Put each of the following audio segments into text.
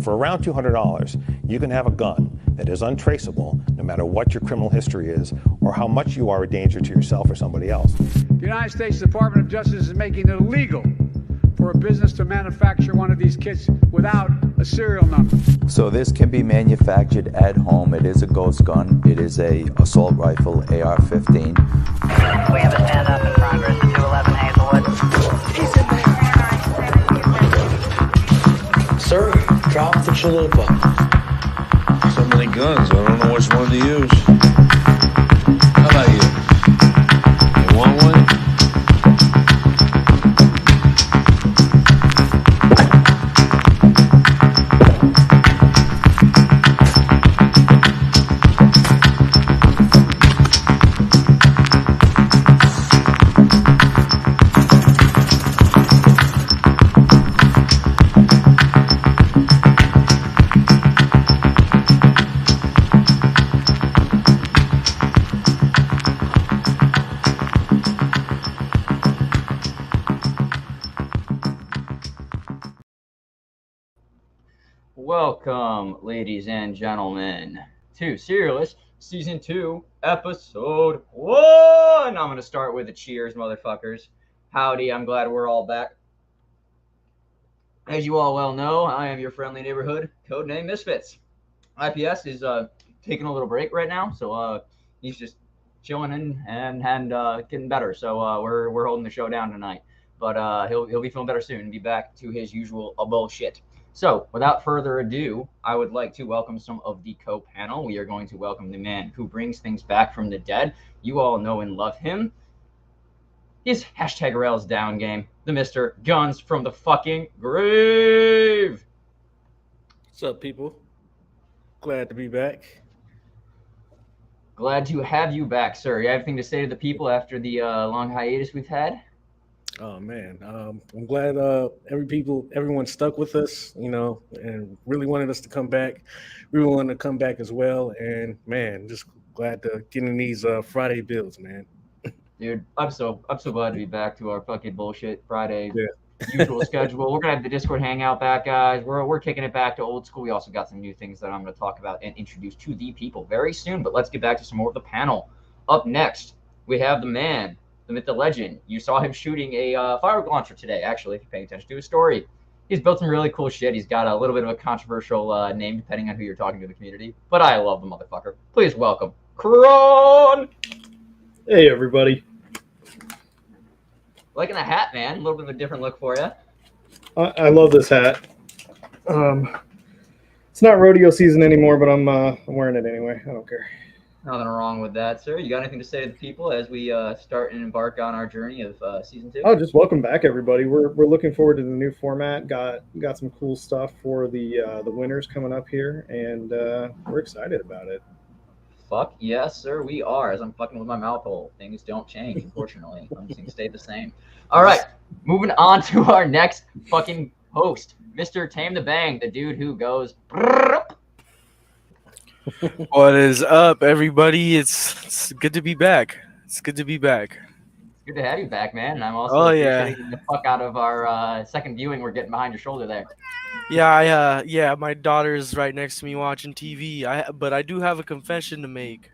for around $200, you can have a gun that is untraceable no matter what your criminal history is or how much you are a danger to yourself or somebody else. The United States Department of Justice is making it illegal for a business to manufacture one of these kits without a serial number. So this can be manufactured at home. It is a ghost gun. It is a assault rifle, AR-15. We have a stand-up in progress at 211 Hazelwood. Sir, drop the chalupa. So many guns, I don't know which one to use. How about you? You want one? Welcome, ladies and gentlemen, to Serialless Season 2, Episode 1. I'm going to start with a cheers, motherfuckers. Howdy, I'm glad we're all back. As you all well know, I am your friendly neighborhood codename Misfits. IPS is taking a little break right now, so he's just chilling and getting better. So we're holding the show down tonight, but he'll be feeling better soon and be back to his usual bullshit. So, without further ado, I would like to welcome some of the co-panel. We are going to welcome the man who brings things back from the dead. You all know and love him. His hashtag rails down game, the Mr. Guns from the fucking grave. What's up, people? Glad to be back. Glad to have you back, sir. You have anything to say to the people after the long hiatus we've had? Oh man, I'm glad everyone stuck with us, and really wanted us to come back. We wanted to come back as well, and man, just glad to get in these Friday builds, man. Dude, I'm so glad to be back to our fucking bullshit Friday usual schedule. We're gonna have the Discord hangout back, guys. We're kicking it back to old school. We also got some new things that I'm gonna talk about and introduce to the people very soon. But let's get back to some more of the panel. Up next, we have the man, the myth, the legend. You saw him shooting a firework launcher today, actually, if you're paying attention to his story. He's built some really cool shit. He's got a little bit of a controversial name, depending on who you're talking to in the community. But I love the motherfucker. Please welcome Kron! Hey, everybody. Liking the hat, man. A little bit of a different look for you. I love this hat. It's not rodeo season anymore, but I'm wearing it anyway. I don't care. Nothing wrong with that, sir. You got anything to say to the people as we start and embark on our journey of season 2? Oh, just welcome back, everybody. We're looking forward to the new format. Got some cool stuff for the winners coming up here, and we're excited about it. Fuck yes, sir. We are. As I'm fucking with my mouth hole, things don't change. Unfortunately, I'm just gonna stay the same. All right, moving on to our next fucking host, Mr. Tame the Bang, the dude who goes. What is up, everybody? It's good to be back. It's good to be back. It's good to have you back, man. And I'm also appreciating the fuck out of our second viewing we're getting behind your shoulder there. Yeah, my daughter's right next to me watching TV. But I do have a confession to make.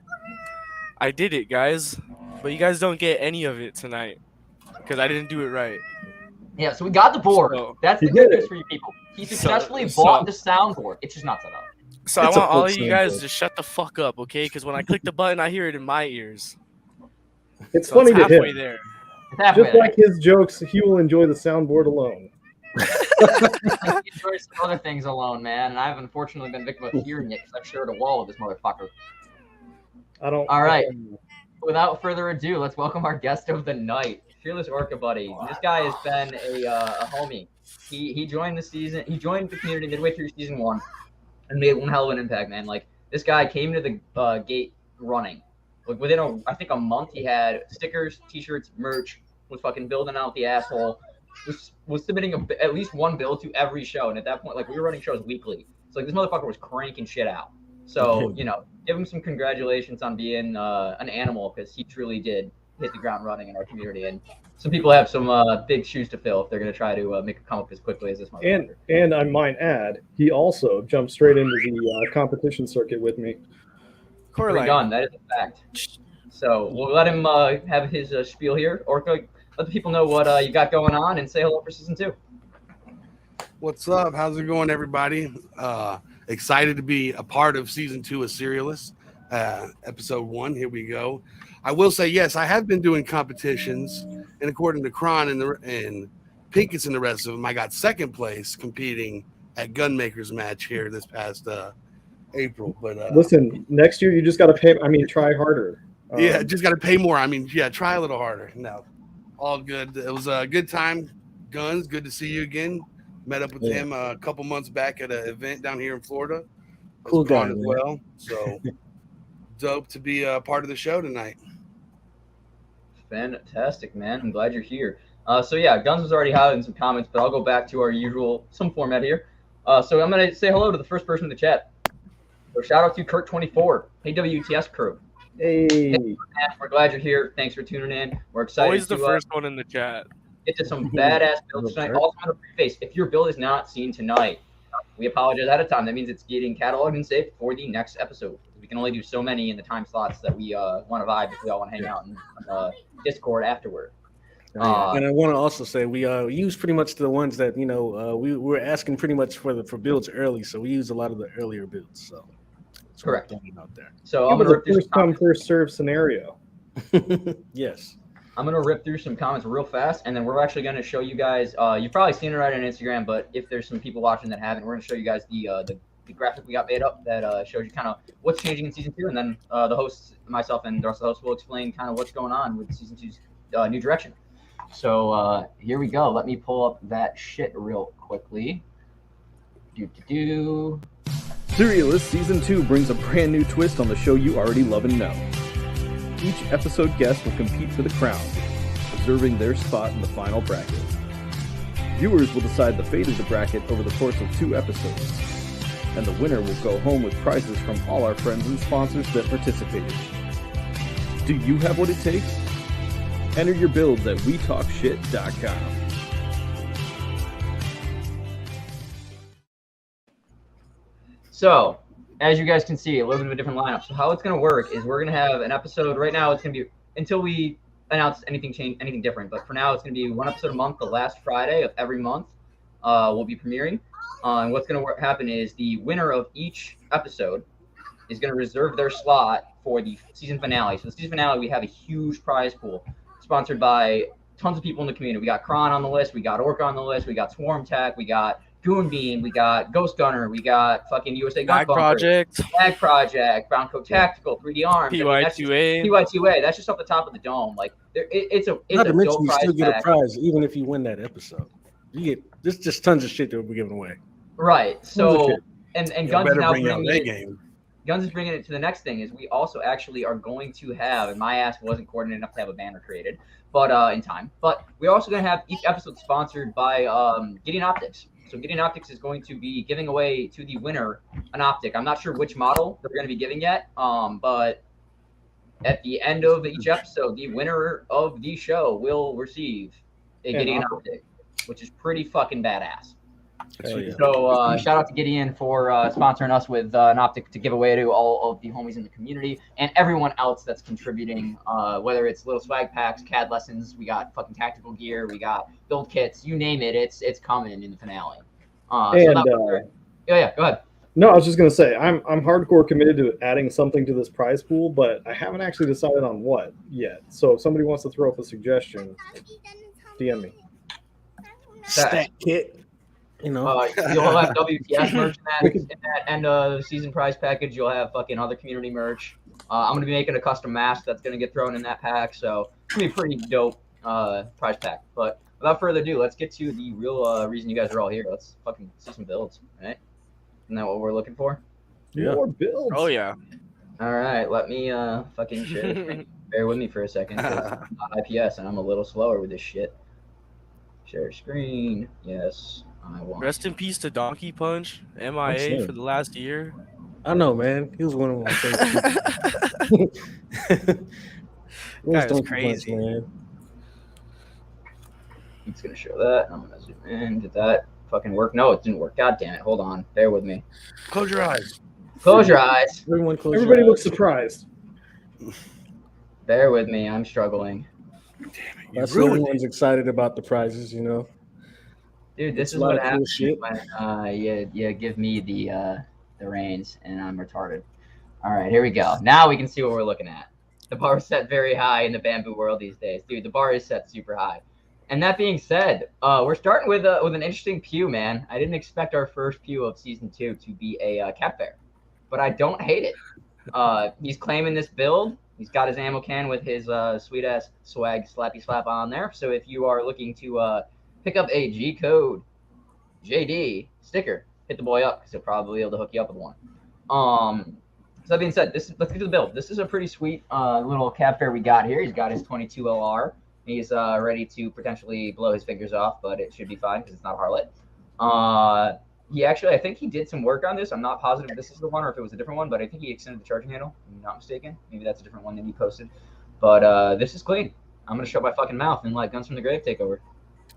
I did it, guys. But you guys don't get any of it tonight because I didn't do it right. Yeah, so we got the board. So, that's the good news for you people. He successfully bought the soundboard. It's just not set up. So I want all of you guys to shut the fuck up, okay? Because when I click the button, I hear it in my ears. It's funny to him. There. Just like his jokes, he will enjoy the soundboard alone. He enjoys some other things alone, man. And I've unfortunately been victim of hearing it because I've shared a wall with this motherfucker. All right. Without further ado, let's welcome our guest of the night, Fearless Orca buddy. This guy has been a homie. He joined the season. He joined the community midway through season 1. And made one hell of an impact, man. Like, this guy came to the gate running. Like, within, I think, a month, he had stickers, T-shirts, merch, was fucking building out the asshole, was submitting at least one build to every show. And at that point, like, we were running shows weekly. So, like, this motherfucker was cranking shit out. So, give him some congratulations on being an animal, because he truly did hit the ground running in our community. And some people have some big shoes to fill if they're going to try to make a come up as quickly as this one. And I might add, he also jumped straight into the competition circuit with me. Done. That is a fact. So we'll let him have his spiel here. Orca, let the people know what you got going on and say hello for season 2. What's up? How's it going, everybody? Excited to be a part of season 2 of Serialless, episode 1. Here we go. I will say, yes, I have been doing competitions, and according to Kron and Pinkett and the rest of them, I got second place competing at Gunmakers match here this past April. But listen, next year you just got to pay. I mean, try harder. Yeah, just got to pay more. I mean, yeah, try a little harder. No, all good. It was a good time. Guns, good to see you again. Met up with him a couple months back at an event down here in Florida. Cool guy as well. So dope to be a part of the show tonight. Fantastic, man. I'm glad you're here. So yeah, Guns was already highlighting some comments, but I'll go back to our usual format here. So I'm gonna say hello to the first person in the chat. So shout out to Kurt24. Hey WTS crew. Hey. We're glad you're here. Thanks for tuning in. We're excited. Always the first one in the chat. Get to some badass builds tonight. Also, on a preface, if your build is not seen tonight, we apologize ahead of time. That means it's getting cataloged and saved for the next episode. We can only do so many in the time slots that we want to vibe if we all want to hang out in Discord afterward. And I want to also say we use pretty much the ones that we were asking pretty much for builds early, so we use a lot of the earlier builds. So that's correct out there. So I'm gonna rip first come first serve scenario. Yes. I'm going to rip through some comments real fast, and then we're actually going to show you guys, you've probably seen it right on Instagram, but if there's some people watching that haven't, we're going to show you guys the graphic we got made up that shows you kind of what's changing in Season 2, and then the hosts, myself and the rest of the hosts, will explain kind of what's going on with Season 2's new direction. So here we go. Let me pull up that shit real quickly. Serialless Season 2 brings a brand new twist on the show you already love and know. Each episode guest will compete for the crown, reserving their spot in the final bracket. Viewers will decide the fate of the bracket over the course of 2 episodes, and the winner will go home with prizes from all our friends and sponsors that participated. Do you have what it takes? Enter your builds at WeTalkShit.com. So, as you guys can see, a little bit of a different lineup. So how it's going to work is we're going to have an episode. Right now, it's going to be until we announce anything different. But for now, it's going to be 1 episode a month. The last Friday of every month will be premiering. And what's going to happen is the winner of each episode is going to reserve their slot for the season finale. So the season finale, we have a huge prize pool sponsored by tons of people in the community. We got Kron on the list. We got Orca on the list. We got Swarm Tech. We got Goonbeam, we got Ghost Gunner, we got fucking USA Gun Project, Brown Coat Tactical, 3D Arms, PY2A. That's just off the top of the dome. Like it's a not to mention dope you prize still get pack. a prize even if you win that episode. You get there's just tons of shit that we're giving away. Right. So and Guns is now Guns is bringing it to the next thing is we also actually are going to have, and my ass wasn't coordinated enough to have a banner created, but in time. But we're also going to have each episode sponsored by Gideon Optics. So Gideon Optics is going to be giving away to the winner an optic. I'm not sure which model they're going to be giving yet, but at the end of each episode, the winner of the show will receive a Gideon optic, which is pretty fucking badass. So shout out to Gideon for sponsoring us with an optic to give away to all of the homies in the community and everyone else that's contributing, whether it's little swag packs, CAD lessons, we got fucking tactical gear, we got build kits, you name it, it's coming in the finale. Go ahead. No, I was just gonna say I'm hardcore committed to adding something to this prize pool, but I haven't actually decided on what yet. So if somebody wants to throw up a suggestion, DM me. Stat kit. You'll have WTS merch in that end of the season prize package. You'll have fucking other community merch. I'm gonna be making a custom mask that's gonna get thrown in that pack, so it's gonna be a pretty dope prize pack. But without further ado, let's get to the real reason you guys are all here. Let's fucking see some builds, right? Isn't that what we're looking for? Yeah. More builds. Oh yeah. All right, let me fucking share the screen. Bear with me for a second. I'm not IPS and I'm a little slower with this shit. Share screen. Yes. Rest in peace to Donkey Punch, MIA for the last year. I know, man. He was one of my favorites. That is Punch, crazy. man. It's gonna show that. I'm gonna zoom in. Did that fucking work? No, it didn't work. God damn it. Hold on. Bear with me. Close your eyes. Close your eyes. Everyone close your Everybody eyes. looks surprised. Bear with me. I'm struggling. That's what everyone's excited about the prizes, you know. Dude, this It's is a lot what of cool happens shit. when you give me the reins and I'm retarded. All right, here we go. Now we can see what we're looking at. The bar is set very high in the bamboo world these days, dude. The bar is set super high. And that being said, we're starting with an interesting pew, man. I didn't expect our first pew of season 2 to be a cat bear, but I don't hate it. He's claiming this build. He's got his ammo can with his sweet ass swag slappy slap on there. So if you are looking to pick up a G code JD sticker, hit the boy up because he'll probably be able to hook you up with one. So that being said, let's get to the build. This is a pretty sweet little cat bear we got here. He's got his 22 LR. He's ready to potentially blow his fingers off, but it should be fine because it's not a harlot. He actually, I think he did some work on this. I'm not positive if this is the one or if it was a different one, but I think he extended the charging handle. If I'm not mistaken. Maybe that's a different one that he posted. But this is clean. I'm going to shut my fucking mouth and let Guns from the Grave take over.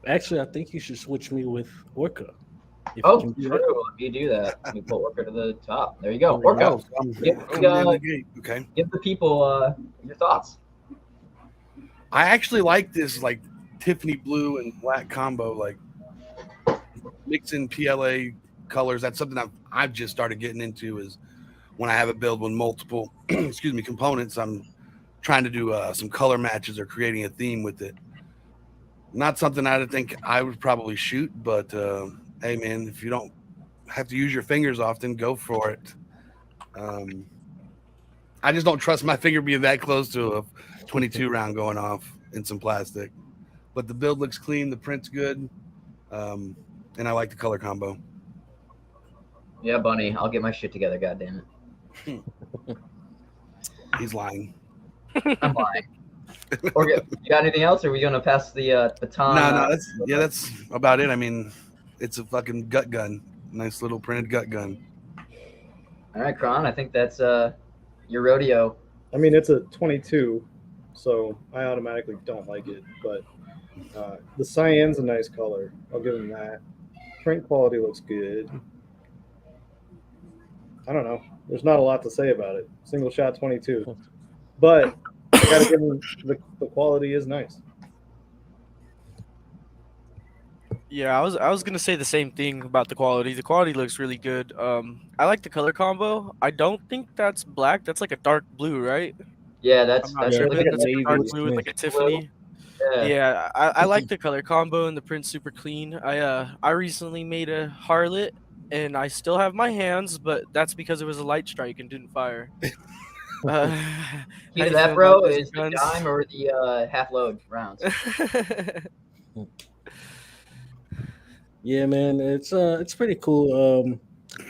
Actually, I think you should switch me with Orca. Oh, true. Let me do that. Let me pull Orca to the top. There you go. Orca. Give the people your thoughts. I actually like this like Tiffany blue and black combo, like mixing PLA colors. That's something I've just started getting into. Is when I have a build with multiple components, I'm trying to do some color matches or creating a theme with it. Not something I think I would probably shoot, but hey man, if you don't have to use your fingers often, go for it. I just don't trust my finger being that close to a 22 round going off in some plastic. But the build looks clean, the print's good, and I like the color combo. Yeah, Bunny, I'll get my shit together, goddammit. He's lying. I'm lying. Orca, you got anything else, or are we gonna pass the baton? No, that's about it. I mean, it's a fucking gut gun. Nice little printed gut gun. All right, Kron, I think that's your rodeo. I mean, it's a 22, so I automatically don't like it. But the cyan's a nice color. I'll give him that. Print quality looks good. I don't know. There's not a lot to say about it. Single shot 22. But I gotta give him the quality is nice. Yeah, I was gonna say the same thing about the quality. The quality looks really good. I like the color combo. I don't think that's black. That's like a dark blue, right? Yeah, that's sure. like That's a dark blue with like a Tiffany. Yeah, I like the color combo and the print's super clean. I recently made a harlot and I still have my hands, but that's because it was a light strike and didn't fire. Key to that, bro, is the dime or the half load rounds. Yeah, man, it's pretty cool.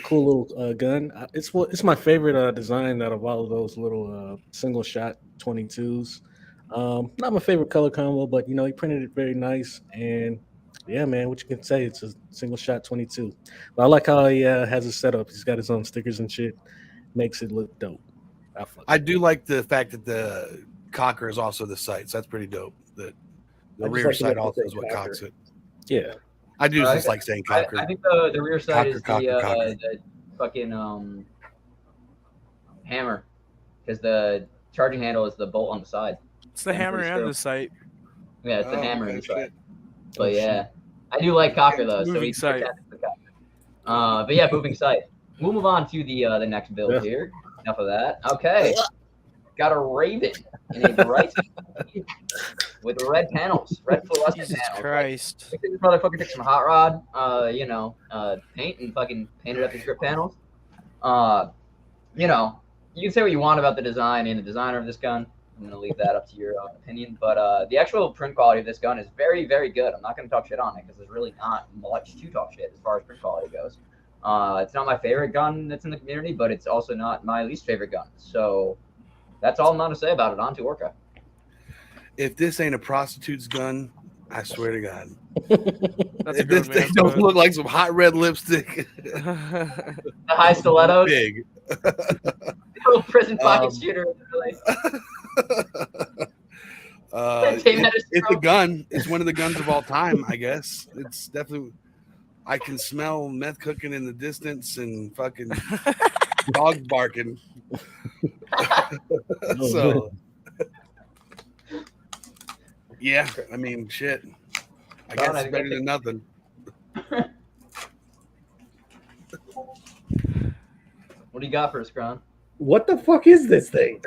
Cool little gun. It's my favorite design out of all of those little single shot 22s. Not my favorite color combo, but you know he printed it very nice. And yeah, man, what you can say, it's a single shot 22. But I like how he has it set up. He's got his own stickers and shit. Makes it look dope. I do like the fact that the cocker is also the sight. So that's pretty dope. The rear sight also is what cocks it. Yeah. I do just like saying cocker. I think the rear side cocker, is cocker. the fucking hammer, because the charging handle is the bolt on the side. It's the hammer and the sight. Yeah, it's the hammer and the sight. But yeah, I do like cocker though. So he's sight. But yeah, moving sight. We'll move on to the next build here. Enough of that. Okay. Got a Raven in a bright with red panels, red fluorescent Jesus panels. Christ. Like, this motherfucker took some hot rod, paint and fucking painted up his grip panels. You can say what you want about the design and the designer of this gun. I'm gonna leave that up to your opinion. But the actual print quality of this gun is very, very good. I'm not gonna talk shit on it because there's really not much to talk shit as far as print quality goes. It's not my favorite gun that's in the community, but it's also not my least favorite gun. So that's all I'm going to say about it. On to Orca. If this ain't a prostitute's gun, I swear to God. That's a If good this one, thing don't look like some hot red lipstick. The high stilettos. Big. Little prison pocket shooter. Really. It's a gun. It's one of the guns of all time, I guess. It's definitely. I can smell meth cooking in the distance and fucking dogs barking. So, yeah, I mean, shit. I guess it's better than nothing. What do you got for us, Kron? What the fuck is this thing?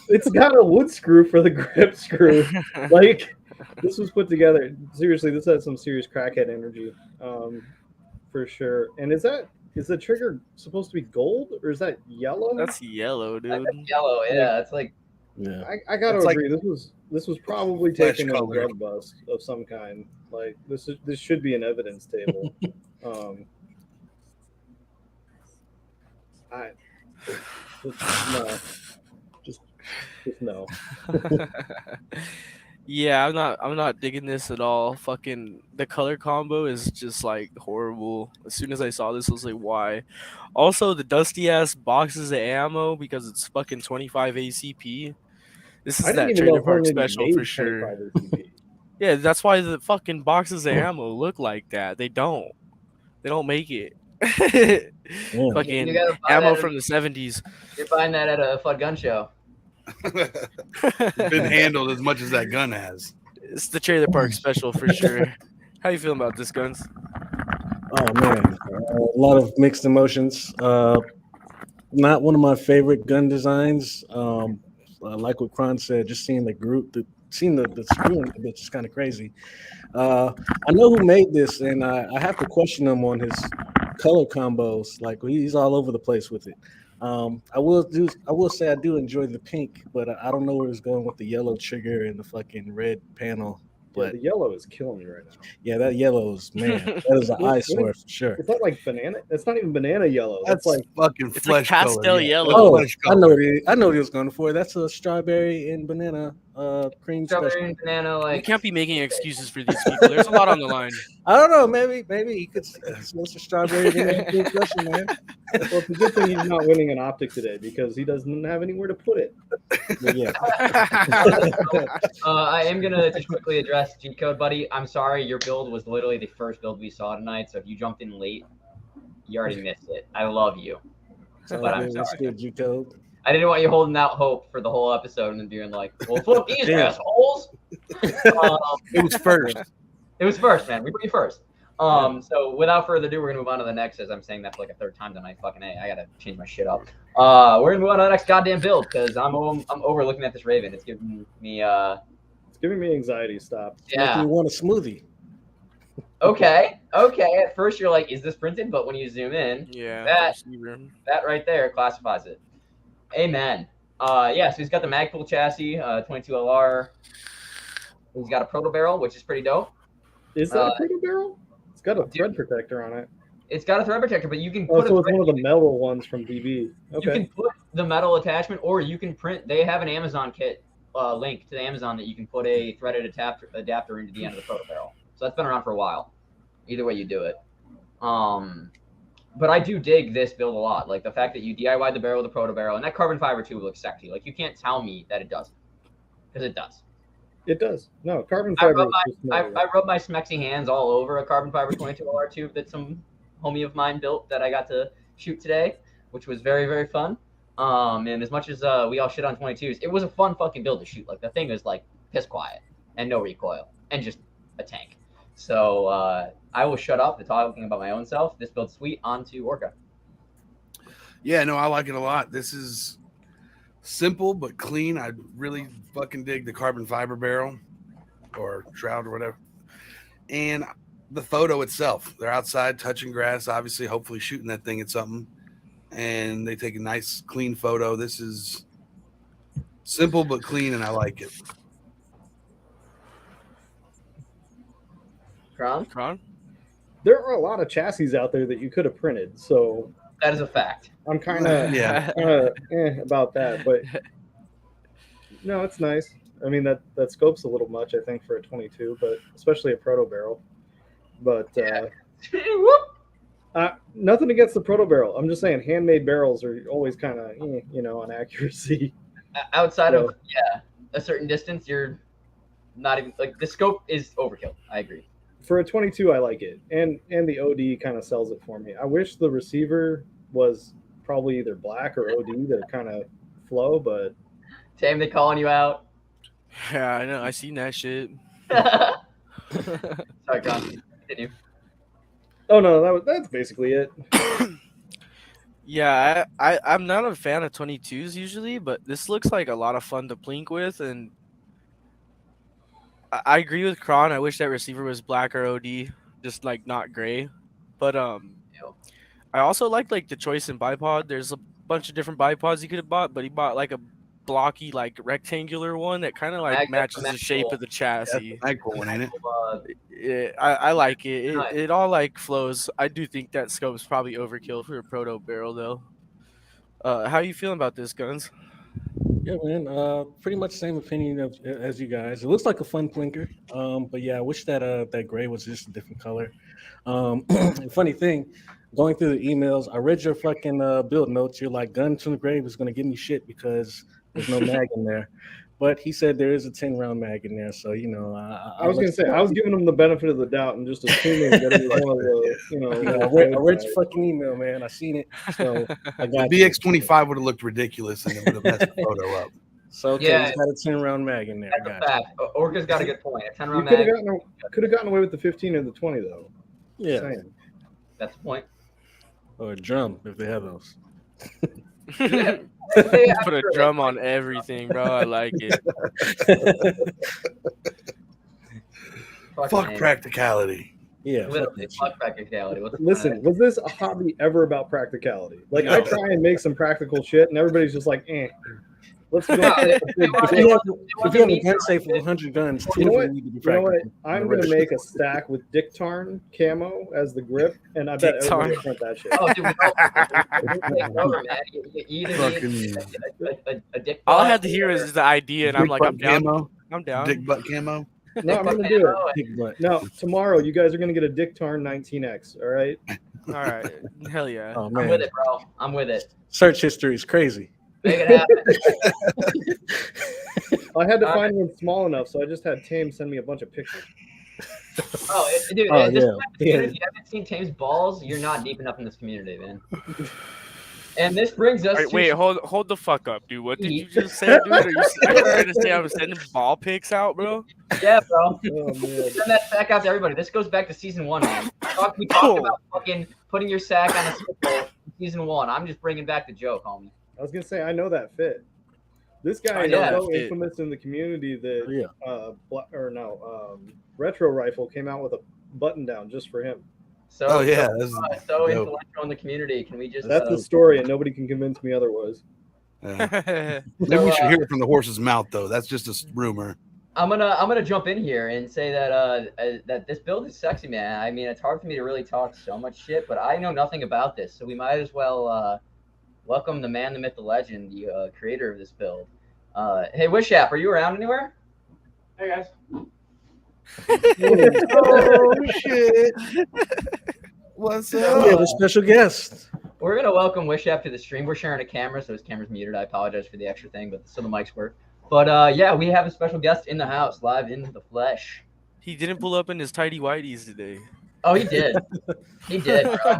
It's got a wood screw for the grip screw. Like, this was put together. Seriously, this has some serious crackhead energy, for sure. And is the trigger supposed to be gold or is that yellow? That's yellow, dude. That's yellow, yeah. It's like, yeah. I gotta agree. This was probably taken in a drug bust of some kind. Like this should be an evidence table. No, just no. Yeah, I'm not digging this at all. Fucking the color combo is just like horrible. As soon as I saw this, I was like, why? Also, the dusty ass boxes of ammo because it's fucking 25 ACP. This is that trailer park special for sure. Yeah, that's why the fucking boxes of ammo look like that. They don't make it. Fucking ammo from the 70s. You're buying that at a Fun Gun Show. It's been handled as much as that gun has. It's the trailer park special for sure. How you feeling about this, Guns? Oh man, a lot of mixed emotions. Not one of my favorite gun designs. Like what Kron said, just seeing the group, seeing the screwing, it's just kind of crazy. I know who made this, and I have to question him on his color combos. Like he's all over the place with it. I will say I do enjoy the pink, but I don't know where it's going with the yellow trigger and the fucking red panel. But the yellow is killing me right now. Yeah, that yellow is, man, that is an eyesore for sure. It's not like banana. It's not even banana yellow. That's like fucking flesh like pastel color. yellow. Oh, I know what he was going for. That's a strawberry and banana cream strawberry special. and banana. Like we can't be making excuses for these people. There's a lot on the line. I don't know. Maybe he could smoke some strawberry banana cream special, man. Well, it's a good thing he's not winning an optic today because he doesn't have anywhere to put it. But yeah. I am gonna just quickly address G Code, buddy. I'm sorry, your build was literally the first build we saw tonight. So if you jumped in late, you already missed it. I love you, but I'm sorry. G Code. I didn't want you holding out hope for the whole episode and then being like, "Well, fuck these assholes." It was first. It was first, man. We put you first. So without further ado, we're gonna move on to the next. As I'm saying that for like a third time tonight. Fucking A, I gotta change my shit up. We're gonna move on to the next goddamn build because I'm overlooking at this Raven. It's giving me It's giving me anxiety. Stop. Yeah. You want a smoothie? Okay. At first you're like, is this printed? But when you zoom in, Yeah, that right there classifies it. Amen. Yeah. So he's got the Magpul chassis, 22 LR. He's got a proto barrel, which is pretty dope. Is that a proto barrel? It's got a thread protector on it. It's got a thread protector, but you can so put it's one of the metal ones from DB. Okay. You can put the metal attachment, or you can print. They have an Amazon kit link to the Amazon that you can put a threaded adapter into the end of the proto barrel. So that's been around for a while. Either way you do it. But I do dig this build a lot. Like the fact that you DIY'd the barrel with a proto barrel, and that carbon fiber tube looks sexy. Like you can't tell me that it doesn't, because it does. It does. No, carbon fiber. I rub my smexy hands all over a carbon fiber 22 LR tube that some homie of mine built that I got to shoot today, which was very, very fun. And as much as we all shit on 22s, it was a fun fucking build to shoot. Like the thing was like piss quiet and no recoil and just a tank. So I will shut up talking about my own self. This build's sweet. On to Orca. Yeah, no, I like it a lot. This is simple but clean. I really fucking dig the carbon fiber barrel or shroud or whatever. And the photo itself. They're outside touching grass, obviously, hopefully shooting that thing at something. And they take a nice, clean photo. This is simple but clean, and I like it. Kron? There are a lot of chassis out there that you could have printed, so that is a fact. I'm kind of about that, but no, it's nice. I mean that scope's a little much, I think, for a 22, but especially a proto barrel. But nothing against the proto barrel. I'm just saying handmade barrels are always kind of on accuracy. Outside of a certain distance, you're not even like the scope is overkill. I agree. For a 22, I like it, and the OD kind of sells it for me. I wish the receiver was probably either black or OD to kind of flow, but Tam, they calling you out. Yeah, I know. I seen that shit. Sorry, John. Continue. Oh no, that's basically it. Yeah, I'm not a fan of 22s usually, but this looks like a lot of fun to plink with, and I agree with Kron. I wish that receiver was black or OD, just like not gray. But I also like the choice in bipod. There's a bunch of different bipods he could have bought, but he bought like a blocky like rectangular one that kind of like matches the shape of the chassis. That's a cool one, ain't it? I like it. It all like flows. I do think that scope's probably overkill for a proto barrel though. How you feeling about this, Guns? Yeah, man. Pretty much same opinion as you guys. It looks like a fun plinker. But yeah, I wish that that gray was just a different color. Funny thing, going through the emails, I read your fucking build notes. You're like, Guns from the Grave is gonna give me shit because there's no mag in there. But he said there is a 10-round mag in there, so you know. I was gonna say I was giving him the benefit of the doubt and just assuming that it was one of the, you know. I read your fucking email, man. I seen it. So I got the BX25 would have looked ridiculous and it would have messed the photo up. So okay, Yeah. he's got a 10-round mag in there. That's a fact. Orca's got a good point. A 10-round You mag. could have gotten away with the 15 or the 20 though. Yeah. Same. That's the point. Or a drum if they have those. Put a drum on everything, bro. I like it. Fuck practicality. Yeah. Literally, fuck practicality. Listen, was this a hobby ever about practicality? Like, I try and make some practical shit, and everybody's just like, eh. Let's go. If you have a gun safe with 100 guns, You know what? need to be You know what? practical. I'm going to make a stack with Dick Tarn camo as the grip, and I bet everybody will print that shit. Oh, dude, you either need a dick. All I had to hear is the idea, and I'm Dick like, butt I'm down. camo? I'm down. Dick butt camo. No, I'm going to do it. No, tomorrow you guys are going to get a Dick Tarn 19X, all right? All right. Hell yeah. Oh, I'm man. with it, bro. I'm with it. Search history is crazy. Make it happen. I had to find one small enough, so I just had Tame send me a bunch of pictures. Oh, dude, Oh, this yeah. community, if you haven't seen Tame's balls, you're not deep enough in this community, man. And this brings us to... Wait, hold the fuck up, dude. What did you just say, dude? Are you trying to say I was sending ball pics out, bro? Yeah, bro. Oh, man. Send that sack out to everybody. This goes back to season 1, man. We talked about fucking putting your sack on a stipple in season 1. I'm just bringing back the joke, homie. I was going to say, I know that fit. This guy I is know that so fit. infamous in the community that Retro Rifle came out with a button down just for him. So, Oh, yeah, so, that's so dope. influential in the community. Can we just? That's the story, and nobody can convince me otherwise. Yeah. Maybe we should hear it from the horse's mouth, though. That's just a rumor. I'm gonna jump in here and say that that this build is sexy, man. I mean, it's hard for me to really talk so much shit, but I know nothing about this, so we might as well welcome the man, the myth, the legend, the creator of this build. Hey, Wishap, are you around anywhere? Hey guys. Oh shit! What's up? We have a special guest. We're gonna welcome Wishap to the stream. We're sharing a camera, so his camera's muted. I apologize for the extra thing, but so the mics work. But yeah, we have a special guest in the house, live in the flesh. He didn't pull up in his tidy whities today. Oh, he did. He did, bro.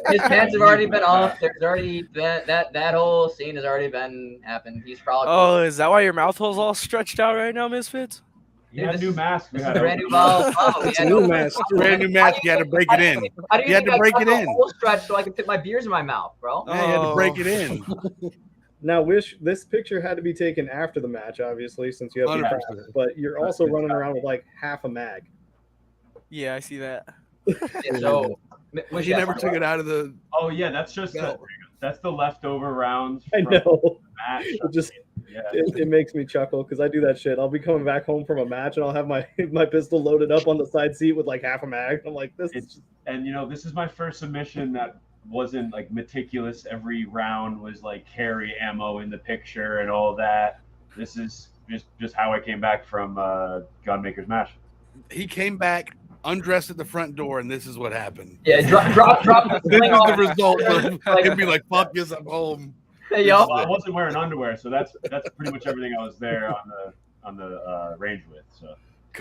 His pants have already been off. There's already been that whole scene has already been happened. He's probably. Oh, is that why your mouth hole's all stretched out right now, Misfits? You had a new mask. This is a brand new bottle. It's a new mask. Brand new mask. You had to break it in. You had to break it in. Full stretch so I can fit my beers in my mouth, bro. Yeah, you had to break it in. Now, this picture had to be taken after the match, obviously, since you have 100%. but you're also running around with like half a mag. Yeah, I see that. So, He never took it out of the. Oh yeah, that's just that's the leftover rounds. I from know. the match. It just Yeah. it makes me chuckle because I do that shit. I'll be coming back home from a match and I'll have my pistol loaded up on the side seat with like half a mag. I'm like, this is just... And you know, this is my first submission that wasn't like meticulous. Every round was like carry ammo in the picture and all that. This is just how I came back from Gunmaker's match. He came back, undressed at the front door, and this is what happened. Yeah, drop. This is the result of him be like, "Fuck yes, I'm home." Hey, yo. Well, I wasn't wearing underwear, so that's pretty much everything I was there range width. So.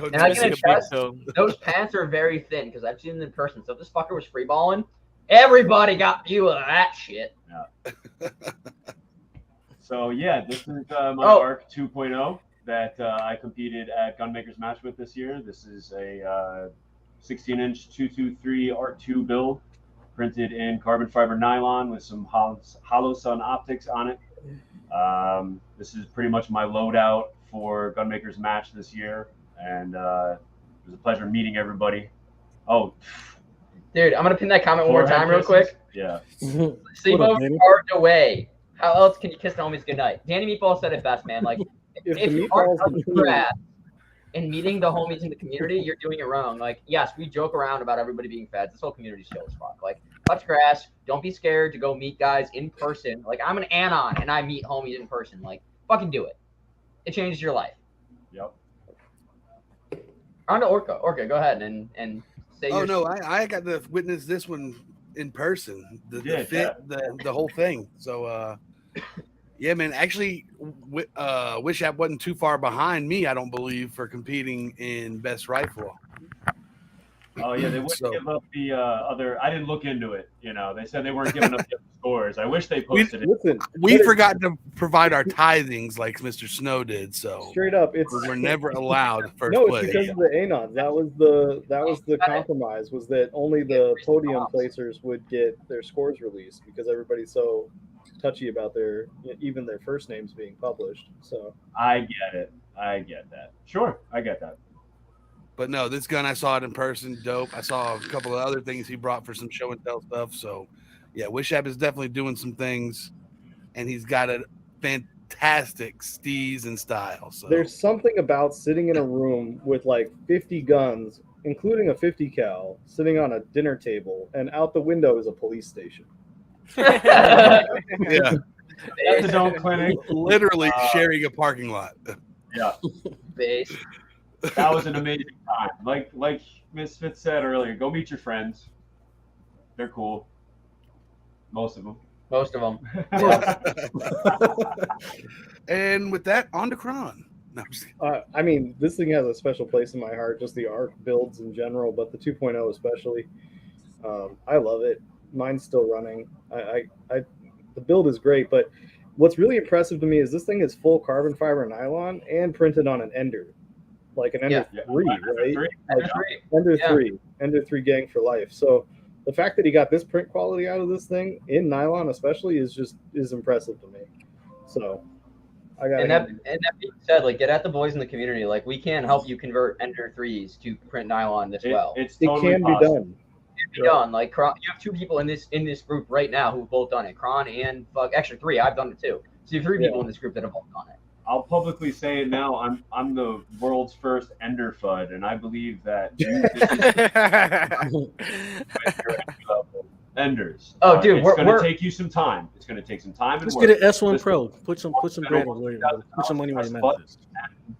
And I can attest, those pants are very thin because I've seen them in person. So if this fucker was free balling, everybody got view of that shit. Yeah. So yeah, this is my ARC 2.0 that I competed at Gunmaker's Match with this year. This is a 16-inch 223 Art 2 build, printed in carbon fiber nylon with some hollow sun optics on it. This is pretty much my loadout for Gunmaker's Match this year, and it was a pleasure meeting everybody. Oh, dude, I'm gonna pin that comment one more time real quick. Yeah. Sleepover carved away. How else can you kiss the homies goodnight? Danny Meatball said it best, man. Like, if you aren't up your ass and meeting the homies in the community, you're doing it wrong. Like, yes, we joke around about everybody being feds. This whole community's chill as fuck. Like, touch grass. Don't be scared to go meet guys in person. Like, I'm an anon and I meet homies in person. Like, fucking do it. It changes your life. Yep. On to Orca. Orca, go ahead and say. Oh no, I got to witness this one in person. The fit, the whole thing. So yeah, man. Actually, Wish App wasn't too far behind me, I don't believe, for competing in best rifle. Oh yeah, they wouldn't give up the other. I didn't look into it. You know, they said they weren't giving up the scores. I wish they posted it. Listen, we forgot to provide our tithings like Mr. Snow did. So straight up, we're never allowed first no, place. it's because of the anons. That was the compromise. Was that only the podium placers would get their scores released because everybody's so touchy about their first names being published. So I get it. I get that. Sure, I get that. But no, this gun, I saw it in person. Dope. I saw a couple of other things he brought for some show and tell stuff. So, yeah, Wish App is definitely doing some things, and he's got a fantastic steez and style. So there's something about sitting in a room with like 50 guns, including a 50 cal, sitting on a dinner table, and out the window is a police station. Yeah, that's a dome clinic. Literally sharing a parking lot. Yeah. Base. That was an amazing time. Like Ms. Fitz said earlier, go meet your friends. They're cool. Most of them. And with that, on to Kron. No, I mean, this thing has a special place in my heart, just the ARC builds in general, but the 2.0 especially. I love it. Mine's still running. The build is great, but what's really impressive to me is this thing is full carbon fiber nylon and printed on an Ender. Like an Ender 3, right? Ender 3 gang for life. So the fact that he got this print quality out of this thing in nylon especially is impressive to me. So I got. And that being said, like, get at the boys in the community. Like, we can help you convert Ender 3s to print nylon as well. It can be done. It can be done. Like, you have 2 people in this group right now who've both done it. Kron and actually 3. I've done it too. So you have 3 people in this group that have both done it. I'll publicly say it now. I'm the world's first Ender FUD, and I believe that Enders. Oh, dude, it's going to take you some time. It's going to take some time. Let's get an S1 Pro. Put some bread away. Put some money where it matters.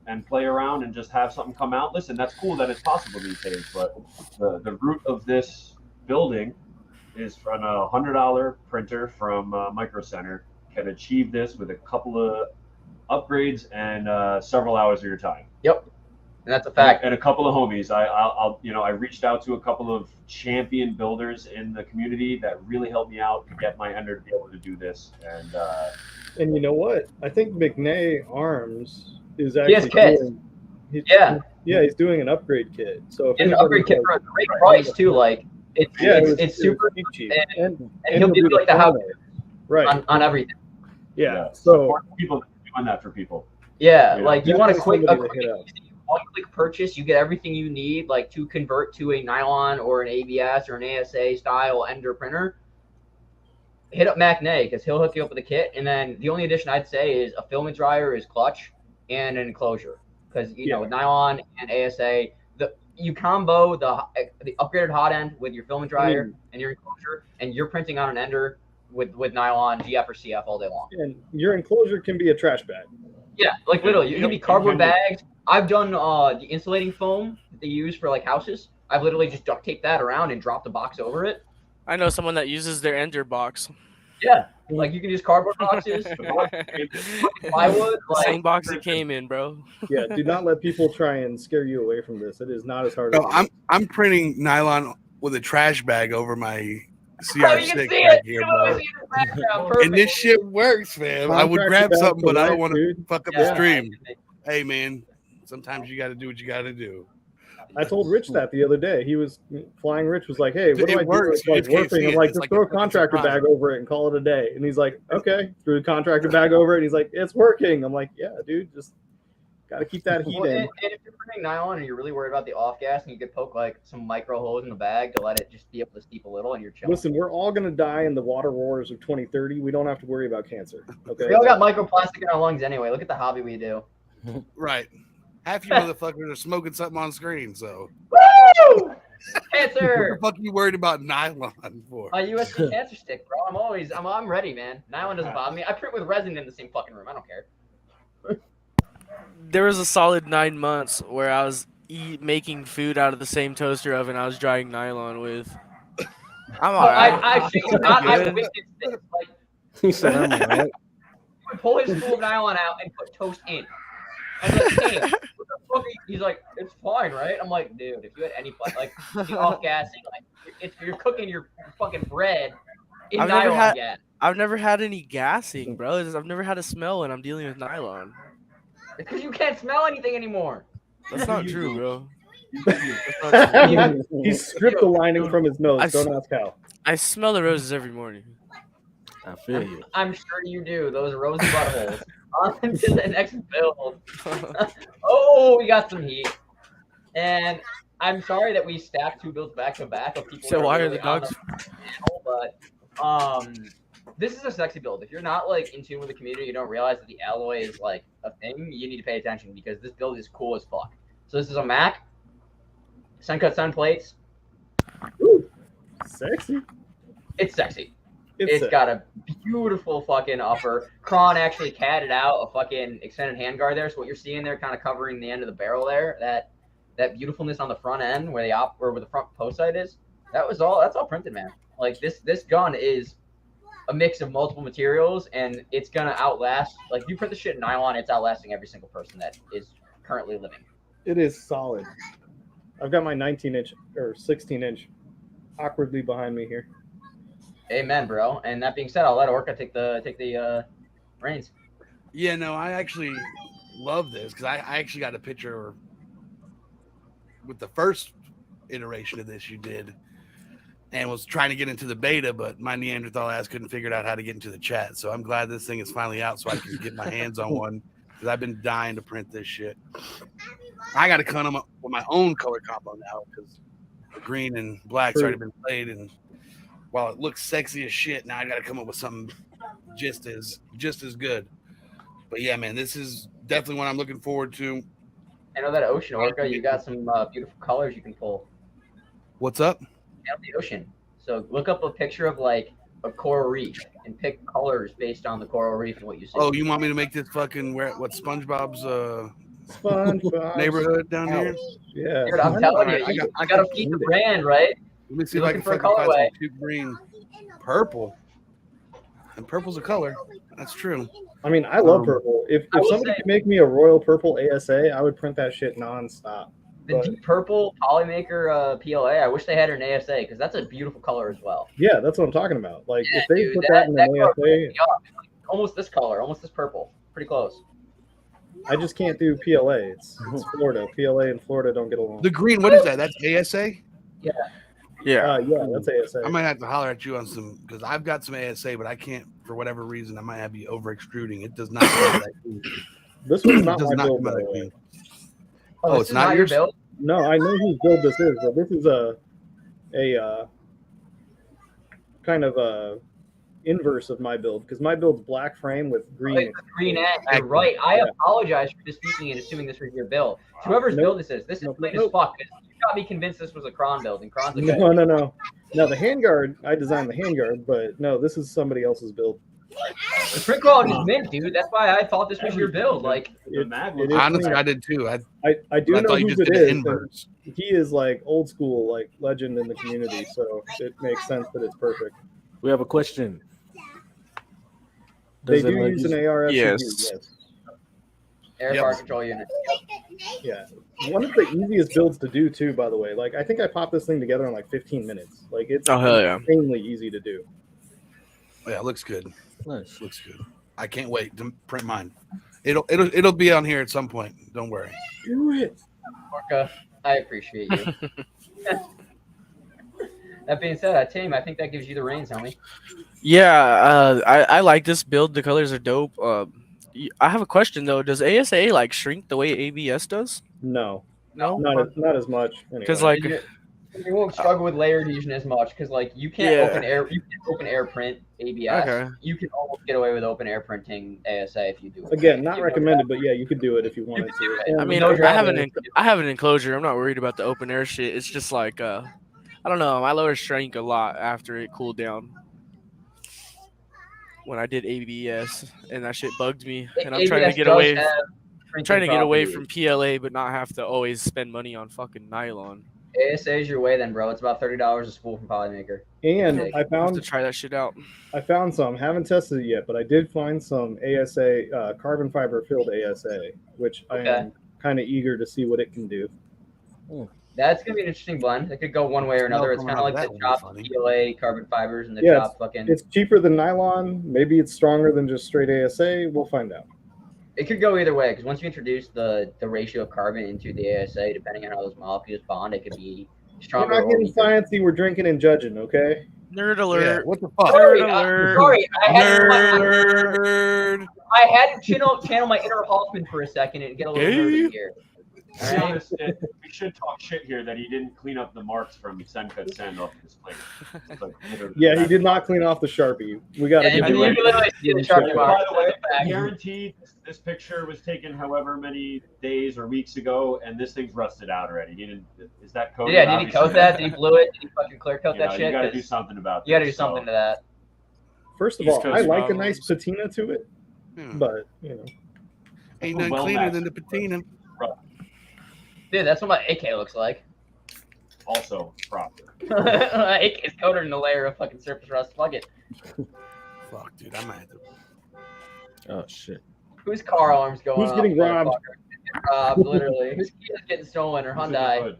And play around and just have something come out. Listen, that's cool that it's possible these days, but the root of this building is from a $100 printer from Micro Center. Can achieve this with a couple of upgrades and several hours of your time. Yep, and that's a fact. And a couple of homies. I reached out to a couple of champion builders in the community that really helped me out to get my Ender to be able to do this. And you know what? I think McNay Arms is actually he's doing an upgrade kit. So an upgrade kit for a great price too. Like it's super cheap, and he'll give you like the how on everything. Yeah. So people doing that for people. Yeah, like you want a quick one-click purchase, you get everything you need, like to convert to a nylon or an ABS or an ASA style Ender printer. Hit up McNay because he'll hook you up with a kit, and then the only addition I'd say is a filament dryer is clutch and an enclosure because you know with nylon and ASA, you combo the upgraded hot end with your filament dryer and your enclosure, and you're printing on an Ender with nylon, GF or CF all day long. And your enclosure can be a trash bag. Yeah, like literally, it can be cardboard bags. I've done the insulating foam that they use for like houses. I've literally just duct taped that around and dropped the box over it. I know someone that uses their Ender box. Yeah, like you can use cardboard boxes, plywood. Same box it came in, bro. Yeah, do not let people try and scare you away from this. It is not as hard as No, I'm printing nylon with a trash bag over my CR6 right here, bro. And this shit works, man. I would grab something, but I don't want to fuck up the stream. Hey, man, sometimes you got to do what you got to do. I told Rich that the other day. He was Flying Rich was like, "Hey, what do I do?" Works. It's like warping. I'm like, just throw a contractor bag over it and call it a day. And he's like, "Okay." Threw a contractor bag over it. And he's like, "It's working." I'm like, "Yeah, dude, just got to keep that heat in." And if you're printing nylon and you're really worried about the off gas, and you could poke like some micro holes in the bag to let it just be able to steep a little, and you're chilling. Listen, we're all gonna die in the water wars of 2030. We don't have to worry about cancer. Okay. We all got microplastic in our lungs anyway. Look at the hobby we do. Right. Half you motherfuckers are smoking something on screen, so. Woo! Cancer! What the fuck are you worried about nylon for? A USB cancer stick, bro. I'm ready, man. Nylon doesn't bother me. I print with resin in the same fucking room. I don't care. There was a solid 9 months where I was making food out of the same toaster oven I was drying nylon with. I'm alright. I witnessed this. Like, He said, "I'm alright." he would pull his spool of nylon out and put toast in. I'm like, hey, what the fuck? He's like, it's fine, right? I'm like, dude, if you had any like off gassing, like if you're cooking your fucking bread in nylon gas. I've never had any gassing, bro. I've never had a smell when I'm dealing with nylon. It's because you can't smell anything anymore. That's not true, bro. He stripped the lining from his nose. Don't ask how. I smell the roses every morning. I feel you. I'm sure you do. Those rosy buttholes. On to the next build. Oh, we got some heat. And I'm sorry that we stacked 2 builds back to back of people. So why are the dogs? But this is a sexy build. If you're not like in tune with the community, you don't realize that the alloy is like a thing. You need to pay attention because this build is cool as fuck. So this is a Mac. Sun cut sun plates. Ooh, sexy. It's sexy. It's got a beautiful fucking upper. Kron actually catted out a fucking extended handguard there. So what you're seeing there, kind of covering the end of the barrel there, that beautifulness on the front end where where the front post sight is, that's all printed, man. Like this gun is a mix of multiple materials, and it's gonna outlast. Like if you print the shit in nylon, it's outlasting every single person that is currently living. It is solid. I've got my 19-inch or 16-inch awkwardly behind me here. Amen, bro. And that being said, I'll let Orca take the reins. Yeah, no, I actually love this because I actually got a picture with the first iteration of this you did and was trying to get into the beta, but my Neanderthal ass couldn't figure out how to get into the chat. So I'm glad this thing is finally out so I can get my hands on one because I've been dying to print this shit. I got to come up with my own color combo now because green and black's already been played, and while it looks sexy as shit, now I got to come up with something just as good. But yeah, man, this is definitely one I'm looking forward to. I know that ocean, Orca, you got some beautiful colors you can pull. What's up? Out the ocean. So look up a picture of like a coral reef and pick colors based on the coral reef and what you see. Oh, you want me to make this fucking SpongeBob's neighborhood down here? Yeah. Dude, I'm telling you, I got to feed the brand, right? Let me see if I can find some green, purple. And purple's a color. That's true. I mean, I love purple. If somebody could make me a royal purple ASA, I would print that shit nonstop. The deep purple Polymaker PLA, I wish they had an ASA because that's a beautiful color as well. Yeah, that's what I'm talking about. Like, if they put that in an ASA. Almost this color, almost this purple. Pretty close. I just can't do PLA. It's Florida. PLA and Florida don't get along. The green, what is that? That's ASA? Yeah. Yeah. Yeah, that's ASA. I might have to holler at you on some because I've got some ASA, but I can't for whatever reason. I might have you over extruding. It does not come that clean. This one's not my build, by the way. Oh, it's not yours? Build? No, I know whose build this is, but this is a kind of a inverse of my build because my build's black frame with green. Green end. You're right. I apologize for speaking and assuming this was your build. Whoever's build this is late as fuck. You got me convinced this was a Kron build, and Kron's a No. No, the handguard, I designed the handguard, but no, this is somebody else's build. The print quality is mint, dude. That's why I thought this was your build. Like, honestly, I did too. I do know who it is. He is like old school, like legend in the community, so it makes sense that it's perfect. We have a question. They do use an AR FCD, yes. Air fire control unit. Yeah. One of the easiest builds to do too, by the way. Like I think I popped this thing together in like 15 minutes. Like it's insanely easy to do. Yeah, it looks good. Nice. Looks good. I can't wait to print mine. It'll be on here at some point. Don't worry. Do it. Orca, I appreciate you. That being said, Tim, I think that gives you the reins, homie. Yeah, I like this build. The colors are dope. I have a question though. Does ASA like shrink the way ABS does? No, no, not as much. Because like you won't struggle with layer adhesion as much because like you can't open air print ABS. Okay. You can almost get away with open air printing ASA if you do it. Again, not recommended, but yeah, you could do it if you wanted to. I mean, I have an enclosure. I'm not worried about the open air shit. It's just like I don't know. My lower shrank a lot after it cooled down. When I did ABS, and that shit bugged me, and I'm trying to get away. Trying to get away from PLA, but not have to always spend money on fucking nylon. ASA is your way, then, bro. It's about $30 a spool from Polymaker. And I found to try that shit out. I found some. Haven't tested it yet, but I did find some ASA carbon fiber filled ASA, which I am kind of eager to see what it can do. That's gonna be an interesting blend. It could go one way or another. It's kind of like the chopped PLA carbon fibers and the chopped fucking. It's cheaper than nylon. Maybe it's stronger than just straight ASA. We'll find out. It could go either way because once you introduce the ratio of carbon into the ASA, depending on how those molecules bond, it could be stronger. We're not getting sciencey. We're drinking and judging, okay? Nerd alert! Yeah, what the fuck? Sorry, Nerd alert! I had to channel my inner Hoffman for a second and get a little nerdy here. Right. We should talk shit here that he didn't clean up the marks from Senka sand off his plate. Like, yeah, he did not clean off the Sharpie. We got to give you literally see the Sharpie mark. By the way, I guaranteed this picture was taken however many days or weeks ago, and this thing's rusted out already. He didn't. Is that coated? Yeah, did he coat that? Did he glue it? Did he fucking clear coat that shit? You got to do something about. You got to do something to that. First of all, I like a nice patina to it, but you know, ain't nothing cleaner than the patina. Dude, that's what my AK looks like. Also proper. AK is coated in a layer of fucking surface rust. Fuck it. Fuck, dude, I might have to. Oh shit. Whose car alarm's going off? Who's getting robbed? Literally. Whose key is getting stolen or Hyundai?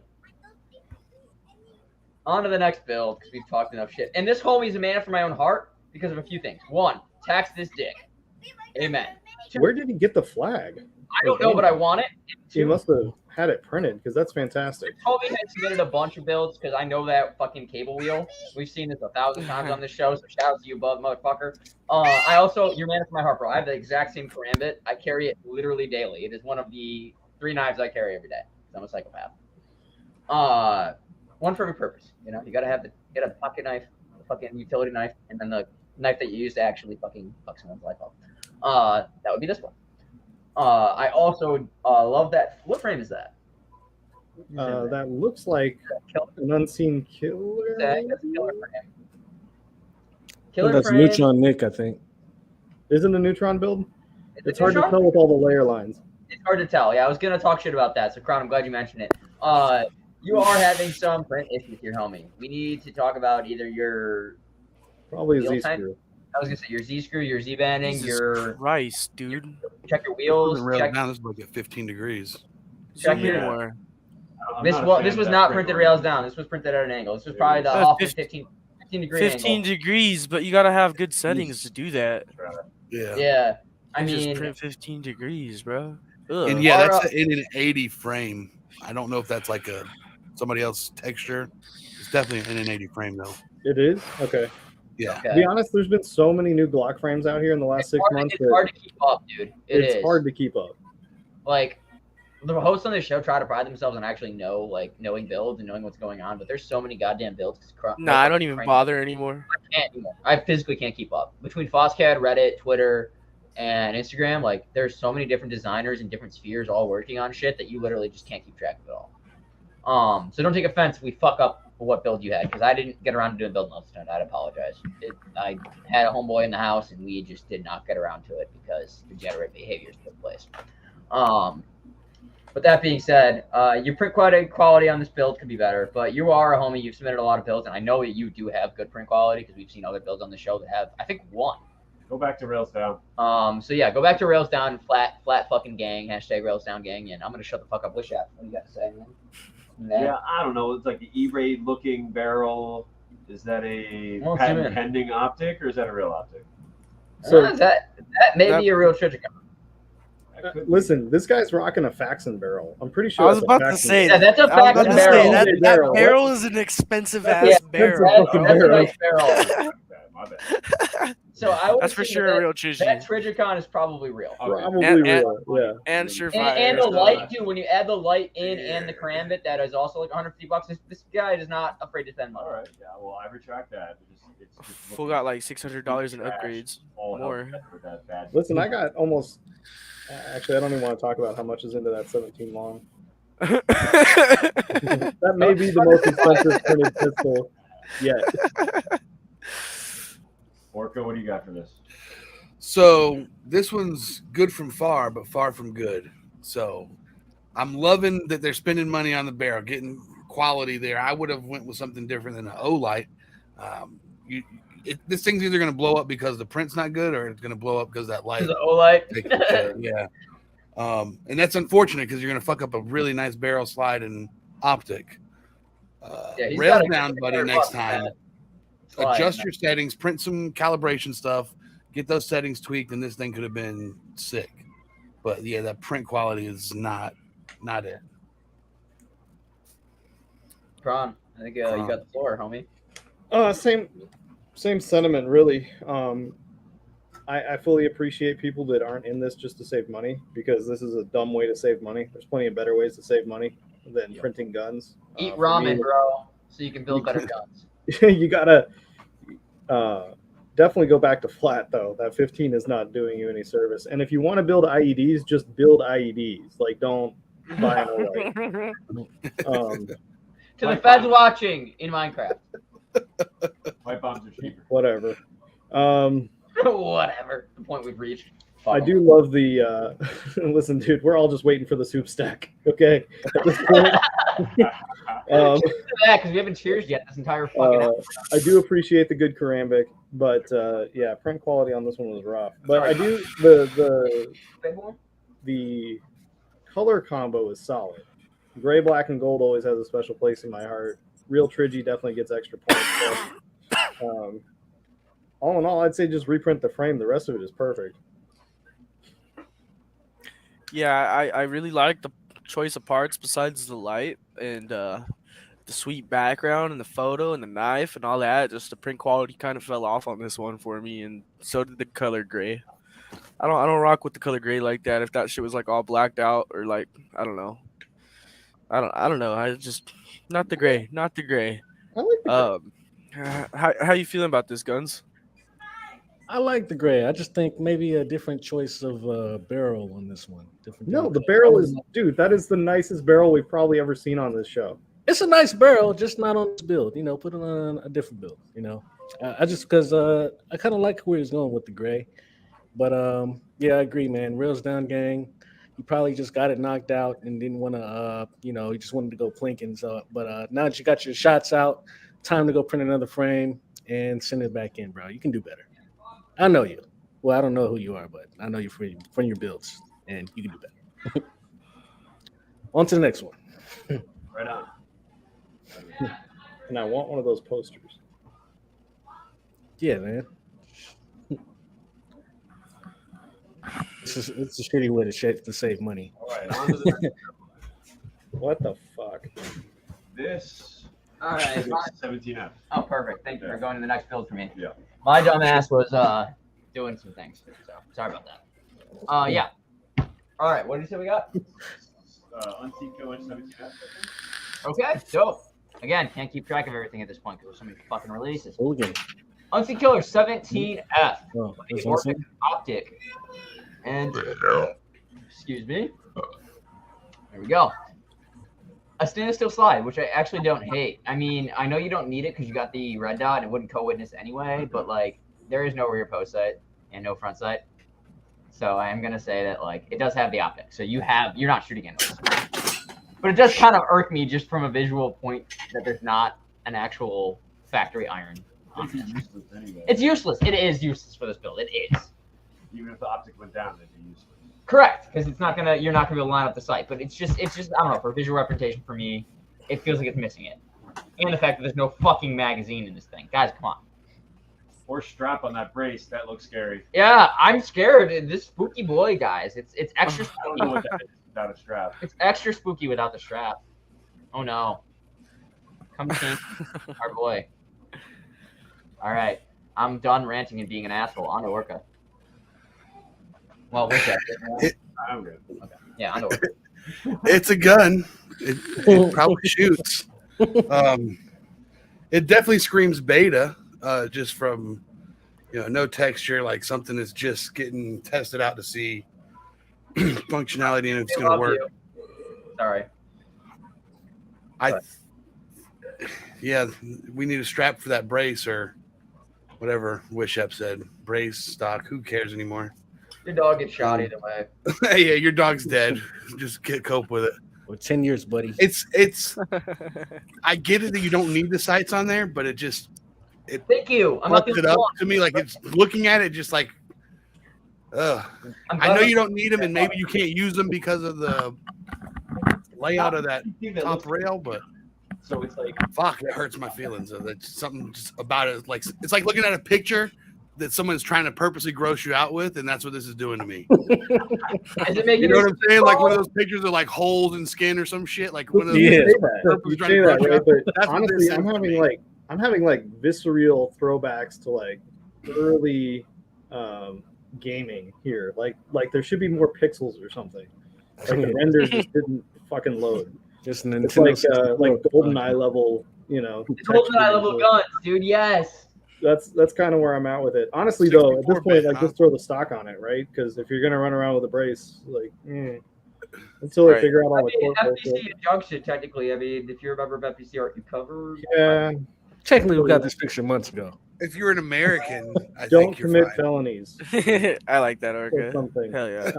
On to the next build because we've talked enough shit. And this homie's a man after my own heart because of a few things. One, tax this dick. Amen. Two, where did he get the flag? I don't know, but I want it. He must have had it printed because that's fantastic. Toby had submitted a bunch of builds because I know that fucking cable wheel. We've seen this 1,000 times on the show, so shout out to you, bub, motherfucker. I also, you're man after my heart, bro. I have the exact same karambit. I carry it literally daily. It is one of the 3 knives I carry every day. I'm a psychopath. One for every purpose. You know, you gotta get a pocket knife, a fucking utility knife, and then the knife that you use to actually fucking fuck someone's life up. That would be this one. I also love that. What frame is that? That looks like an unseen killer. That's a killer frame. Killer that's frame. Neutron Nick, I think. Isn't a Neutron build? It's hard to tell with all the layer lines. It's hard to tell. Yeah, I was gonna talk shit about that. So, Crown, I'm glad you mentioned it. You are having some print issues here, homie. We need to talk about either your probably a Z screw. I was gonna say your Z screw, your Z banding, your Christ, dude. Check your wheels. Check now. This is like at 15 degrees. Check your. This was not printed rails down. This was printed at an angle. This was probably the off 15 degree 15 angle. degrees, but you gotta have good settings to do that. Yeah. Yeah. I mean, just print 15 degrees, bro. Ugh. And yeah, that's in an 80 frame. I don't know if that's like somebody else's texture. It's definitely in an 80 frame though. It is? Okay. Yeah. To be honest, there's been so many new Glock frames out here in the last 6 months. It's hard to keep up, dude. It's hard to keep up. Like, the hosts on this show try to pride themselves on actually knowing builds and knowing what's going on, but there's so many goddamn builds. Nah, I don't even bother anymore. I can't anymore. I physically can't keep up. Between Foscad, Reddit, Twitter, and Instagram, like, there's so many different designers in different spheres all working on shit that you literally just can't keep track of it all. So don't take offense if we fuck up what build you had, because I didn't get around to doing build most of the time. I'd apologize. I had a homeboy in the house, and we just did not get around to it because degenerate behaviors took place. But that being said, your print quality on this build could be better, but you are a homie. You've submitted a lot of builds, and I know that you do have good print quality because we've seen other builds on the show that have, I think, one. Go back to rails down. So yeah, go back to rails down, flat fucking gang, hashtag rails down gang, and I'm gonna shut the fuck up. Wish What do you got to say, man? Yeah, I don't know. It's like the E-Raid looking barrel. Is that a Well, patent pending optic or is that a real optic? So that may be a real Trijicon. listen, this guy's rocking a Faxon barrel. I'm pretty sure. I was that's a about to Faxon say Yeah, that's a I was about Faxon to say, barrel. that barrel is an expensive ass Yeah, barrel. that's a nice barrel. My bad. So I would That's for say sure a real that Trijicon. Trijicon is probably real. Probably And- real. Yeah. And Surefire. And the light too. When you add the light in and the karambit, that is also like $150. This guy is not afraid to spend money. All right. Yeah. Well, I retract that. It's Fool got like $600 in upgrades. all More. with that bad. Listen, I got almost. Actually, I don't even want to talk about how much is into that 17 long. That may be the most expensive printed pistol yet. Orca, what do you got for this? So this one's good from far, but far from good. So I'm loving that they're spending money on the barrel, getting quality there. I would have went with something different than an O-Light. This thing's either going to blow up because the print's not good, or it's going to blow up because that light. The O-Light. Yeah. And that's unfortunate because you're going to fuck up a really nice barrel slide and optic. He's Rail gotta down, get buddy, there next fucking time. bad. Slide, Adjust man. your settings, print some calibration stuff, get those settings tweaked, and this thing could have been sick. But yeah, that print quality is not it. Kron, I think you got the floor, homie. Same sentiment, really. I fully appreciate people that aren't in this just to save money, because this is a dumb way to save money. There's plenty of better ways to save money than printing guns. Eat For ramen, me, bro, so you can build better guns. You gotta definitely go back to flat, though. That 15 is not doing you any service. And if you want to build IEDs, just build IEDs. Like, don't buy an O-Light. To the feds watching in Minecraft. Pipe bombs are cheaper. Whatever. Whatever. The point we've reached. I do love the listen, dude, we're all just waiting for the soup stack, okay? At this point. Because we haven't cheersed yet this entire fucking episode. I do appreciate the good Karambic, but yeah, print quality on this one was rough. But I do the color combo is solid. Gray, black, and gold always has a special place in my heart. Real Trigi definitely gets extra points. So, all in all, I'd say just reprint the frame. The rest of it is perfect. Yeah, I really like the choice of parts besides the light and the sweet background and the photo and the knife and all that. Just the print quality kind of fell off on this one for me, and so did the color gray. I don't rock with the color gray like that. If that shit was like all blacked out or like I don't know. I just not the gray. I like the how you feeling about this, Guns? I like the gray. I just think maybe a different choice of barrel on this one. No, the barrel is, dude, that is the nicest barrel we've probably ever seen on this show. It's a nice barrel, just not on this build. You know, put it on a different build. You know, I just because I kind of like where he's going with the gray, but yeah, I agree, man. Rails down, gang. You probably just got it knocked out and didn't want to, you just wanted to go plinking. So, but now that you got your shots out, time to go print another frame and send it back in, bro. You can do better. I know you. Well, I don't know who you are, but I know you from your builds, and you can do better. On to the next one. Right on. And I want one of those posters. Yeah, man. It's a shitty way to save money. All right, on to the next. What the fuck? This. All right. 17F. Oh, perfect. Thank you for going to the next build for me. Yeah. My dumb ass was doing some things, so sorry about that. Yeah. All right, what did you say we got? Unseen Killer 17F. Okay, dope. Again, can't keep track of everything at this point because there's so many fucking releases. Okay. Unseen Killer 17F. Oh, The this Orca one? optic. And excuse me. There we go. A stainless steel slide, which I actually don't hate. I mean, I know you don't need it because you got the red dot and it wouldn't co-witness anyway, but like there is no rear post sight and no front sight. So I am gonna say that like it does have the optic. So you're not shooting into it. But it does kind of irk me just from a visual point that there's not an actual factory iron It'd be useless anyway. It's useless. It is useless for this build. It is. Even if the optic went down, it'd be useless. Correct, because you're not gonna be able to line up the sight. But it's just I don't know, for visual representation for me, it feels like it's missing it. And the fact that there's no fucking magazine in this thing. Guys, come on. Or strap on that brace. That looks scary. Yeah, I'm scared. This spooky boy, guys. It's extra I don't know what that is without a strap. It's extra spooky without the strap. Oh no. Come change our boy. All right. I'm done ranting and being an asshole. On to Orca. Well, with that. I'm good. Okay. Yeah, on to Orca. It's a gun. It probably shoots. It definitely screams beta, just from no texture, like something that's just getting tested out to see functionality and if it's going to work. Sorry. Yeah, we need a strap for that brace or whatever Wishep said. Brace, stock, who cares anymore? Your dog gets shot either way. Yeah, your dog's dead. Just cope with it. Well, 10 years, buddy. It's I get it that you don't need the sights on there, but it thank you. I'm not it up to me like it's looking at it just like I know you don't need them and maybe you can't use them because of the layout of that top rail, but so it's like fuck, it hurts my feelings. That's something just about it. Like it's like looking at a picture that someone's trying to purposely gross you out with, and that's what this is doing to me. Is it making you know what I'm saying? Like one of those pictures of like holes in skin or some shit. Like one of those. Yeah, purposely trying to gross you out. That's what honestly, this I'm having like visceral throwbacks to like early gaming here. Like there should be more pixels or something. Like the render just didn't fucking load. Just it's like GoldenEye level, It's GoldenEye level guns, dude. Yes. That's kind of where I'm at with it. Honestly, though, at this point, like just throw the stock on it, right? Because if you're gonna run around with a brace, like until they figure out all the FPC injunction, technically. I mean, if you're a member of FPC, aren't you covered? Yeah. Technically, we got this picture months ago. If you're an American, I don't think you're commit fine. felonies. I like that, Orca. Something. Hell yeah.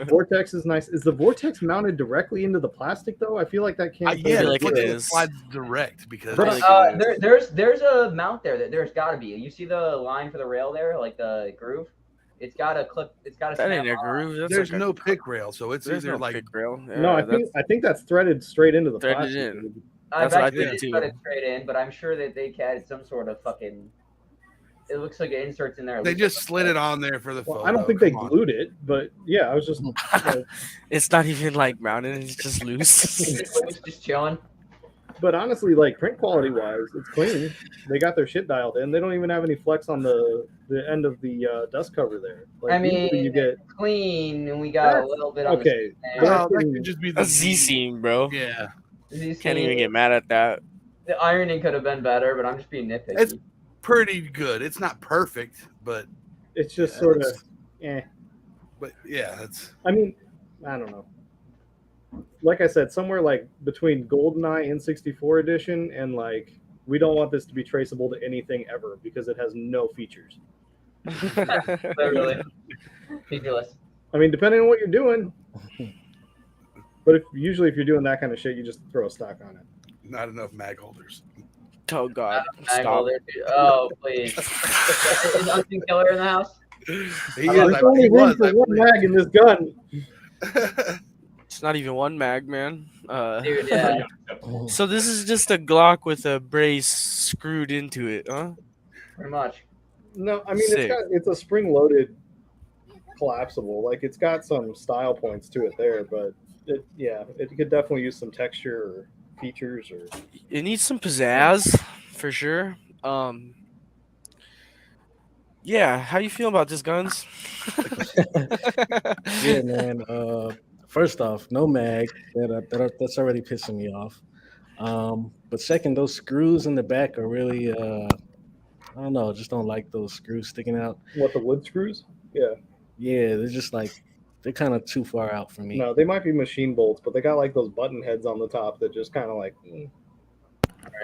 Vortex is nice. Is the vortex mounted directly into the plastic though? I feel like that can't. Yeah, like it is. Applied direct because there's a mount there. There's got to be. You see the line for the rail there, like the groove. It's got a clip. It's got a. That ain't a groove. That's there's like no pick rail, so it's there's either no like pick rail. Yeah, No, I think that's threaded straight into the threaded plastic. in. I That's what I bet you think it's too. got it straight in, but I'm sure that they had some sort of fucking. It looks like it inserts in there. They just slid it on there for the photo. I don't think they glued it, but yeah, I was just. It's not even like mounted; it's just loose. It's just chilling. But honestly, like print quality wise, it's clean. They got their shit dialed in. They don't even have any flex on the end of the dust cover there. Like, I mean, you get clean, and we got a little bit on okay. Well, that could just be the A Z seam, bro. Yeah. Can't even get mad at that. The ironing could have been better, but I'm just being nitpicky. It's pretty good. It's not perfect, but it's just sort of, But yeah, that's. I mean, I don't know. Like I said, somewhere like between GoldenEye N64 edition and like we don't want this to be traceable to anything ever because it has no features. Literally, featureless. I mean, depending on what you're doing. But usually if you're doing that kind of shit, you just throw a stock on it. Not enough mag holders. Oh God! Stop. Oh please! Is Austin Killer in the house? There's only room for one mag in this gun. It's not even one mag, man. Dude, yeah. So this is just a Glock with a brace screwed into it, huh? Pretty much. No, I mean Sick. it's a spring-loaded collapsible. Like it's got some style points to it there, but it could definitely use some texture or features or. It needs some pizzazz for sure. Yeah, how you feel about this, Guns? Yeah, man. First off, no mag. That's already pissing me off. But second, those screws in the back are really, I don't know, just don't like those screws sticking out. What, the wood screws? Yeah. Yeah, they're just like, they're kind of too far out for me. No, they might be machine bolts, but they got like those button heads on the top that just kind of like.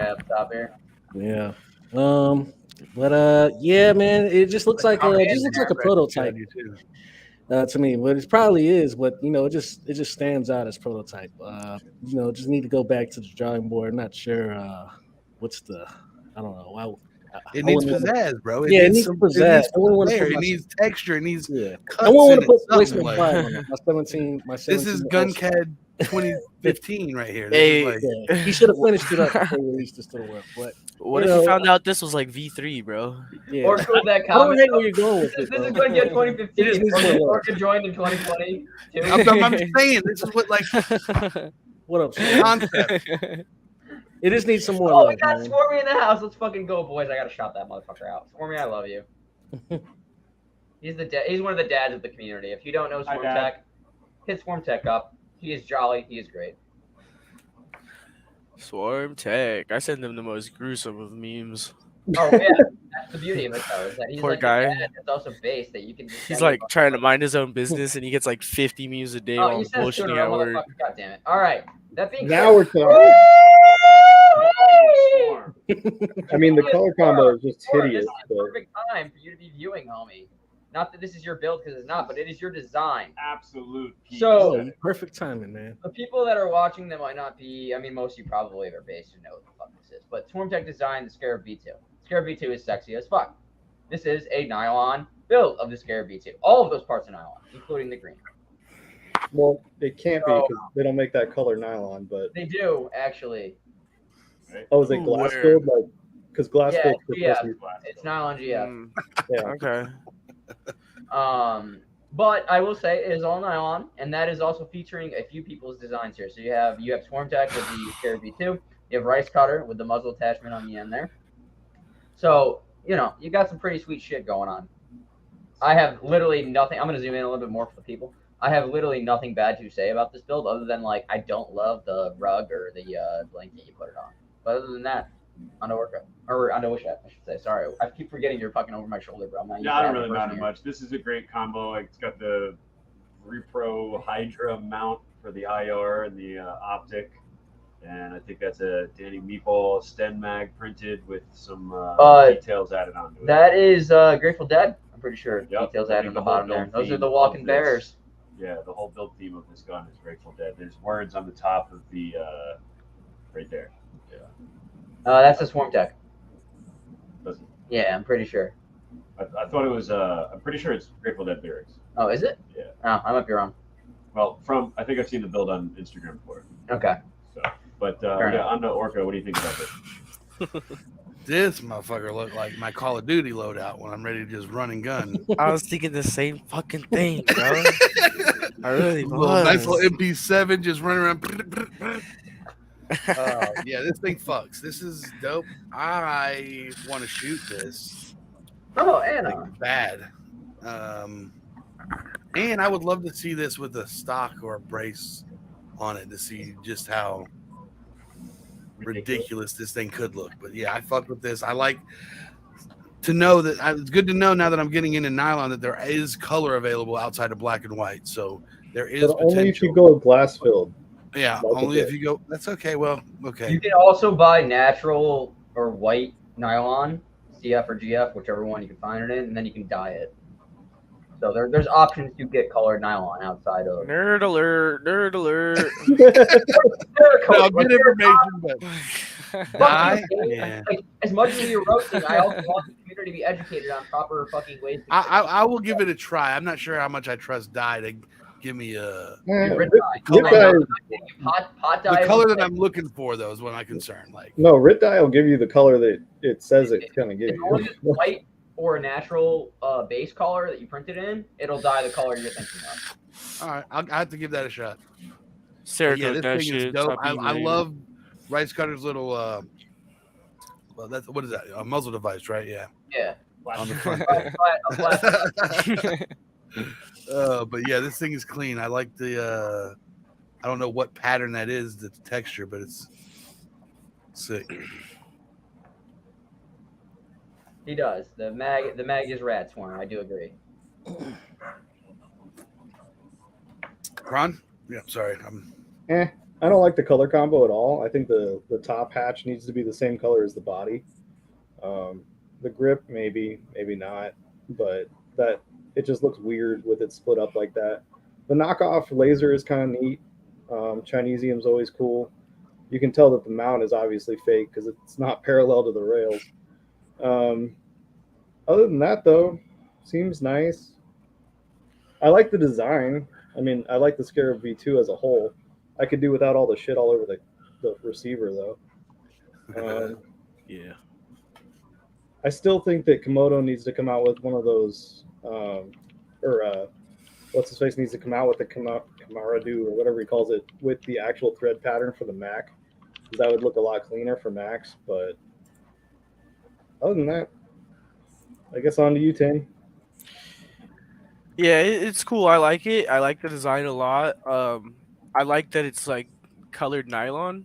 Up top here. Yeah. But yeah, man, it just looks like a prototype to me. But it probably is, but it just stands out as prototype. Just need to go back to the drawing board. I'm not sure what's the I don't know. It I needs wouldn't wanna- pizzazz, bro. Yeah, it needs pizzazz. I wouldn't want to flair. put It my, needs texture. It needs yeah. cuts I wouldn't want in to it, put waste something my like- flag on it. My 17. This is Guncad 2015 right here. This Hey, is like, Yeah, he should have finished it up before he released this to the web. But what you if you know, found out this was like V3, bro? Yeah. Orca with that I don't comment. hate where you're going with This it. is though. going to get It just 2015. needs more love. Orca joined in 2020. I'm saying this is what like What up, Swarm? concept. It just needs some more Oh, love, we got man. Swarmy in the house. Let's fucking go, boys. I gotta shout that motherfucker out. Swarmy, I love you. He's one of the dads of the community. If you don't know Hi, Swarm Dad. Tech, hit Swarm Tech up. He is jolly. He is great. Swarm Tech. I send them the most gruesome of memes. Oh yeah, that's the beauty of it though. Is that he's Poor like guy. a dad that's also base that you can. Just He's send like him- trying to mind his own business, and he gets like 50 memes a day Oh, while you said bullshitting sooner, at work. motherfucker. God damn it! All right, that being Now said, we're talking. I mean, the color combo is just Swarm, hideous. This is the But perfect time for you to be viewing, homie. Not that this is your build because it's not, but it is your design. Absolute. peak So- aesthetic. Perfect timing, man. The people that are watching that might not be, I mean, most of you probably are based to know what the fuck this is. But Swarm Tech designed the Scarab B2. Scarab B2 is sexy as fuck. This is a nylon build of the Scarab B2. All of those parts are nylon, including the green. well, it can't be So- because they don't make that color nylon. But They do, actually. oh, is it glass Where? filled? Like, because glass Yeah, filled. GF. It's nylon GF. Yeah. Okay. But I will say it is all nylon, and that is also featuring a few people's designs here. So you have Swarm Tech with the Scarab B2. You have Rice Cutter with the muzzle attachment on the end there. So, you know, you got some pretty sweet shit going on. I have literally nothing. I'm going to zoom in a little bit more for the people. I have literally nothing bad to say about this build other than, like, I don't love the rug or the blanket you put it on. But other than that, onto Orca. Or onto Wish, I should say. Sorry. I keep forgetting you're fucking over my shoulder, bro. I'm not used Yeah, to I don't having a really person matter here. much. This is a great combo. It's got the Repro Hydra mount for the IR and the optic. And I think that's a Danny Meatball Sten mag printed with some details added onto it. That is Grateful Dead. I'm pretty sure. Yep. Details I added think on the the whole bottom there. build Those are theme the of walking this- bears. Yeah, the whole build theme of this gun is Grateful Dead. There's words on the top of the right there. Yeah. That's a Swarm Tech. Does it? Yeah, I'm pretty sure. I thought it was. I'm pretty sure it's Grateful Dead lyrics. Oh, is it? Yeah. Oh, I might be wrong. Well, I think I've seen the build on Instagram before. Okay. So, but Fair yeah, enough. on to Orca. What do you think about this? This motherfucker looked like my Call of Duty loadout when I'm ready to just run and gun. I was thinking the same fucking thing, bro. I really was. Nice little MP7 just running around. Yeah, this thing fucks. This is dope. I want to shoot this. Oh, Anna. Bad. And I would love to see this with a stock or a brace on it to see just how ridiculous this thing could look. But yeah, I fuck with this. I like to know that it's good to know now that I'm getting into nylon that there is color available outside of black and white. So there is but only if potential. you go glass filled. Yeah, Like only it. if you go. That's okay. Well, okay. You can also buy natural or white nylon, CF or GF, whichever one you can find it in, and then you can dye it. So there's options to get colored nylon outside of. Nerd alert! Nerd alert! No, good information, but Fuck you, yeah. man. Like, as much as you're roasting, I also want the community to be educated on proper fucking ways. To I will give it a try. I'm not sure how much I trust dye to give me a Rit color. dye. Pot dye The is color okay. that I'm looking for, though, is what I'm concerned. Like, No, Rit dye will give you the color that it says it's gonna give If only you. it's white or a natural base color that you printed in, it'll dye the color you're thinking of. all right, I have to give that a shot. Sarah, Yeah, this that thing shit. is dope. Stop being I lame. love Rice Cutter's little. Well, that's what is that? A muzzle device, right? Yeah. Yeah. On the front. But But yeah, this thing is clean. I like the. I don't know what pattern that is. The texture, but it's sick. he does. The mag is rat swarm. I do agree. Ron? Yeah, sorry. I don't like the color combo at all. I think the top hatch needs to be the same color as the body. The grip, maybe not, but that it just looks weird with it split up like that. The knockoff laser is kind of neat. Chinesium's always cool. You can tell that the mount is obviously fake because it's not parallel to the rails. Other than that, though, seems nice. I like the design. I mean, I like the Scarab V2 as a whole. I could do without all the shit all over the receiver, though. Yeah. I still think that Komodo needs to come out with one of those, what's his face needs to come out with the Kamaradu or whatever he calls it with the actual thread pattern for the Mac. That would look a lot cleaner for Macs. But other than that, I guess on to you, Tim. Yeah, it's cool. I like it. I like the design a lot. I like that it's like colored nylon.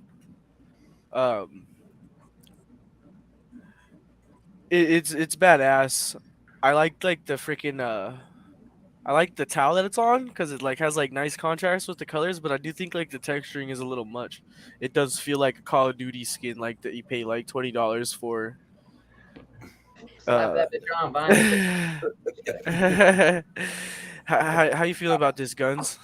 It's badass. I like the freaking I like the towel that it's on because it like has like nice contrast with the colors, but I do think like the texturing is a little much. It does feel like a Call of Duty skin, like that you pay like $20 for. Slap that bitch on, buy it. How you feel about this, Guns?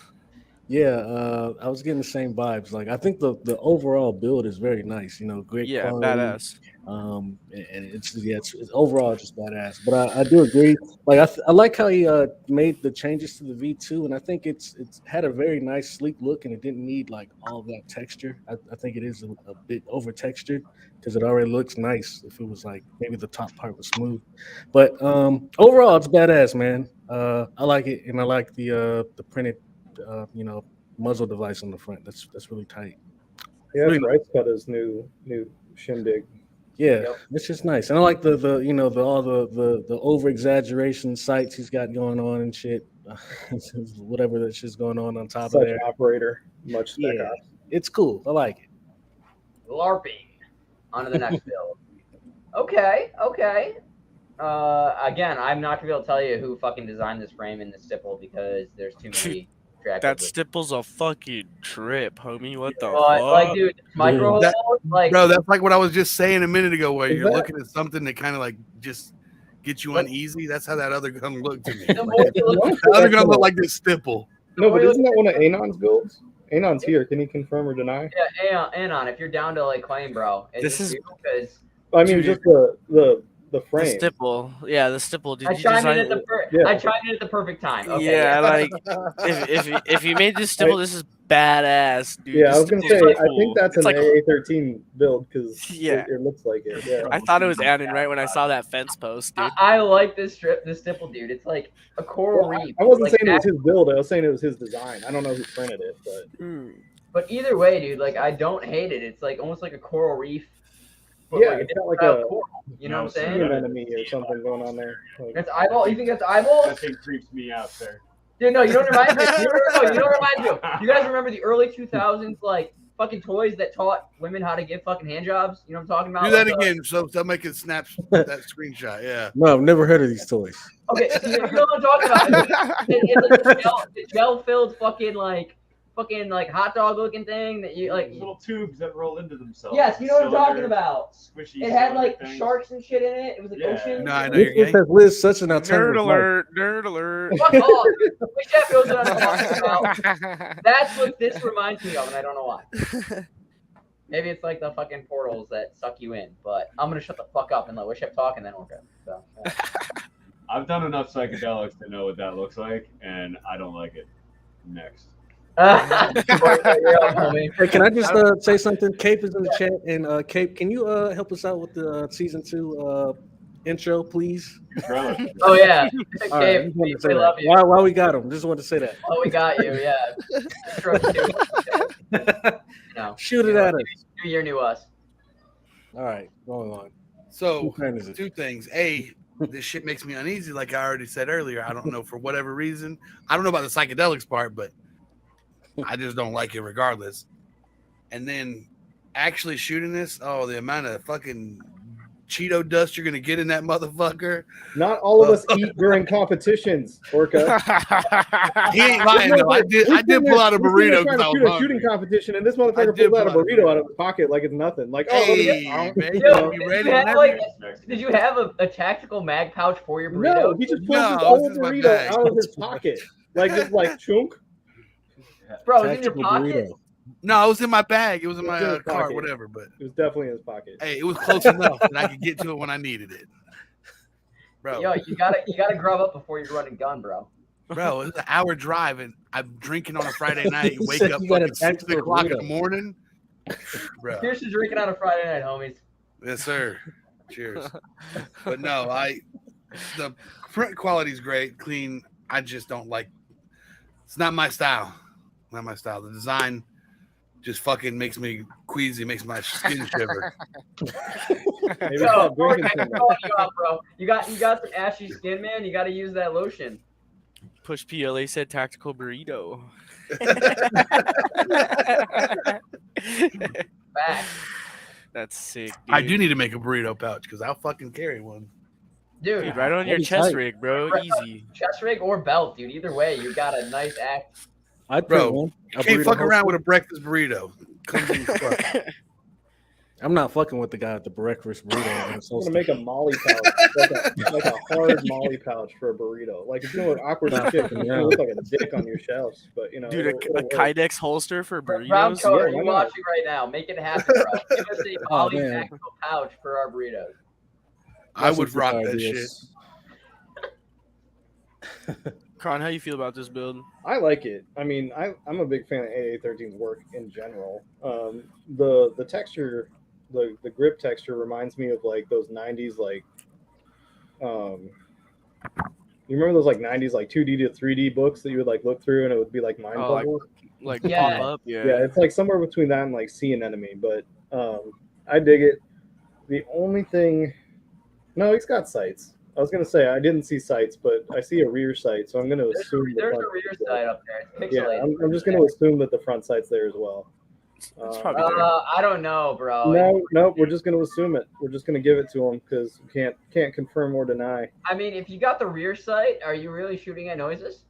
Yeah, I was getting the same vibes. Like, I think the overall build is very nice. You know, great quality. Badass. And it's overall just badass. But I do agree. Like, I like how he made the changes to the V2, and I think it's had a very nice sleek look, and it didn't need like all of that texture. I think it is a bit over textured because it already looks nice. If it was like maybe the top part was smooth, but overall it's badass, man. I like it, and I like the printed. Muzzle device on the front. That's really tight. Yeah, it's Rice Cutter's new shindig. Yeah, it's just nice, and I like the all the over exaggeration sights he's got going on and shit. Whatever that shit's going on top Such of there. Operator, much spec ops. It's cool. I like it. LARPing. On to the next build. Okay. Again, I'm not gonna be able to tell you who fucking designed this frame in the stipple because there's too many. That stipple's a fucking trip, homie. What the fuck? Like, dude, micro like, bro, that's like what I was just saying a minute ago, where you're looking at something that kind of like just gets you uneasy. That's how that other gun looked to me. The other gun looked like this stipple. No, but isn't that one of Anon's builds? Anon's here. Can he confirm or deny? Yeah, Anon, if you're down to like claim, bro. This is because I mean, just the frame. The stipple. Yeah, the stipple. Did I you chimed in design at I chimed in at the perfect time. Okay, yeah, like if you made this stipple, this is badass, dude. Yeah, This I was gonna say, stipple's I think that's It's an like- AA13 build because Yeah. it looks like it. Yeah, I thought it was Anon right when I saw that fence post, dude. I like this stipple, dude. It's like a coral reef. I wasn't like saying it was his build. I was saying it was his design. I don't know who printed it, But either way, dude, like I don't hate it. It's like almost like a coral reef. But yeah, like it's got like a coral. You know what I'm saying? sea anemone or something going on there. Like, That's eyeball. You think that's eyeball? That thing creeps me out, sir. Dude, no, you don't remind me. You don't remind me. You guys remember the early 2000s, like fucking toys that taught women how to give fucking hand jobs? You know what I'm talking about? Do that Like, again, so make it snap that screenshot. Yeah. No, I've never heard of these toys. Okay, so you know what I'm talking about. It's like the gel-filled fucking hot dog looking thing that you like. Little tubes that roll into themselves. Yes, you know what I'm talking about. Squishy. It had like things. sharks and shit in it. It was an ocean. No, I know This you're gay. has Liz such an alternative. Nerd alert. Fuck off. Which Jeff knows what I'm talking about. That's what this reminds me of, and I don't know why. Maybe it's like the fucking portals that suck you in, but I'm gonna shut the fuck up and let Wishep talk, and then we'll go. So, yeah. I've done enough psychedelics to know what that looks like, and I don't like it. Next. Hey, can I just say something? Cape is in the chat, and Cape, can you help us out with the season 2 intro, please? Oh yeah, All right, Cape, we we love you. While we got him, just wanted to say that. Oh, we got you. Yeah. No, Shoot it at us. New year, new us. All right, going on. So, two things. A, this shit makes me uneasy, like I already said earlier. I don't know for whatever reason. I don't know about the psychedelics part, but I just don't like it regardless. And then actually shooting this, the amount of fucking Cheeto dust you're gonna get in that motherfucker. not all of us eat during competitions, Orca. He ain't lying though. I did pull out a burrito because I was shoot a hungry. shooting competition, and this motherfucker pulled out a burrito out of his pocket like it's nothing. Like, Hey, man, you gotta be ready. Did you have a tactical mag pouch for your burrito? No, he just pulled his whole burrito out of his pocket, like just like chunk. Bro, it's in your pocket. No, it was in my bag. It was in It my was in his car, pocket. whatever. But It was definitely in his pocket. hey, it was close enough that I could get to it when I needed it. Bro, Yo, you gotta grub up before you run a gun, bro. bro, it was an hour drive, and I'm drinking on a Friday night. He Wake said up you got a fucking text 6 for o'clock in burrito. the morning. Bro, Here's to drinking on a Friday night, homies. yes, sir. Cheers. But no, the print quality is great, clean. I just don't like. It's not my style. Not my style. The design just fucking makes me queasy, makes my skin shiver. Maybe Yo, stop Orca, drinking I'm too much. calling you out, bro. You got some ashy skin, man. You got to use that lotion. Push PLA said tactical burrito. Back. That's sick, dude. I do need to make a burrito pouch because I'll fucking carry one. Dude, Right on your That'd be chest tight. rig, bro. Easy. chest rig or belt, dude. Either way, you got a nice act. I'd Bro, print one. You A can't burrito fuck around with holster. a breakfast burrito. Comes in the truck. I'm not fucking with the guy at the breakfast burrito. I'm gonna make a molly pouch, like a hard molly pouch for a burrito. Like it's gonna look awkward as shit. It's gonna look like a dick on your shelves, but you know, Dude, it'll a work. Kydex holster for Brown burritos. coat, are Yeah, you why not? watching right now? Make it happen, bro. Give us a Oh, Molly man. tactical pouch for our burritos. I That's would some rock good that shit. ideas. Kron, how you feel about this build? I like it. I mean, I'm a big fan of AA13's work in general. The texture, the grip texture reminds me of like those 90s like you remember those like 90s like 2D to 3D books that you would like look through and it would be like mind Oh, like- bubbles? Like Yeah. pop up, yeah. Yeah, it's like somewhere between that and like Sea and Enemy, but I dig it. The only thing, no, he's got sights. I was gonna say I didn't see sights, but I see a rear sight, so I'm gonna assume the There's front a rear sight's there. side up there. It's Yeah, pixelated. I'm just gonna assume that the front sight's there as well. It's probably there. I don't know, bro. No, we're just gonna assume it. We're just gonna give it to him because we can't confirm or deny. I mean, if you got the rear sight, are you really shooting at noises?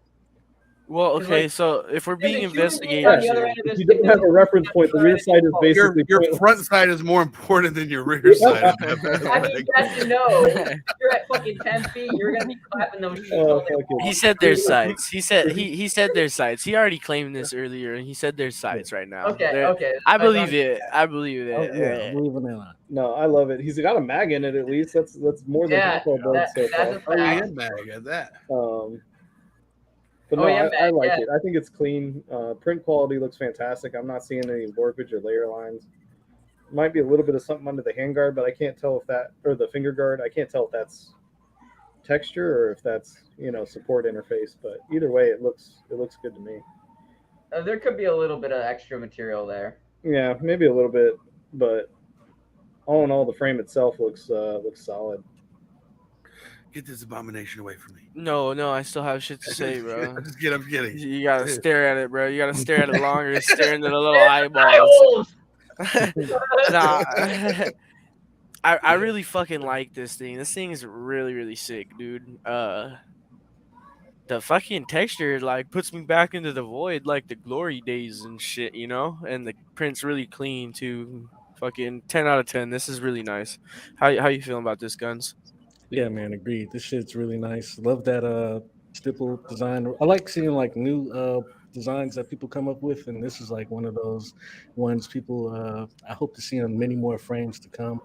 Well, 'Cause, okay, like, so if we're being there's a human being investigators on the other here, end of If this you don't have a reference point, the rear sight is Your basically pointless. front side is more important than your rear side. I mean, yes and no. If you're at fucking 10 feet, you're gonna be clapping those shit. Oh, all day fuck it. long. he said there's sights. He said there's sights. He already claimed this earlier, and he said there's sights right now. Okay, There- okay. I believe it. I believe Oh, it. yeah, believe it or not. No, I love it. He's got a mag in it at least. That's more than Yeah, half our build so that's a far. Oh, fact. yeah, mag at that. But Oh, no, yeah, I like yeah. it. I think it's clean. Print quality looks fantastic. I'm not seeing any warpage or layer lines. Might be a little bit of something under the handguard, but I can't tell if that, or the finger guard. I can't tell if that's texture or if that's support interface. But either way, it looks good to me. There could be a little bit of extra material there. Yeah, maybe a little bit, but all in all, the frame itself looks solid. Get this abomination away from me. No, I still have shit to say, bro. I'm kidding. You gotta stare at it, bro. You gotta stare at it longer. Stare into the little eyeballs. Nah, I really fucking like this thing. This thing is really, really sick, dude. The fucking texture like puts me back into the void, like the glory days and shit, And the print's really clean too. Fucking 10 out of 10. This is really nice. How you feeling about this, Guns? Yeah, man, agreed. This shit's really nice. Love that stipple design. I like seeing like new designs that people come up with, and this is like one of those ones people I hope to see on many more frames to come.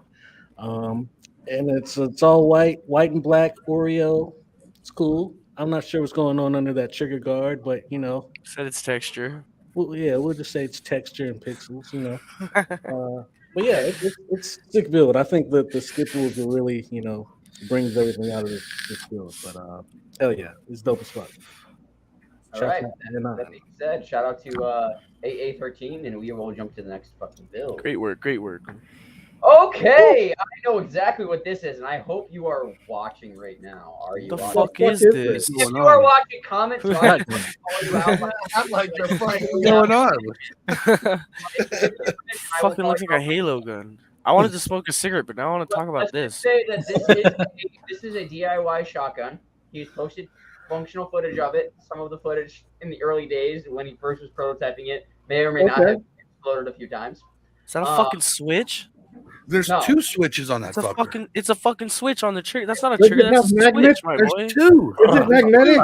And it's all white and black Oreo. It's cool. I'm not sure what's going on under that trigger guard, but Said it's texture. well, yeah, we'll just say it's texture and pixels, But yeah, it's a sick build. I think that the stipples will really, brings everything out of this build. But hell yeah, it's dope as fuck. All Shout right. out to Nine. That being said, shout out to AA13, and we will jump to the next fucking build. Great work. Okay, I know exactly what this is, and I hope you are watching right now. Are you? The watching? fuck is this? If you are watching, comment. So I can call you out loud. I'm like, the fuck is going on? Fucking looks like a Halo gun. I wanted to smoke a cigarette, but now I want to talk about Let's this. just say that this is a DIY shotgun. He's posted functional footage of it. Some of the footage in the early days when he first was prototyping it may or may not have exploded a few times. Is that a fucking switch? There's No. 2 switches on that It's a fucker. It's a fucking switch on the trigger. That's not a Does it trigger. That's a have switch, magnets? my There's boy. 2. Is it magnetic?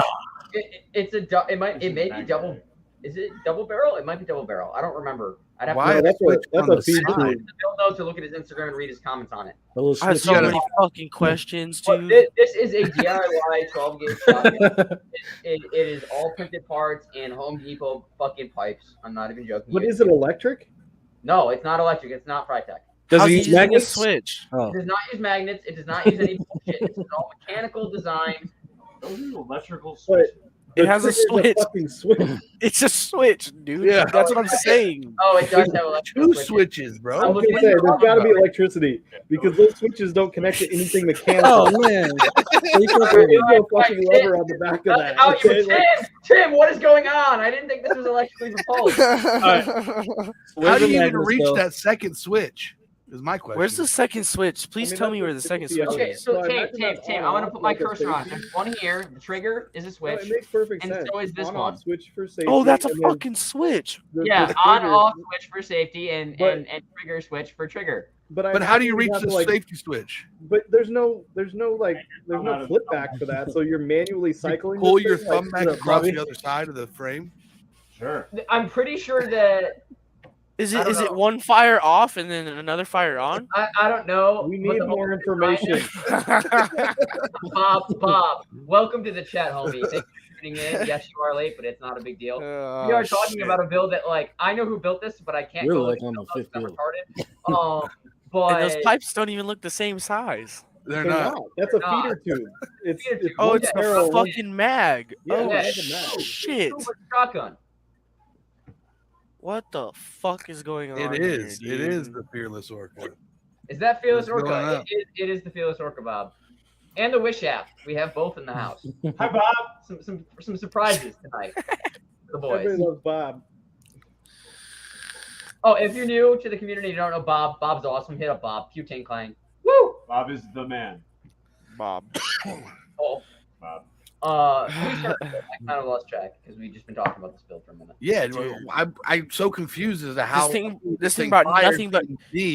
It may be double. Is it double barrel? It might be double barrel. I don't remember. I'd have Why? to That's a feed the tube. Bill knows to look at his Instagram and read his comments on it. I have so many fucking questions, dude. This is a DIY 12 gauge shotgun. It is all printed parts and Home Depot fucking pipes. I'm not even joking. But is it electric? No, it's not electric. It's not Frytech. Does it use magnets? Switch. It does not use magnets. It does not use any bullshit. It's all mechanical design. Those are electrical switches. It has a switch. Switch. It's a switch, dude. Yeah. That's what I'm saying. Oh, it does have electrical Two switches, bro. I was gonna say there's got to be electricity because those switches don't connect to anything mechanical. Oh man, There's no fucking lever on the back of that. Oh, okay? Tim, what is going on? I didn't think this was electrically propulsed. How do you even reach that second switch? Is my question. Where's the second switch? Please tell me where the second switch Okay, is. so Tim, I'm gonna put my cursor on. There's one here. The trigger is a switch. It makes perfect and sense. so is this On-off one. switch for safety. Oh, that's a and then fucking switch. Yeah, the on trigger- off switch for safety and But- trigger switch for trigger. But how do you reach the safety switch? But there's no flip back for that. So you're manually cycling. Pull this your thing, thumb back to across Bobby? the other side of the frame. Sure. I'm pretty sure that Is I it don't is it know. one fire off and then another fire on? I don't know. We but need the more whole- information. Bob, welcome to the chat, homie. Thank you for tuning in. Yes, you are late, but it's not a big deal. We are talking about a build that, like, I know who built this, but I can't We're go like look on the it up, fifth I'm build. retarded. But And those pipes don't even look the same size. They're They're not. not. That's a They're not. feeder tube. It's Oh, one it's barrel, the one- fucking mag. Yeah, Oh yeah, it's a mag. shit! super shotgun. What the fuck is going on? It is. Here, It dude? is the Fearless Orca. Is that Fearless What's going Orca? on? It is the Fearless Orca, Bob. And the Wish app. We have both in the house. Hi, Bob. Some surprises tonight for the boys. Everybody loves Bob. Oh, if you're new to the community, you don't know Bob. Bob's awesome. Hit up Bob. Butane Clang. Woo! Bob is the man. Bob. Oh. Bob. Please start. I kind of lost track because we've just been talking about this build for a minute. Yeah, I'm so confused as to how This thing brought fires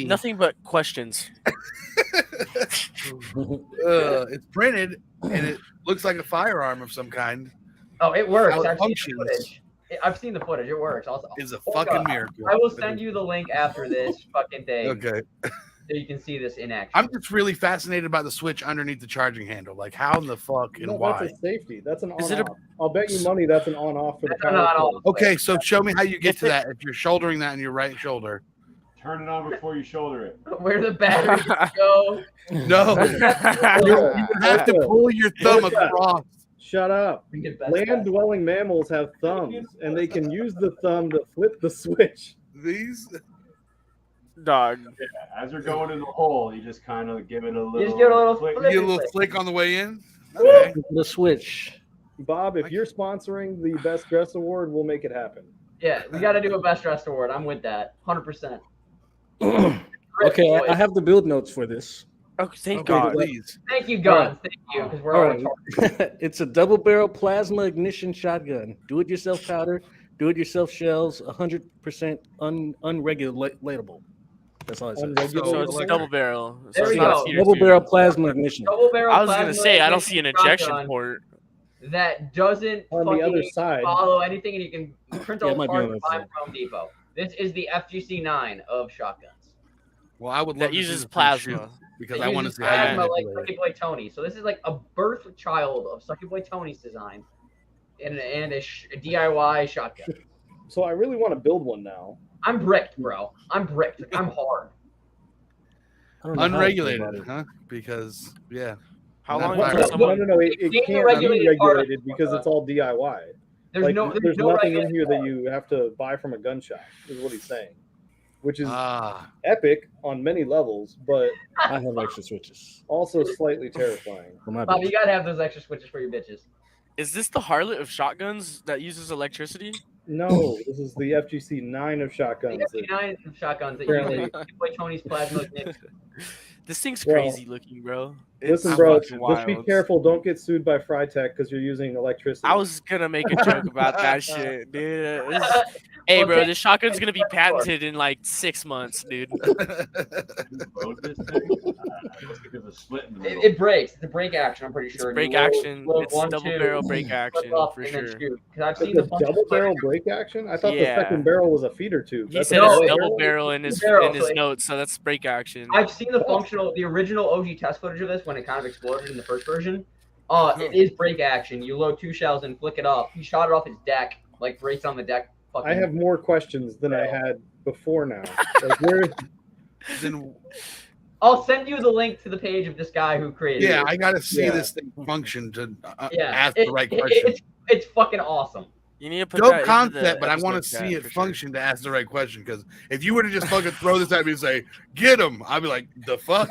nothing but questions. It's printed and it looks like a firearm of some kind. Oh, it works. How it I've seen the functions footage. I've seen the footage. It works. is a Hold fucking up. miracle. I will send you the link after this fucking thing. Okay. So you can see this in action. I'm just really fascinated by the switch underneath the charging handle. Like how in the fuck and No, why? that's a safety. That's an Is on-off. it a- I'll bet you money that's an on-off for the That's an power on-off. cord. Okay, so show me how you get to that if you're shouldering that in your right shoulder. Turn it on before you shoulder it. Where the batteries go. No. You have to pull your thumb across. Shut up. We get best Land-dwelling mammals have thumbs, and they can use the thumb to flip the switch. These Dog. Yeah, as you're going in the hole, you just kind of give it a little. just give it a little click. flip. you get a little flick on the way in. Okay. The switch. Bob, if you're sponsoring the Best Dress Award, we'll make it happen. Yeah, we got to do a best dressed award. I'm with that. 100%. Okay, I have the build notes for this. Oh, thank Okay, God. please. Thank you, Guns. Thank you, because we're all retarded. It's a double barrel plasma ignition shotgun. Do it yourself powder, do it yourself shells, 100% unregulatable. That's all it says. So it's a double barrel. So There it's we not go. a feeder Double tube. barrel plasma ignition. Double barrel. I was gonna plasma say I don't see an ignition injection shotgun port. that doesn't On the other fucking side, follow anything, and you can print Yeah, it all the might be parts on and that buy side. them from Home Depot. This is the FGC 9 of shotguns. Well, I would love That to see uses this thing plasma. shoot, because It I want to uses see how you plasma like manipulate Sucky it. Boy Tony. So this is like a birth child of Sucky Boy Tony's design, and a DIY shotgun. so I really want to build one now. I'm bricked, bro. I'm bricked. Like, I'm hard. I don't know how to feel Unregulated, about it. huh? Because yeah. How Not long fire. until someone? No, it It's can't be regulated part of regulated because it's all DIY. There's Like, no. there's no nothing in regulated here that part. you have to buy from a gun shop, is what he's saying. Which is Ah, epic on many levels, but I have extra switches also slightly terrifying. for my Bob, build. you gotta have those extra switches for your bitches. Is this the harlot of shotguns that uses electricity? No, this is the FGC 9 of The shotguns. FG9 shotguns that Apparently- use Sucky Boy Tony's plasma ignition. This thing's Well, crazy looking, bro. Listen, It's bro, fucking just be wild. careful. Don't get sued by Frytech because you're using electricity. I was gonna make a joke about that shit, dude. Hey, bro, this shotgun's gonna be patented in like 6 months, dude. It breaks. It's a break action. I'm pretty sure. Break You load- action. load It's one, double two, barrel break action flip up, for and then sure. shoot. 'Cause I've seen The the function double barrel break action? I thought the Yeah. second barrel was a feeder tube. He That's said a it's double double barrel in his barrel, so it- notes, so that's break action. I've seen the functional, the original OG test footage of this when it kind of exploded in the first version. It is break action. You load 2 shells and flick it up. He shot it off his deck, like breaks on the deck. I have more questions than I had before now. Like, where? I'll send you the link to the page of this guy who created it. Yeah, I gotta see Yeah. this thing function to Yeah, ask the right question. It's fucking awesome. You need to put Dope that concept, into the but I want to episode see chat it for sure. function to ask the right question. Because if you were to just fucking throw this at me and say, "Get him," I'd be like, "The fuck."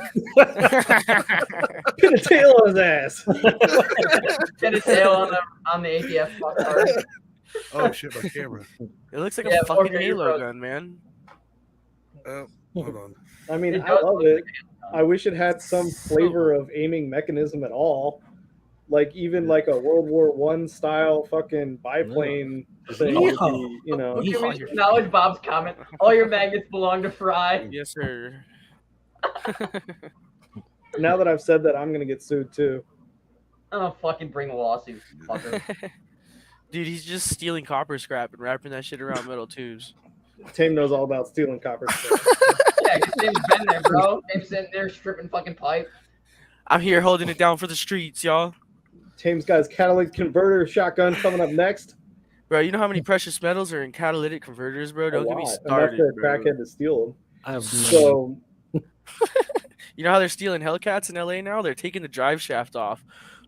Pin a tail on his ass. Get a tail on the ATF fuck card. Oh shit, my camera. It looks like Yeah, a fucking Orca, you're Halo frozen. gun, man. Hold on. I mean, It I does love look it. like I wish it had some flavor of aiming mechanism at all. Like even like a World War I style fucking biplane thing would be, you know. Can we acknowledge Bob's comment? All your magnets belong to Fry. Yes, sir. Now that I've said that, I'm gonna get sued too. Oh, fucking bring a lawsuit, fucker. Dude, he's just stealing copper scrap and wrapping that shit around metal tubes. Tame knows all about stealing copper. Yeah, his name's been there, bro. Name's sitting there stripping fucking pipe. I'm here holding it down for the streets, y'all. Tame's got his catalytic converter shotgun coming up next. Bro, you know how many precious metals are in catalytic converters, bro? Don't get me started, Enough for a bro. crackhead to steal them. I have So You know how they're stealing Hellcats in LA now? They're taking the drive shaft off,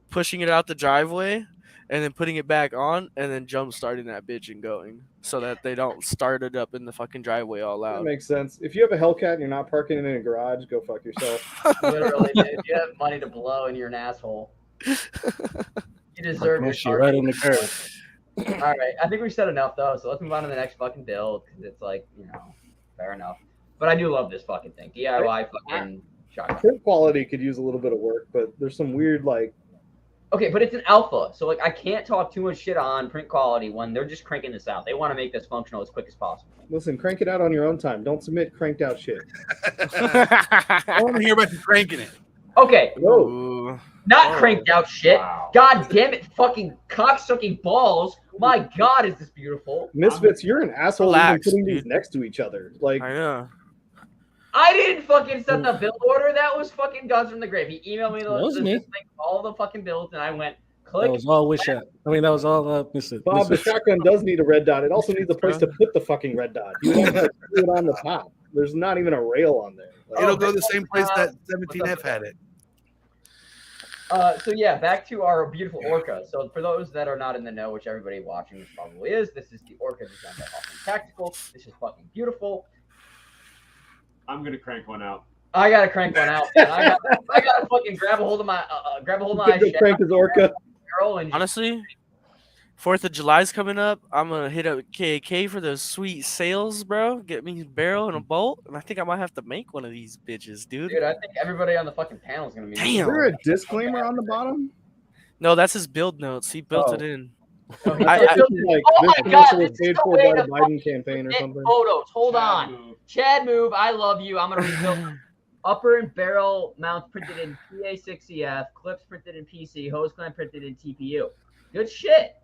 pushing it out the driveway, and then putting it back on, and then jump starting that bitch and going, so that they don't start it up in the fucking driveway all that out. makes sense. If you have a Hellcat and you're not parking it in a garage, go fuck yourself. Literally, dude. If you have money to blow and you're an asshole, you deserve your shit right on the curb. All right, I think we said enough though, so let's move on to the next fucking build because it's like, you know, fair enough. But I do love this fucking thing. DIY fucking shotgun. Print quality could use a little bit of work, but there's some weird like. Okay, but it's an alpha, so like I can't talk too much shit on print quality when they're just cranking this out. They want to make this functional as quick as possible. Listen, crank it out on your own time. Don't submit cranked out shit. I want to hear about you cranking it. Okay, Whoa. not cranked out shit. God damn it, fucking cocksucking balls. My God, is this beautiful? Misfits, you're an asshole Relax, even putting these dude. next to each other. Like, I know. I didn't fucking set the build order. That was fucking Guns from the Grave. He emailed me was me. all the fucking builds, and I went That click. was all wish out. I mean, that was all Mr. Bob, the shotgun does need a red dot. It also needs a place to put the fucking red dot. You don't have to put it on the top. There's not even a rail on there. Like, It'll go the same place that 17F had it. So yeah, back to our beautiful Orca. So for those that are not in the know, which everybody watching this probably is, this is the Orca designed by Awesome Tactical. This is fucking beautiful. I'm gonna crank one out. I gotta crank one out. Man. I gotta fucking grab a hold of my Good crank his Orca. barrel and Honestly, 4th of July's coming up. I'm gonna hit up KAK for those sweet sales, bro. Get me a barrel and a bolt, and I think I might have to make one of these bitches, dude. dude, I think everybody on the fucking panel is gonna be. Is Damn. there a disclaimer on the bottom? No, that's his build notes. He built Oh. it in. Oh, he I- said- I- Like, Oh this my commercial God, was this paid is the for way by to the Biden campaign or something. Photos. Hold Chad on. move. Chad move. I love you. I'm gonna rebuild. Upper and barrel mounts printed in PA6EF, clips printed in PC, hose clamp printed in TPU. Good shit.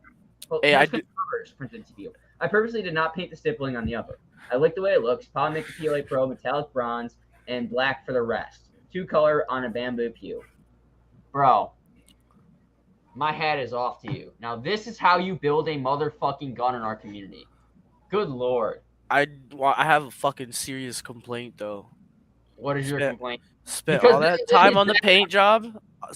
Well, Hey, I hose clamp covers printed in TPU. I purposely did not paint the stippling on the upper. I like the way it looks. Probably make the PLA Pro metallic bronze and black for the rest. 2-color on a bamboo pew. Bro, my hat is off to you. Now this is how you build a motherfucking gun in our community. Good lord. I have a fucking serious complaint though. What is your complaint? Spent Because all that time on the paint job.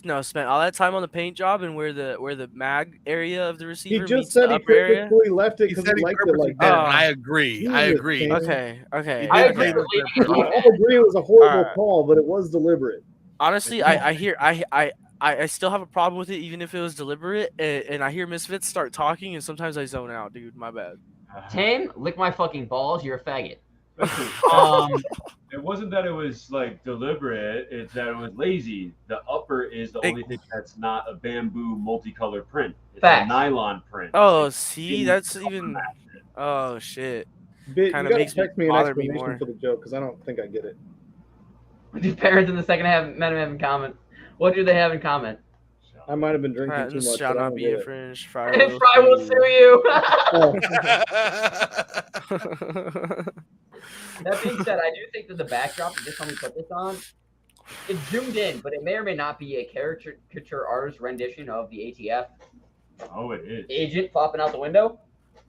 No, spent all that time on the paint job and where the mag area of the He receiver just meets said the he upper area. purposefully left it He because said he he liked it purposely like did it. that. I agree. I agree. Okay. I did agree say with that. leaving We it all agree it was a horrible Alright. call, but it was deliberate. Honestly, I still have a problem with it, even if it was deliberate. And I hear Misfits start talking, and sometimes I zone out, dude. My bad. Tame, lick my fucking balls. You're a faggot. It wasn't that it was like deliberate, it's that it was lazy. The upper is the only thing that's not a bamboo multicolored print. It's Facts. a nylon print. Oh, see, that's even. Oh shit. You Kind of gotta makes me text me an bother me explanation more. for the joke because I don't think I get it. These parents in the second half men have in common. What do they have in common? I might have been drinking too Patents much, shall but I not don't be get it. infringed. Fry And will Fry will sue you. That being said, I do think that the backdrop that this one we put this on, it's zoomed in, but it may or may not be a caricature artist rendition of the ATF. Oh, it is. Agent flopping out the window.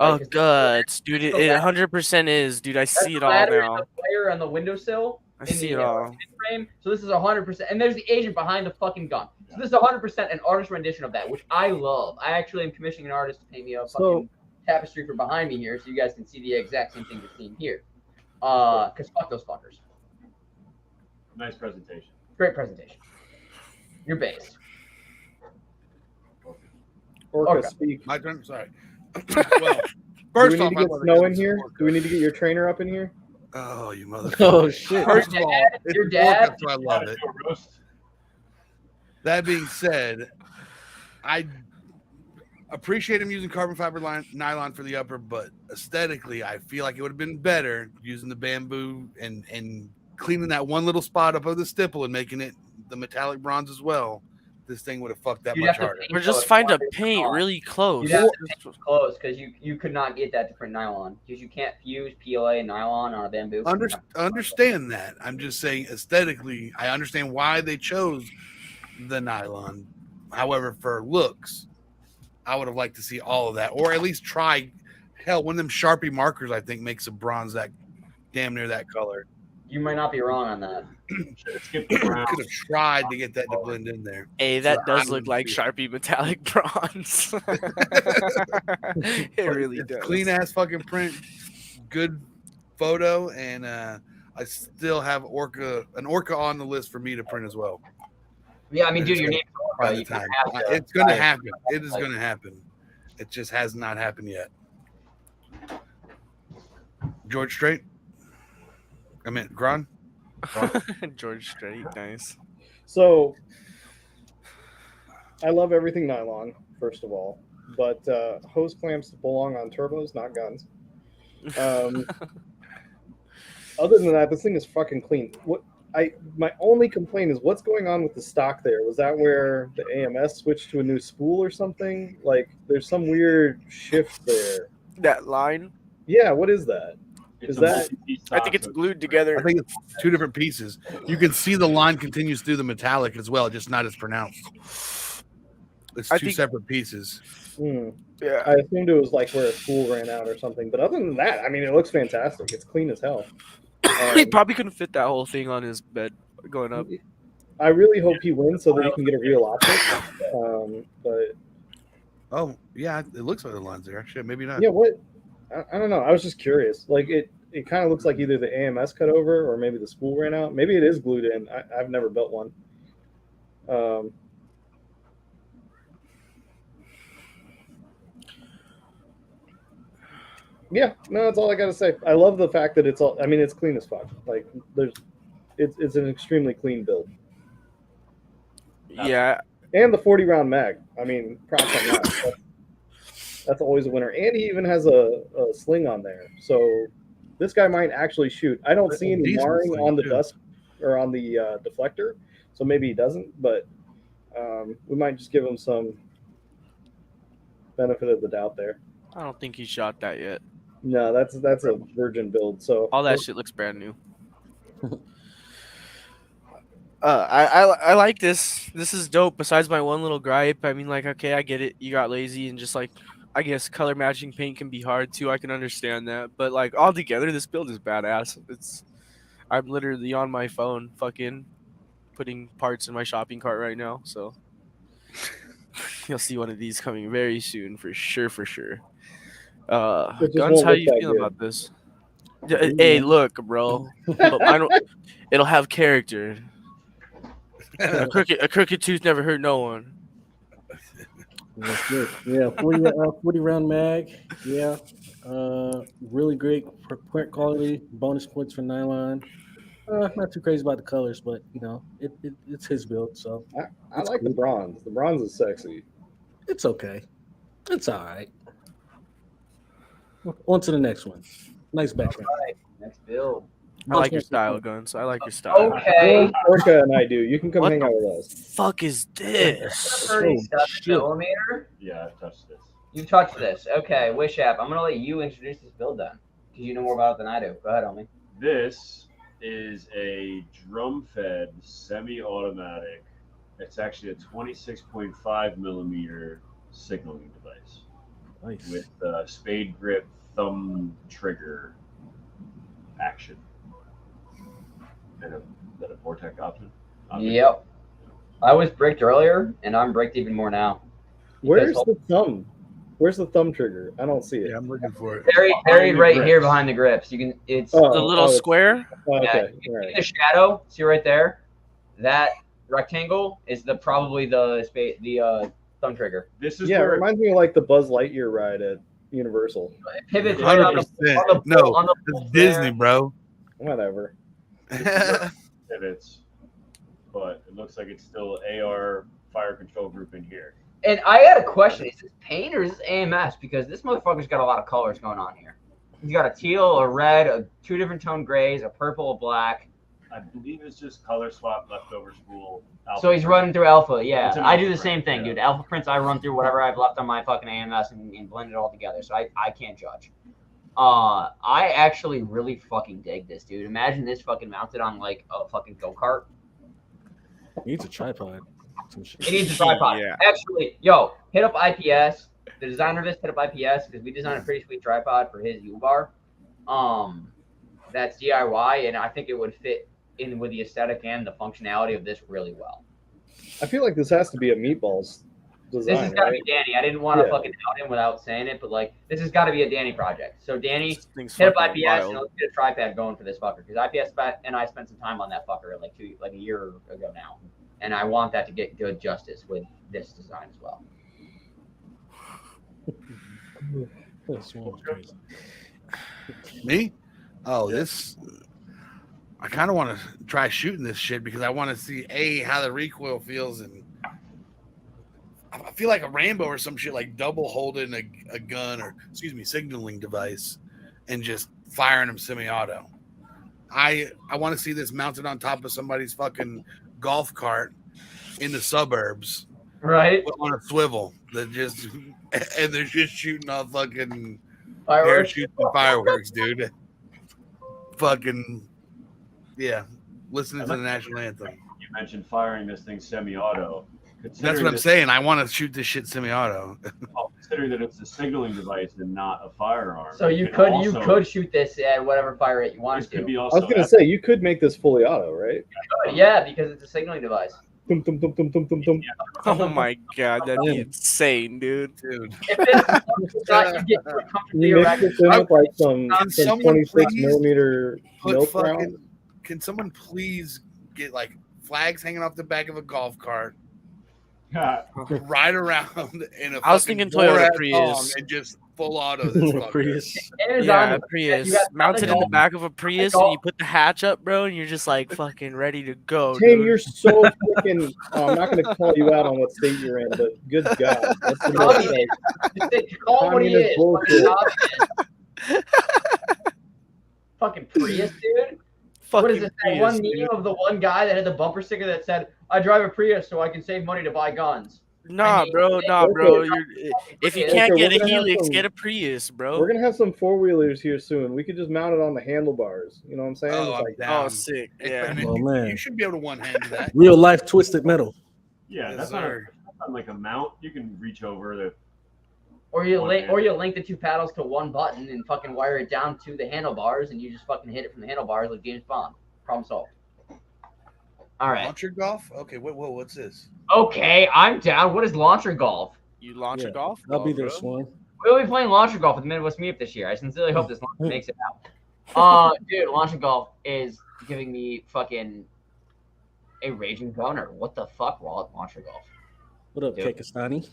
Oh, guts, dude! It 100% is, dude. I see it all Ladder now. and the player on the windowsill. I see it all. Frame. So this is 100%, and there's the agent behind the fucking gun. So this is 100% an artist rendition of that, which I love. I actually am commissioning an artist to paint me a fucking tapestry for behind me here, so you guys can see the exact same thing you're seeing here. Because fuck those fuckers. Nice presentation. Great presentation. You're based. Orca, speak. My turn. Sorry. Well, first do we off, need to get Snow in here? Do we need to get your trainer up in here? Oh, you motherfucker! Oh shit! First of all, it's your dad. Orca, so I love it. That being said, I appreciate him using carbon fiber nylon for the upper, but aesthetically, I feel like it would have been better using the bamboo and cleaning that one little spot up of the stipple and making it the metallic bronze as well. This thing would have fucked that much harder. Or just find a paint really close. You have to paint close because you could not get that to print nylon because you can't fuse PLA and nylon on a bamboo. Understand that. I'm just saying aesthetically, I understand why they chose the nylon. However, for looks, I would have liked to see all of that, or at least try. Hell, one of them Sharpie markers I think makes a bronze that damn near that color. You might not be wrong on that. Could have tried to get that to blend in there. Hey, that does look like Sharpie metallic bronze. It really does. Clean ass fucking print, good photo, and I still have an Orca on the list for me to print as well. Yeah, I mean, dude, your name's Orca. You time. It's gonna happen. It is gonna happen. It just has not happened yet. George Strait. I meant Gron. George Strait, nice. So, I love everything nylon, first of all, but hose clamps belong on turbos, not guns. Other than that, this thing is fucking clean. My only complaint is what's going on with the stock there. Was that where the AMS switched to a new spool or something? Like, there's some weird shift there. That line? Yeah, what is that? Is that? I think it's glued together. I think it's two different pieces. You can see the line continues through the metallic as well, just not as pronounced. It's two separate pieces. Yeah, I assumed it was like where a spool ran out or something. But other than that, I mean, it looks fantastic. It's clean as hell. He probably couldn't fit that whole thing on his bed going up. I really hope he wins so that he can get a real optic. But oh yeah, it looks like the lines there. Shit, maybe not. Yeah, what? I don't know. I was just curious. Like it kind of looks like either the AMS cut over or maybe the spool ran out. Maybe it is glued in. I've never built one. Yeah, no, that's all I gotta say. I love the fact that it's all. I mean, it's clean as fuck. Like it's an extremely clean build. Yeah, and the 40-round mag. I mean, props on that. That's always a winner. And he even has a sling on there. So this guy might actually shoot. I don't see any marring on the dust or on the deflector. So maybe he doesn't, but we might just give him some benefit of the doubt there. I don't think he shot that yet. No, that's a virgin build. So all that shit looks brand new. I like this. This is dope. Besides my one little gripe, I mean, like, okay, I get it. You got lazy and just like, I guess color matching paint can be hard too. I can understand that, but like all together, this build is badass. I'm literally on my phone, fucking putting parts in my shopping cart right now. So you'll see one of these coming very soon for sure. Guns, how you feeling about this? Hey, look, bro. But it'll have character. A crooked tooth never hurt no one. That's good. Yeah, 40 round mag. Yeah, really great print quality. Bonus points for nylon. Not too crazy about the colors, but you know, it's his build. So I like cool. The bronze. The bronze is sexy. It's okay. It's all right. On to the next one. Nice background. Right, next build. I like your style, Guns. I like your style. Okay. Orca and I do. You can come What hang the out with us. fuck is this? 37 millimeter. Yeah, I've touched this. You touched this. Okay, Wish App. I'm gonna let you introduce this build then, because you know more about it than I do. Go ahead, homie. This is a drum-fed semi-automatic. It's actually a 26.5 millimeter signaling device. Nice. With spade grip thumb trigger action. And a Vortex option. Yep. I was bricked earlier, and I'm bricked even more now. Where's the thumb? Where's the thumb trigger? I don't see it. Yeah, I'm looking for it. Buried right here behind the grips. You can. It's the little square. Okay. You can see the shadow. See right there. That rectangle is probably the thumb trigger. This is Yeah, it where reminds me of like the Buzz Lightyear ride at Universal. It pivots right on the 100%. No, on the it's Disney, bro. Whatever. pivots, but it looks like it's still AR fire control group in here. And I got a question: is this paint or is this AMS? Because this motherfucker's got a lot of colors going on here. He's got a teal, a red, two different tone grays, a purple, a black. I believe it's just color swap leftover spool. So he's running through alpha. Yeah, It's an I do alpha the same print, thing, yeah. dude. Alpha prints, I run through whatever I've left on my fucking AMS and blend it all together. So I can't judge. I actually really fucking dig this, dude. Imagine this fucking mounted on like a fucking go-kart. Needs a tripod. It needs a tripod. Yeah. Actually, yo, hit up IPS. The designer of this hit up IPS because we designed a pretty sweet tripod for his U-bar. That's DIY, and I think it would fit in with the aesthetic and the functionality of this really well. I feel like this has to be a Meatballs design. This has got to right? be Danny. I didn't want to Yeah. fucking out him without saying it, but like this has got to be a Danny project. So Danny, This thing's hit up fucking IPS wild. and let's get a tripod going for this fucker because IPS and I spent some time on that fucker like a year ago now, and I want that to get good justice with this design as well. This one's crazy. Me? Oh, this. I kind of want to try shooting this shit because I want to see how the recoil feels, and I feel like a Rambo or some shit, like double holding a gun or signaling device and just firing them semi-auto. I want to see this mounted on top of somebody's fucking golf cart in the suburbs, right? On a swivel that just and they're just shooting off fucking Fireworks? parachutes and fireworks, dude. Fucking yeah, listening to the national anthem. You mentioned firing this thing semi-auto. That's what I'm saying. I want to shoot this shit semi-auto. Considering that it's a signaling device and not a firearm. So you could shoot this at whatever fire rate you wanted to. Could be I also was gonna say you could make this fully auto, right? Yeah, because it's a signaling device. Tum, tum, tum, tum, tum, tum, tum. Oh my god, that'd be insane, dude. Dude. If it's not, you get comfortably You mix erect. this in with like some Can someone 26 please millimeter Put milk fucking, round. can someone please get like flags hanging off the back of a golf cart, ride around in a I was fucking thinking Toyota Borat Prius. song and just full auto this fucker. Prius. Yeah, Prius. Mounted in the back of a Prius, and golf- you put the hatch up, bro, and you're just like fucking ready to go, Tim, dude. you're so freaking. I'm not going to call you out on what state you're in, but good God, that's the most like, Just call him what he communist is. bullshit. Fucking Prius, dude. Fucking What is it? That Prius, one dude. meme of the one guy that had the bumper sticker that said, "I drive a Prius so I can save money to buy guns." Nah, bro. If you Okay, can't we're get a gonna have Helix, some- get a Prius, bro. We're gonna have some 4-wheelers here soon. We could just mount it on the handlebars. You know what I'm saying? Oh, It's I'm like, down. Oh, sick. I Yeah. mean, Oh, you, man. you should be able to one-hand that. Real life twisted metal. Yeah, Yes, that's sir. not like a mount. You can reach over the. Or you One link, hand. or you link the two paddles to one button and fucking wire it down to the handlebars, and you just fucking hit it from the handlebars like James Bond. Problem solved. All right. Launcher golf? Okay, what's this? Okay, I'm down. What is launcher golf? You launch Yeah, a golf? I'll be ball, there, bro. Swan. We'll be playing launcher golf at the Midwest meetup this year. I sincerely hope this launcher makes it out. Dude, launcher golf is giving me fucking a raging boner. What the fuck, launcher golf? What up, Dude. Kekistani?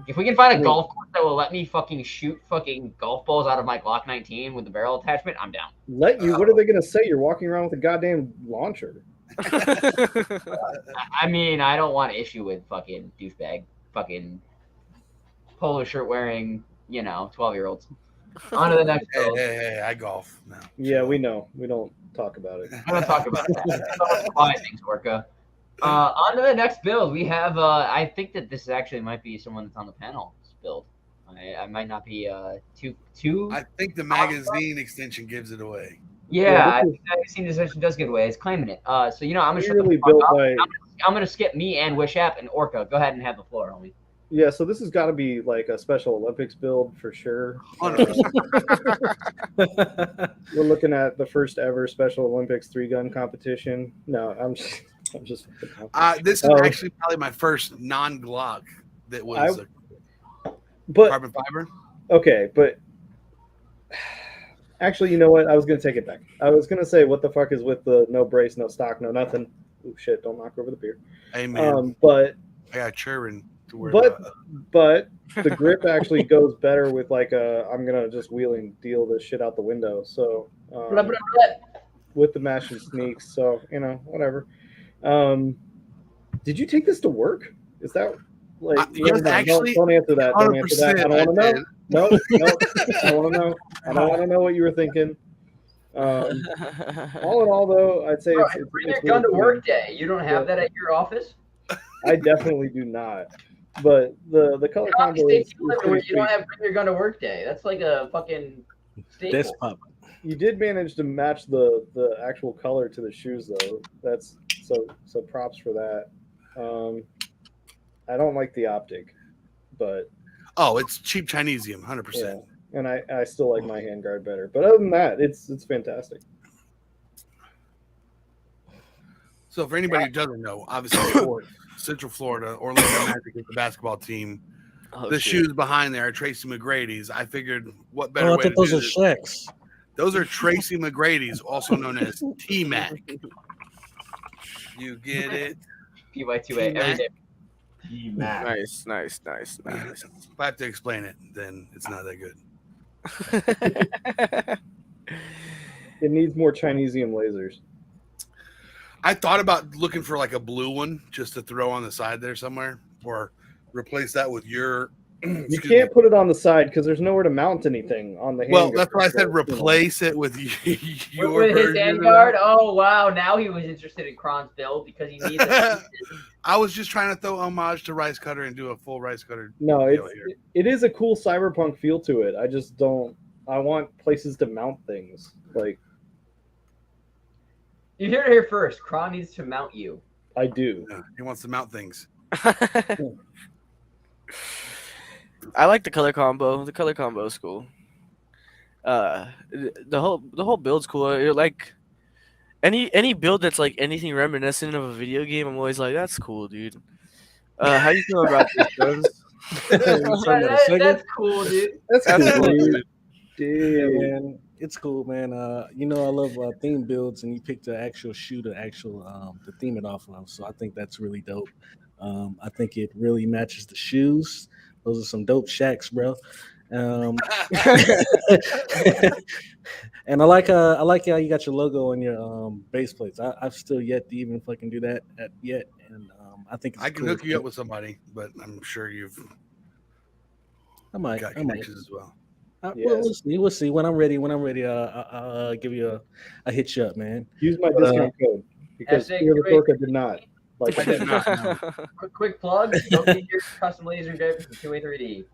If we can find a golf course that will let me fucking shoot fucking golf balls out of my Glock 19 with the barrel attachment, I'm down. let you. What are they gonna say? You're walking around with a goddamn launcher. I mean, I don't want issue with fucking douchebag, fucking polo shirt wearing, 12-year-olds. On to the next build. Hey, I golf now. Yeah, we know. We don't talk about it. I'm gonna talk about that. Quiet things, Orca. On to the next build. We have. I think that this actually might be someone that's on the panel's build. I might not be too. I think the magazine extension gives it away. Yeah, I think the magazine extension does give it away. It's claiming it. So I'm gonna shut the fuck up. I'm gonna skip me and Wishap and Orca. Go ahead and have the floor, homie. Yeah, so this has got to be like a Special Olympics build for sure. We're looking at the first ever Special Olympics 3-gun competition. No, I'm just. This is actually probably my first non-Glock that was carbon fiber. Okay, but actually, you know what? I was gonna take it back. I was gonna say, what the fuck is with the no brace, no stock, no nothing? Oh shit! Don't knock over the beer. Hey man. But I got churn. But the grip actually goes better with like I'm gonna just wheel and deal this shit out the window. So with the mash and sneaks, so whatever. Did you take this to work? Is that like don't answer that? Don't answer that. I don't want to know. No, I want to know. I don't want to know what you were thinking. All in all, though, I'd say bring your gun to work day. You don't have that at your office? I definitely do not. But the color combo is where you don't have bring your gun to work day. That's like a fucking staple. You did manage to match the actual color to the shoes, though. That's so props for that. I don't like the optic, but it's cheap Chinesium, 100%. Yeah. And I still like my handguard better. But other than that, it's fantastic. So for anybody who doesn't know, obviously Central Florida, Orlando Magic is the basketball team. The shoes behind there are Tracy McGrady's. I figured what better way to do those are this. Shaq's. Those are Tracy McGrady's, also known as T-Mac. You get it? PY2A every day. T-Mac. Nice. If I have to explain it, then it's not that good. It needs more Chinesium lasers. I thought about looking for like a blue one just to throw on the side there somewhere, or replace that with your. You can't put it on the side because there's nowhere to mount anything on the handguard. Well, that's why I said replace it with your with his handguard. Oh wow! Now he was interested in Kron's build because he needs it. I was just trying to throw homage to Rice Cutter and do a full Rice Cutter. No, it is a cool cyberpunk feel to it. I just don't. I want places to mount things like. You hear it here first. Kron needs to mount you. I do. Yeah, he wants to mount things. I like the color combo. The color combo is cool. The whole build's cool. You're like any build that's like anything reminiscent of a video game. I'm always like, that's cool, dude. How you feel about this, Jones? That's cool, dude. That's cool, dude. Yeah, man. It's cool, man. I love theme builds, and you picked the actual shoe to theme it off of. So I think that's really dope. I think it really matches the shoes. Those are some dope Shaqs, bro. And I like how you got your logo on your base plates. I've still yet to even fucking do that yet, and I think it's I can cool. hook you up with somebody, but I'm sure I might got connections as well. Yes. We'll see. When I'm ready, I'll give you a hit you up, man. Use my discount code because Orca did not. Like I did not know. Quick plug. Go get your custom laser jet from 2A3D.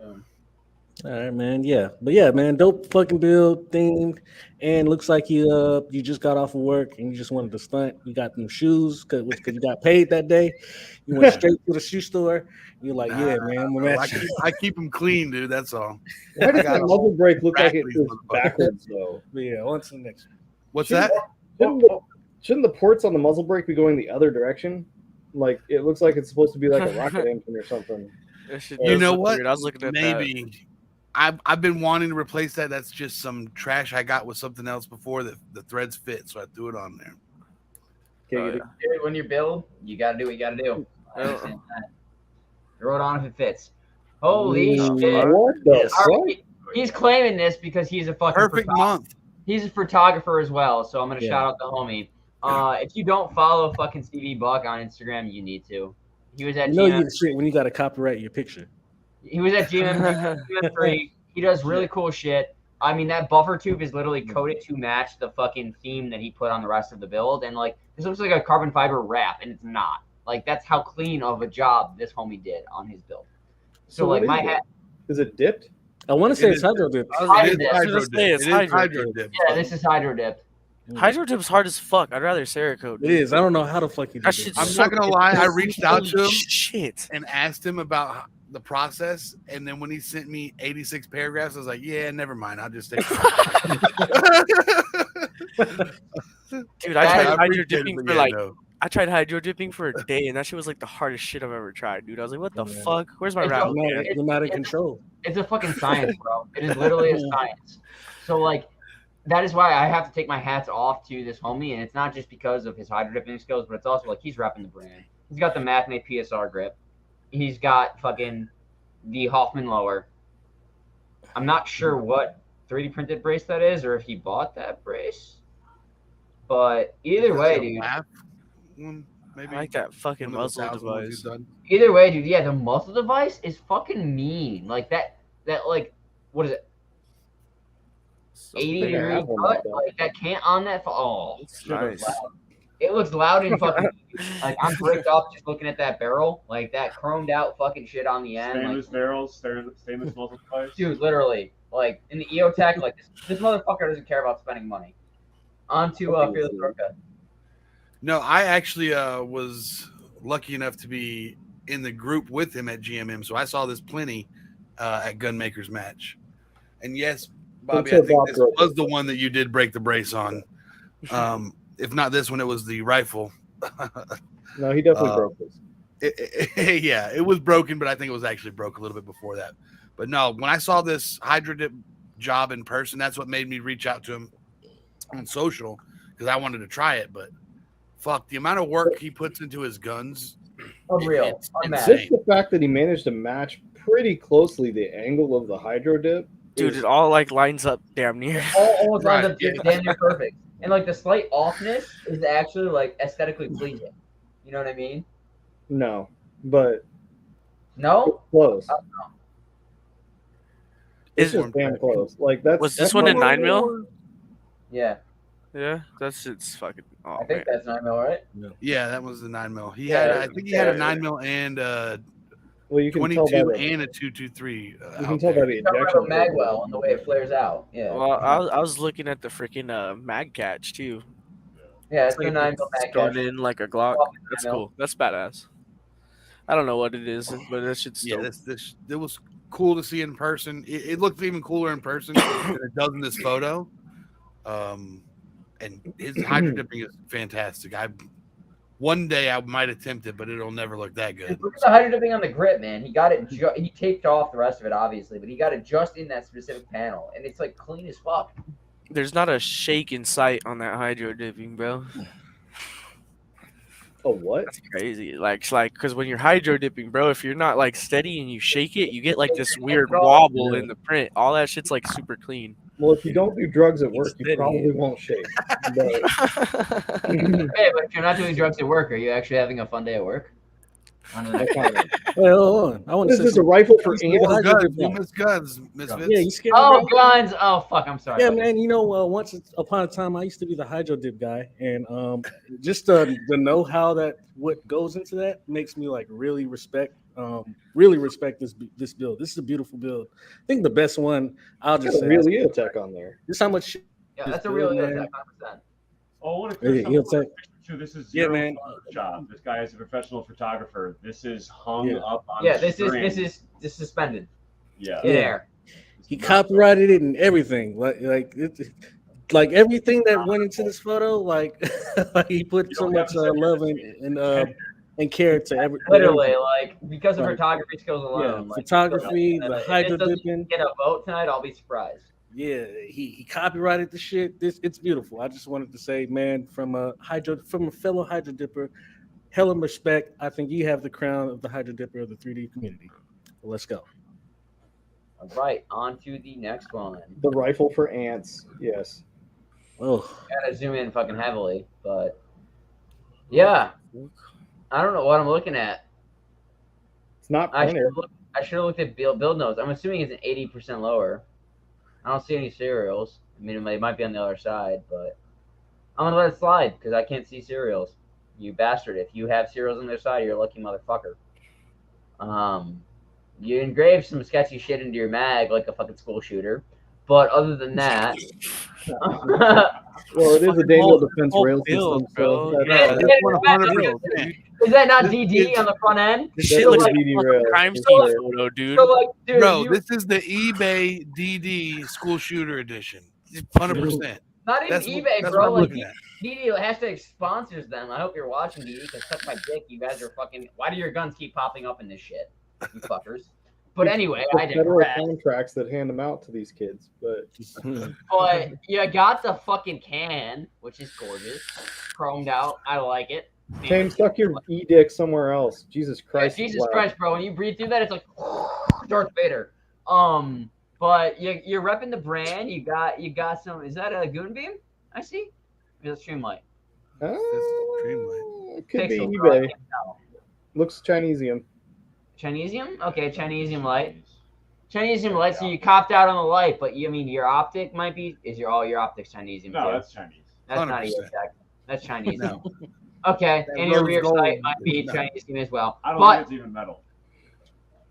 All right, man. Yeah, but yeah, man, dope fucking build themed, and looks like you just got off of work and you just wanted to stunt. You got them shoes because you got paid that day. You went straight to the shoe store. You're like, yeah, man. I keep them clean, dude. That's all. Why does that muzzle brake look like it goes backwards though? But yeah, on to the next one. What's that? Shouldn't the ports on the muzzle brake be going the other direction? Like it looks like it's supposed to be like a rocket engine or something. You know what? I was looking at maybe. That. I've been wanting to replace that. That's just some trash I got with something else before that the threads fit, so I threw it on there. When you build, you gotta do what you gotta do. Throw it on if it fits. Holy shit! What the fuck? He's claiming this because he's a fucking perfect month. He's a photographer as well, so I'm gonna shout out the homie. If you don't follow fucking Stevie Buck on Instagram, you need to. He was at you know you shit when you got to copyright your picture. He was at GM3 He does really cool shit. I mean, that buffer tube is literally coated to match the fucking theme that he put on the rest of the build. And, like, this looks like a carbon fiber wrap, and it's not. Like, that's how clean of a job this homie did on his build. So like, my hat. Is it dipped? I want to say it's hydro dipped. It's hydro dipped. Yeah, this is hydro dipped. Hydro dip's hard as fuck. I'd rather Cerakote. It is. I don't know how the fuck you did it. I'm not gonna lie. I reached out to him shit and asked him about the process, and then when he sent me 86 paragraphs, I was like, "Yeah, never mind. I'll just take." Dude, I tried hydro dipping for like. I tried hydro dipping for a day, and that shit was like the hardest shit I've ever tried, dude. I was like, "What the fuck? Where's my wrap?" You're not in control. It's a fucking science, bro. It is literally a science. So like. That is why I have to take my hats off to this homie, and it's not just because of his hydro dipping skills, but it's also like he's repping the brand. He's got the Magnate PSR grip. He's got fucking the Hoffman lower. I'm not sure what 3D printed brace that is, or if he bought that brace. But either way, dude. Maybe I like that fucking muzzle device. Either way, dude. Yeah, the muzzle device is fucking mean. Like that like, what is it? 80-degree cut, like that can't on that. Oh, it's nice. It looks loud and fucking like I'm bricked up just looking at that barrel, like that chromed out fucking shit on the end. Stainless barrels, stainless muzzle device. Dude, literally, like in the EOTech, like this motherfucker doesn't care about spending money. On to Fearless Orca. No, I actually was lucky enough to be in the group with him at GMM, so I saw this plenty at Gunmaker's match. And yes, Bobby, I think this was the one that you did break the brace on. If not this one, it was the rifle. No, he definitely broke this. Yeah, it was broken, but I think it was actually broke a little bit before that. But no, when I saw this hydro dip job in person, that's what made me reach out to him on social because I wanted to try it. But fuck, the amount of work he puts into his guns. Unreal. It's just the fact that he managed to match pretty closely the angle of the hydro dip. Dude, it all like lines up damn near. Almost lines up damn near perfect. And like the slight offness is actually like aesthetically pleasing. You know what I mean? No, but no, close. It's just damn close. Like that's. Was this one in 9mm? Yeah. Yeah, it's fucking. Oh, I think that's 9mm, right? Yeah, that was the 9mm. He had, I think he had a 9mm and well, you can 22 tell and a 223. You can tell by the injection. Magwell and the way it flares out. Yeah. Well, I was looking at the freaking mag catch too. Yeah, it's a 9mm mag catch. Going in like a Glock. That's cool. That's badass. I don't know what it is, but that shit's still. Yeah, it was cool to see in person. It looked even cooler in person than it does in this photo. And his hydro dipping is fantastic. One day I might attempt it, but it'll never look that good. Look at the hydro dipping on the grip, man. He got it. He taped off the rest of it, obviously, but he got it just in that specific panel, and it's like clean as fuck. There's not a shake in sight on that hydro dipping, bro. Oh, what? That's crazy. Like, because when you're hydro dipping, bro, if you're not like steady and you shake it, you get like this weird wobble in the print. All that shit's like super clean. Well, if you don't do drugs at work, you probably won't shake. But... Hey, but if you're not doing drugs at work, are you actually having a fun day at work? Wait, hold on. I want to say this is a rifle for guns. You miss guns, misfits. Yeah, you scared me. Guns. Oh, fuck. I'm sorry. Yeah, man. You know, once upon a time, I used to be the hydro dip guy, and just the know-how that what goes into that makes me like really respect this build. This is a beautiful build. I think the best one. I'll just say real EOTech on there. Just how much. Yeah, that's a real EOTech. 100%. Oh, what this is yeah, man. Job. This guy is a professional photographer. This is hung up on. Yeah, this is suspended. Yeah. In air. He copyrighted it and everything. Like everything that went into this photo. Like he put so much love and care to everything. Literally, like because of photography skills alone. Yeah, photography, the hydro dipping. Get a vote tonight, I'll be surprised. Yeah, he copyrighted the shit. It's beautiful. I just wanted to say, man, from a fellow hydro dipper, hella respect. I think you have the crown of the hydro dipper of the 3D community. Well, let's go. All right, on to the next one. The rifle for ants. Yes. Oh, gotta zoom in fucking heavily, but yeah, I don't know what I'm looking at. It's not printed. I should have looked at build notes. I'm assuming it's an 80% lower. I don't see any cereals. I mean, it might be on the other side, but I'm gonna let it slide because I can't see cereals. You bastard! If you have cereals on their side, you're a lucky motherfucker. You engraved some sketchy shit into your mag like a fucking school shooter, but other than that, well, it is a Daniel Defense rail system, so is that not DD on the front end? The shit looks like a crime scene photo, dude. So like, dude, Bro, this is the eBay DD school shooter edition. 100%. Not even eBay, that's bro. what I'm Like looking at. DD hashtag sponsors them. I hope you're watching DD because suck my dick. You guys are fucking. Why do your guns keep popping up in this shit, you fuckers? But anyway, I federal digress. contracts that hand them out to these kids, but you got the fucking can, which is gorgeous, chromed out. I like it. James, stuck your e-dick somewhere else. Jesus Christ! Yeah, Jesus Christ, bro! When you breathe through that, it's like Darth Vader. But you're repping the brand. You got some. Is that a Goon Beam? I see. Or is it Streamlight? It could be Pixel, eBay. I can't tell. Looks Chinesium. Chinesium? Okay, Chinesium light. Chinesium light. So you copped out on the light, but your optic might be. Is your optics Chinesium? No, too? that's Chinese. That's 100%. not ESX. That's Chinese. No. Okay, That and your rose rear gold sight might be is Chinesium as well. I don't But think it's even metal.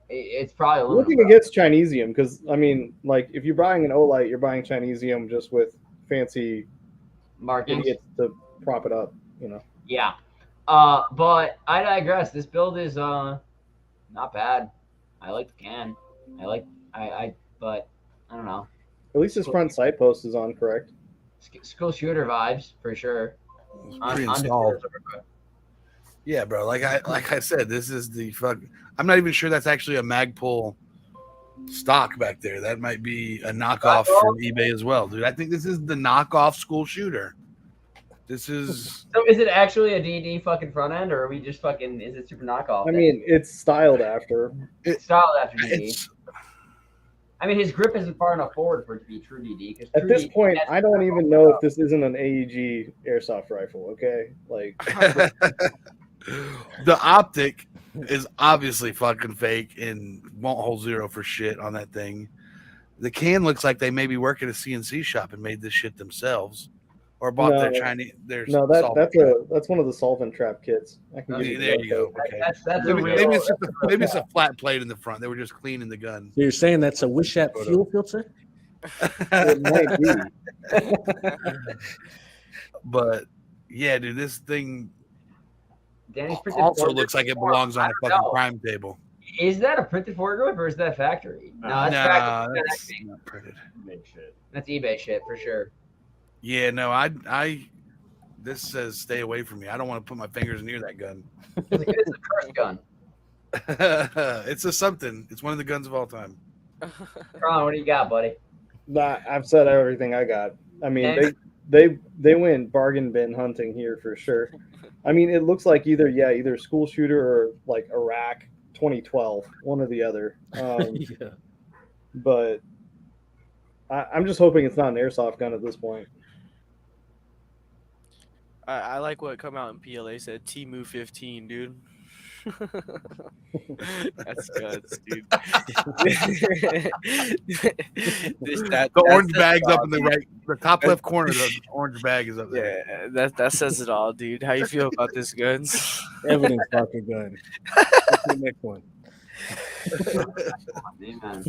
it's probably I'm aluminum. looking against Chinesium because like if you're buying an Olight, you're buying Chinesium just with fancy markings idiots to prop it up. Yeah. But I digress. This build is not bad. I like the can. But I don't know. At least his front sight post is on correct. School shooter vibes for sure. Pre-installed. Yeah, bro. Like I said, this is the fuck. I'm not even sure that's actually a Magpul stock back there. That might be a knockoff from eBay as well, dude. I think this is the knockoff school shooter. This is. So is it actually a DD fucking front end, or are we just fucking? Is it super knockoff? I mean, it's styled after. It's styled after DD. I mean, his grip isn't far enough forward for it to be true DD. At this point, I don't even know if this isn't an AEG airsoft rifle. Okay, like the optic is obviously fucking fake and won't hold zero for shit on that thing. The can looks like they maybe work at a CNC shop and made this shit themselves, or bought their Chinese. That's one of the solvent trap kits. I can give you there you go. Okay. Maybe it's a flat plate in the front. They were just cleaning the gun. So you're saying that's a Wishat fuel filter? It might be. But yeah, dude, this thing Danny's printed also forward looks like it belongs on a fucking crime table. Is that a printed foregrip or is that factory? No, that's factory. That's not printed. That's eBay shit for sure. Yeah, no, this says stay away from me. I don't want to put my fingers near that gun. It's a cursed gun. It's a something. It's one of the guns of all time. Ron, what do you got, buddy? Nah, I've said everything I got. I mean, they went bargain bin hunting here for sure. I mean, it looks like either school shooter or like Iraq 2012, one or the other. Yeah. But I'm just hoping it's not an airsoft gun at this point. I like what come out in PLA said Temu 15, dude. That's guts, dude. The orange bag's up in the top left corner. The orange bag is up there. Yeah, that says it all, dude. How you feel about this guns? Evidence fucking gun. That's the next one. Amen.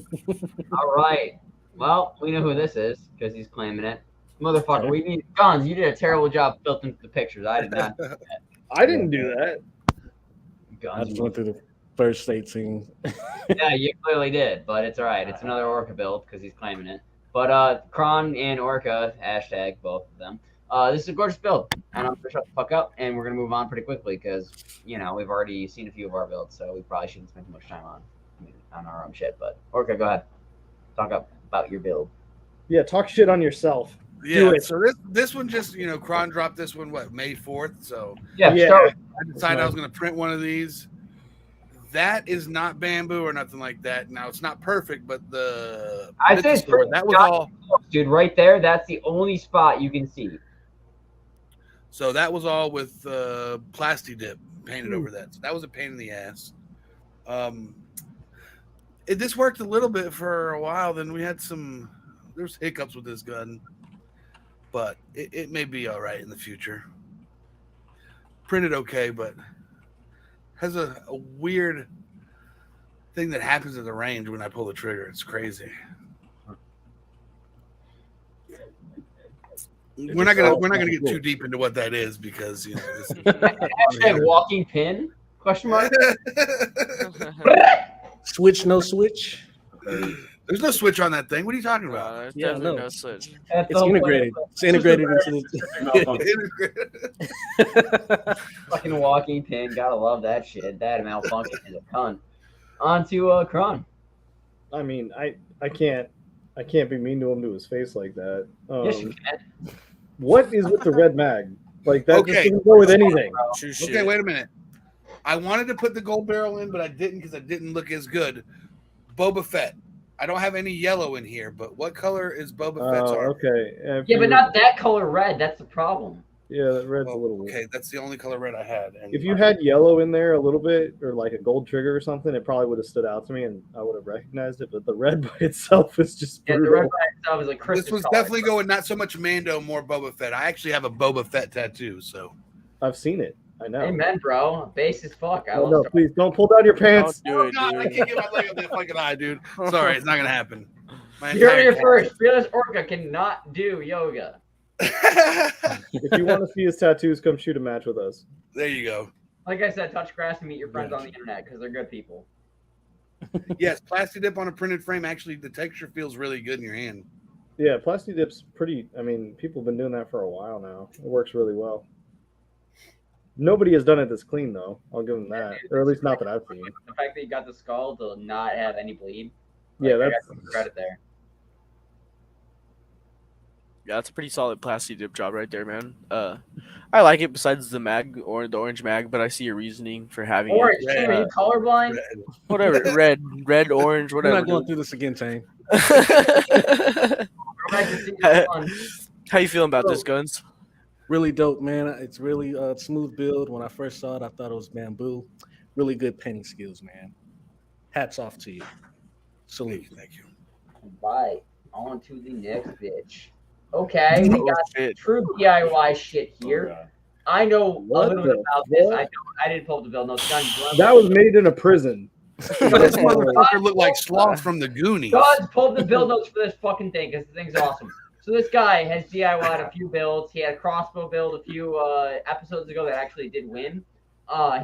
All right. Well, we know who this is because he's claiming it. Motherfucker, we need guns. You did a terrible job filtering the pictures. I did not do that. I didn't do that. I just went through the first 18. Yeah, you clearly did, but it's all right. It's another Orca build because he's claiming it. But Kron and Orca, hashtag both of them. This is a gorgeous build, and I'm gonna shut the fuck up, and we're gonna move on pretty quickly because we've already seen a few of our builds, so we probably shouldn't spend too much time on our own shit. But Orca, go ahead, talk about your build. Yeah, talk shit on yourself. Yeah, so this one just Kron dropped this one May 4th. So yeah. I decided I was going to print one of these. That is not bamboo or nothing like that. Now it's not perfect, but I say that was all, dude. Right there, that's the only spot you can see. So that was all with Plasti Dip painted over that. So that was a pain in the ass. This worked a little bit for a while. Then we had there's hiccups with this gun, but it may be all right in the future. Printed okay, but has a weird thing that happens at the range when I pull the trigger. It's crazy. We're not gonna get too deep into what that is because this Hashtag walking pin? Question mark. Switch, no switch. There's no switch on that thing. What are you talking about? There's Yeah, definitely no. no switch. It's integrated. It's integrated into the. Fucking walking pin. Gotta love that shit. That malfunction is a cunt. On to Kron. I mean, I can't be mean to him to his face like that. Yes, you can. What is with the red mag? Like that Okay. just doesn't go with anything. Okay, wait a minute. I wanted to put the gold barrel in, but I didn't because it didn't look as good. Boba Fett. I don't have any yellow in here, but what color is Boba Fett's armor? Okay. Yeah, but not that color red. That's the problem. Yeah, that red's a little weird. Okay, that's the only color red I had. And If you had yellow in there a little bit, or like a gold trigger or something, it probably would have stood out to me, and I would have recognized it. But the red by itself is just brutal. The red by itself is like Christmas this was color. definitely going not so much Mando, more Boba Fett. I actually have a Boba Fett tattoo, so I've seen it. I know. Amen, bro. Base as fuck. I No, love no, Star- please don't pull down your pants. Don't do it, God, I dude. can't get my leg up that fucking eye, dude. Sorry, it's not gonna happen. My You heard entire it first. Fearless Orca cannot do yoga. If you want to see his tattoos, come shoot a match with us. There you go. Like I said, touch grass and meet your friends on the internet because they're good people. Yes, plastic dip on a printed frame. Actually, the texture feels really good in your hand. Yeah, Plasti Dip's pretty. I mean, people have been doing that for a while now. It works really well. Nobody has done it this clean, though. I'll give them that. Or at least not that I've seen. The fact that you got the skull to not have any bleed. Yeah, I that's got some credit there. Yeah, that's a pretty solid plastic dip job right there, man. I like it besides the mag or the orange mag, but I see your reasoning for having Orange, it. are you colorblind? Whatever, red, orange, We're whatever. not going through this again, Tane. How you feeling about this, Guns? Really dope, man. It's really smooth build. When I first saw it, I thought it was bamboo. Really good painting skills, man. Hats off to you. Salute. Thank you. Right. On to the next bitch. Okay, we got true DIY shit here. I know a little bit about this. I didn't pull up the bill. No, that was made in a prison. This motherfucker looked like Sloth from the Goonies. God's pulled the build notes for this fucking thing because the thing's awesome. So this guy has DIY'd a few builds. He had a crossbow build a few episodes ago that actually did win.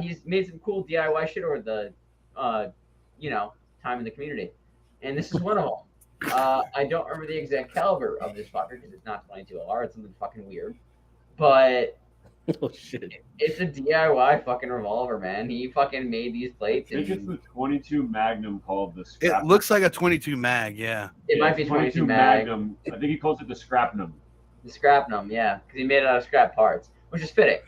He's made some cool DIY shit over the, time in the community, and this is one of them. I don't remember the exact caliber of this fucker because it's not 22 LR. It's something fucking weird, but oh shit, it's a DIY fucking revolver, man. He fucking made these plates. I think it's the 22 Magnum called the It Scrap. looks like a 22 mag, yeah. It might be 22 mag. Magnum. I think he calls it the Scrapnum. The Scrapnum, yeah, because he made it out of scrap parts, which is fitting.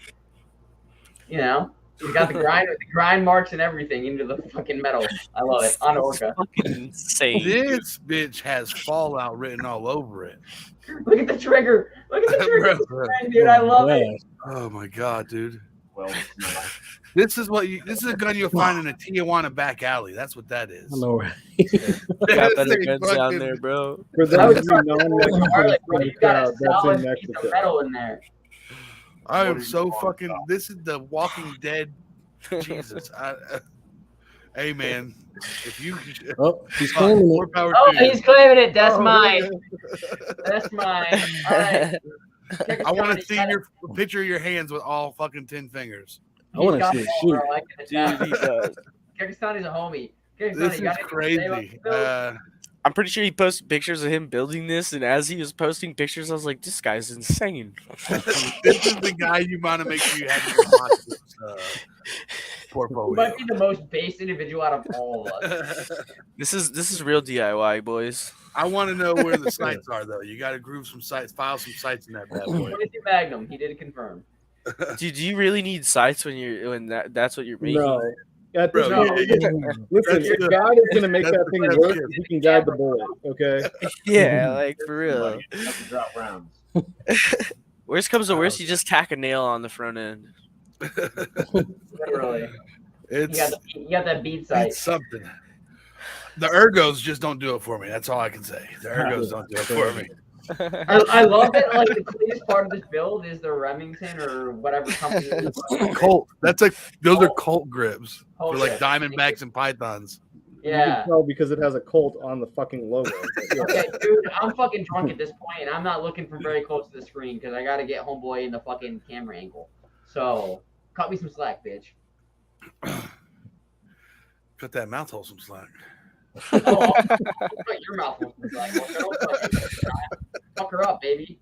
You know, he's got the grind marks and everything into the fucking metal. I love it. On Orca. Insane. This bitch has Fallout written all over it. Look at the trigger. Look at the trigger, dude. I love it. Oh my god, dude. Well, this is a gun you'll find in a Tijuana back alley. That's what that is. I know, right? Got better guns down there, bro. For those of you non-Mexican You got a crowd, that's solid in piece of Mexico. metal in there. I am so fucking. This is the Walking Dead. Jesus. Hey man, if you. Oh, he's claiming more it. power Oh, to you. he's claiming it. That's Oh, mine. That's mine. All right. I want to see your picture of your hands with all fucking 10 fingers. I want to see it shoot. Dude, he does. Kirgistani's a homie. Kirgistani, This you got is anything to say about crazy. the build? I'm pretty sure he posted pictures of him building this, and as he was posting pictures, I was like, "This guy's insane." This is the guy you want to make sure you have in your box, portfolio. He might be the most base individual out of all of us. This is real DIY, boys. I want to know where the sights are, though. You got to groove some sights, file some sights in that bad boy. 22 Magnum. He did confirm. Do you really need sights when that's what you're making? No. At this Bro, point, yeah. listen, if God is going to make That's that the thing best work, gift. he can guide the bullet, okay? Yeah, like for real. You have to drop rounds. Worst comes to worst, you just tack a nail on the front end. Literally. It's You got that bead sight. something. The ergos just don't do it for me. That's all I can say. The ergos don't do it for me. I love that. Like the cleanest part of this build is the Remington or whatever company. It is. Colt. That's like those are Colt grips Colt for like grips. Diamondbacks and Pythons. You Yeah. can tell because it has a Colt on the fucking logo. Yeah. Okay, dude, I'm fucking drunk at this point, and I'm not looking from very close to the screen because I gotta get homeboy in the fucking camera angle. So, cut me some slack, bitch. Cut that mouth hole some slack. Oh, I'll cut your mouth hole some slack. Fuck her up, baby.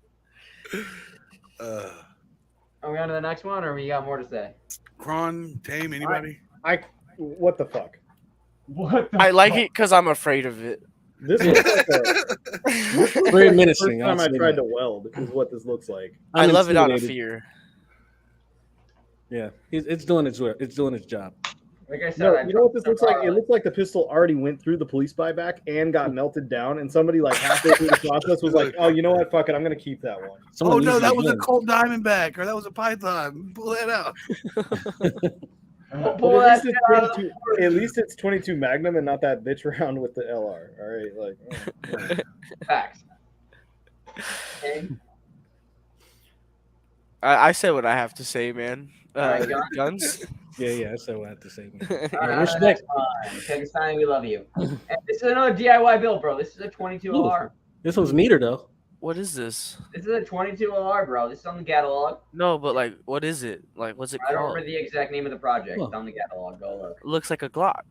Are we on to the next one, or we got more to say? Kron, Tame, anybody? What the fuck? What? I like it because I'm afraid of it. This looks like a Very menacing. First time I I'll say tried that. to weld is what this looks like. I I'm love it out of intimidated. fear. Yeah, it's doing its work. It's doing its job. Like I said, No, you know what this looks like? It looks like the pistol already went through the police buyback and got melted down, and somebody like halfway through the process was like, "Oh, you know what? Fuck it, I'm gonna keep that one." Oh no, that was a Colt Diamondback, or that was a Python. Pull that out. Pull At that least, shit out of the it's 22, at least it's 22 Magnum and not that bitch round with the LR. All right, like facts. Okay. I said what I have to say, man. Alright, guns. Yeah, that's what I have to say. Man. Alright, Respect. Pakistan, we love you. And this is another DIY build, bro. This is a 22 LR. This one's neater though. What is this? This is a 22 LR, bro. This is on the catalog. No, but like, what is it? Like, what's it I don't called? remember the exact name of the project. Huh. It's on the catalog. Go look. It looks like a Glock.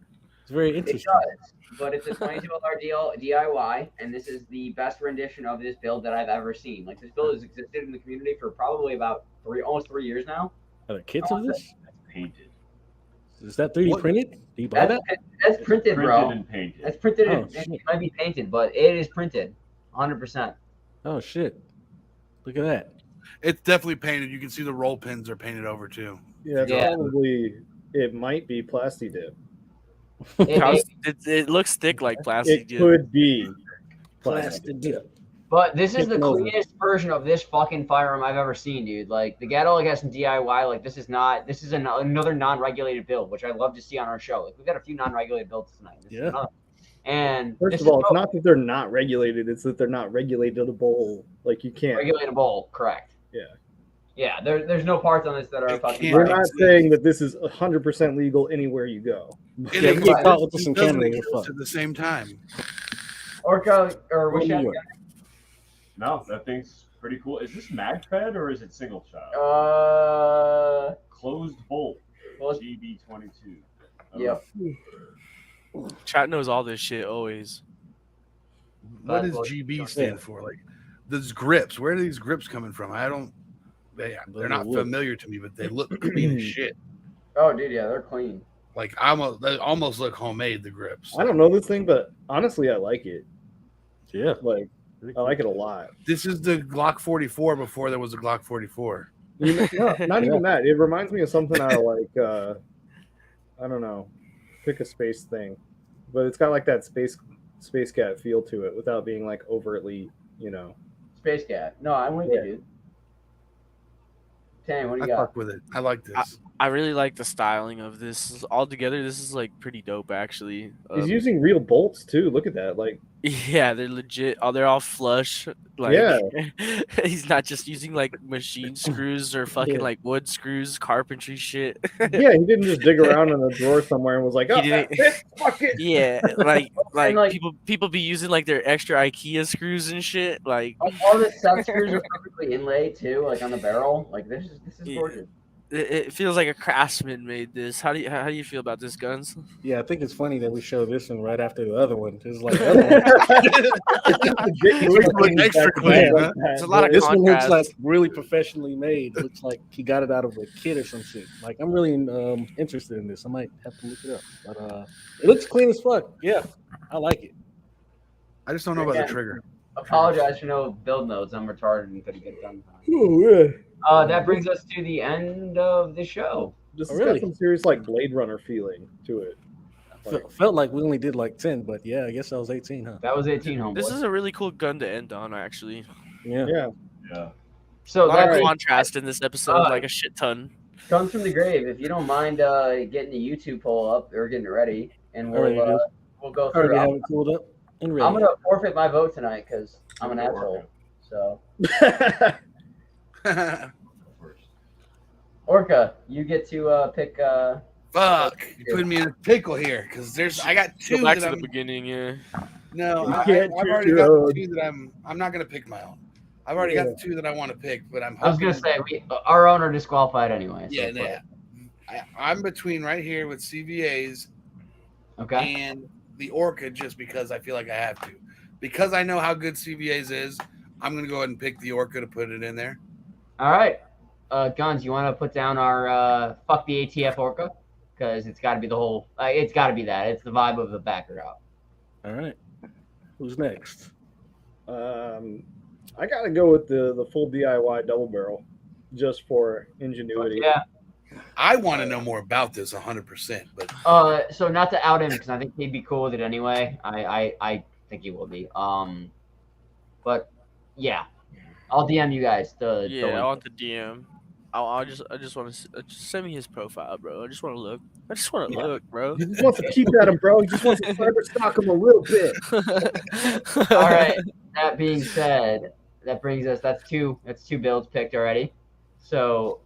It's very It interesting. does, but it's a 22 LR DIY, and this is the best rendition of this build that I've ever seen. Like, this build has existed in the community for probably about almost 3 years now. Are there kits of this? That's painted. Is that 3D printed? Do you buy that? That's printed, bro. And painted. That's printed. Oh, and shit. it might be painted, but it is printed, 100%. Oh shit! Look at that. It's definitely painted. You can see the roll pins are painted over too. yeah, it's Yeah. probably it might be plasti dip. It looks thick like plastic. It dude. could be Plastic dip. But this is the Tipping over. cleanest version of this fucking firearm I've ever seen, dude. Like the catalog has some DIY. Like this is another non-regulated build, which I love to see on our show. Like we've got a few non-regulated builds tonight. This is Yeah. another. And First this of all, is it's not that they're not regulated; it's that they're not regulatable. Like you can't. regulatable, correct? Yeah. Yeah, there's no parts on this that are It fucking. can't We're be. not saying that this is 100% legal anywhere you go. And Yeah, it you get caught with doesn't this in Canada, you're exist fucked. at the same time. Orca or Or which New York. No, that thing's pretty cool. Is this mag fed or is it single shot? Closed bolt. GB22. Yep. Chat knows all this shit always. What does That's GB stand for? Like these grips. Where are these grips coming from? They're not familiar to me, but they look clean as shit. Oh, dude, yeah, they're clean. Like they almost look homemade. The grips. I don't know this thing, but honestly, I like it. Yeah. Like I like it a lot. This is the Glock 44 before there was a Glock 44. No, not even that. It reminds me of something I like. I don't know. Pick a space thing, but it's got like that space cat feel to it without being like overtly, Space Cat. No, I'm with you, dude. Tang, what do you I got? fuck with it. I like this. I really like the styling of this. Altogether, this is like pretty dope, actually. He's using real bolts too. Look at that. Like, yeah, they're legit. Oh, they're all flush. Like, Yeah. He's not just using like machine screws or fucking Yeah. like wood screws, carpentry shit. yeah, he didn't just dig around in a drawer somewhere and was like, "Oh, He that didn't- fits, fuck it." Yeah, like like- people be using like their extra IKEA screws and shit. Like All the sub screws are perfectly inlaid too, like on the barrel. Like this is Yeah. gorgeous. it feels like a craftsman made this. How do you feel about this, Guns? Yeah, I think it's funny that we show this one right after the other one. It's like the other one. Extra clean, huh? There's a lot of This one looks contrast. like really professionally made. It looks like he got it out of a kit or some shit. Like I'm really interested in this. I might have to look it up. But it looks clean as fuck. Yeah, I like it. I just don't know about Yeah. the trigger. Apologize for no build notes. I'm retarded and couldn't get it done. Oh, yeah. That brings us to the end of the show. This Oh, has really? got some serious like Blade Runner feeling to it. Felt like we only did like 10, but yeah, I guess I was 18, huh? That was 18, homeboy. This is a really cool gun to end on, actually. Yeah. Yeah. Yeah. So A lot of that's contrast in this episode, like a shit ton. Guns from the Grave. If you don't mind getting the YouTube poll up or getting it ready, and Alright, we'll we'll go Already through. have it pulled up and ready. I'm gonna forfeit my vote tonight because I'm an asshole. So, Orca, you get to pick. Fuck! You put me in a pickle here because I got two. Go back that to the beginning, yeah. No, You I've can't already choose got your the two that I'm not gonna pick my own. I've already got the two that I want to pick, but I'm. I was gonna say our own are disqualified anyway. So Yeah. I'm between right here with CVAs, and the Orca just because I feel like I have to. Because I know how good CVAs is, I'm gonna go ahead and pick the Orca to put it in there. All right, Guns, you want to put down our fuck the ATF Orca because it's got to be the whole. It's got to be that. It's the vibe of the backer out. All right. Who's next? I gotta go with the full DIY double barrel, just for ingenuity. Yeah. I want to know more about this 100%, but so not to out him because I think he'd be cool with it anyway. I think he will be. But yeah, I'll DM you guys. I want the DM. I just want to just send me his profile, bro. I just want to look. Look, bro. He just wants to keep at him, bro. He just wants to cyber stalk him a little bit. All right. That being said, that brings us. That's two builds picked already. So,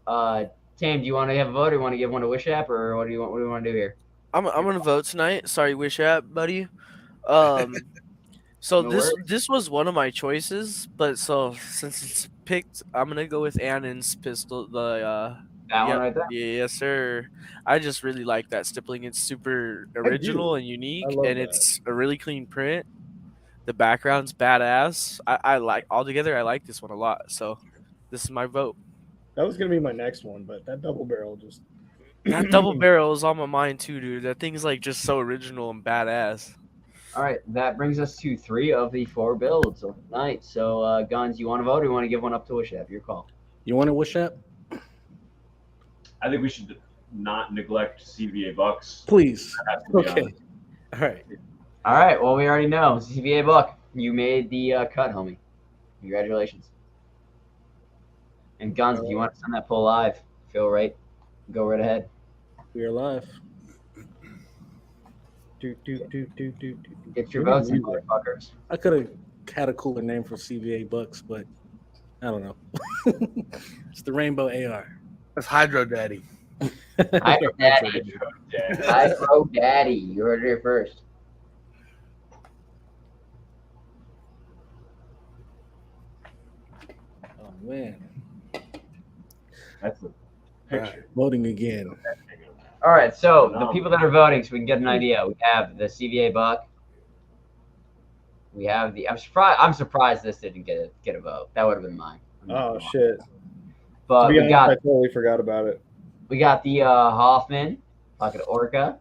Tame, do you want to have a vote, or you want to give one to Wish App, or what do you want to do here? I'm gonna vote tonight. Sorry, Wish App, buddy. So this was one of my choices, but since it's picked, I'm gonna go with Annan's pistol. That one right there. Yeah, yes, sir. I just really like that stippling. It's super original and unique, and it's a really clean print. The background's badass. I like this one a lot. So this is my vote. That was gonna be my next one, but that double barrel just. That double barrel is on my mind too, dude. That thing's like just so original and badass. All right, that brings us to 3 of the 4 builds of the night. So, Guns, you want to vote, or you want to give one up to Wish App? Your call. You want to Wish App? I think we should not neglect CVA Bucks. Please. Okay. All right. All right. Well, we already know CVA Buck. You made the cut, homie. Congratulations. And Guns, if you want to send that poll live, feel right. Go right ahead. We are live. Get your votes in, motherfuckers. I could have had a cooler name for CVA Bucks, but I don't know. It's the Rainbow AR. That's Hydro Daddy. Hydro Daddy. Hydro Daddy. You heard it here first. Oh man. That's a picture. Voting again. All right, so the people that are voting, so we can get an idea. We have the CVA Buck. We have the. I'm surprised this didn't get a vote. That would have been mine. Oh shit! But to be honest, I totally forgot about it. We got the Hoffman, fucking Orca,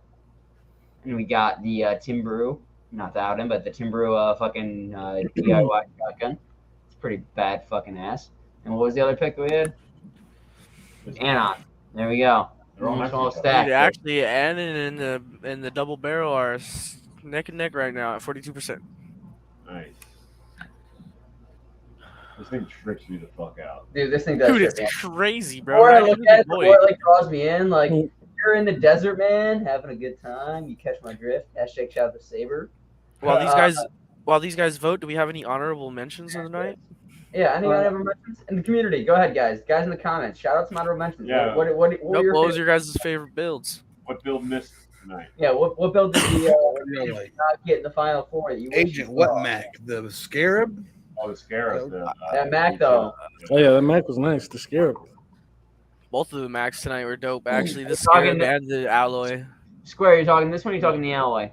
and we got the Timbrew. Not to out him, but the Timbrew fucking DIY shotgun. It's pretty bad fucking ass. And what was the other pick that we had? Anon. There we go. Almost stacked. Dude, actually, Annan and the double barrel are neck and neck right now at 42%. Nice. This thing tricks me the fuck out. Dude, this thing does. Dude, it's crazy, bro. The more I look at it, the more it like draws me in. Like, you're in the desert, man, having a good time. You catch my drift. Hashtag shout out to Saber. While these guys vote, do we have any honorable mentions of the night? Yeah, any honorable mentions in the community? Go ahead, guys. Guys in the comments, shout out some honorable mentions. Yeah. What was your guys' favorite builds? What build missed tonight? Yeah, what build did you not get in the final 4 that you Agent, what Mac? The Scarab? Oh, the Scarab. That Mac, though. Oh, yeah, that Mac was nice. The Scarab. Both of the Macs tonight were dope, actually. The You're Scarab and the Alloy. Square, you're talking this one, you're talking the Alloy.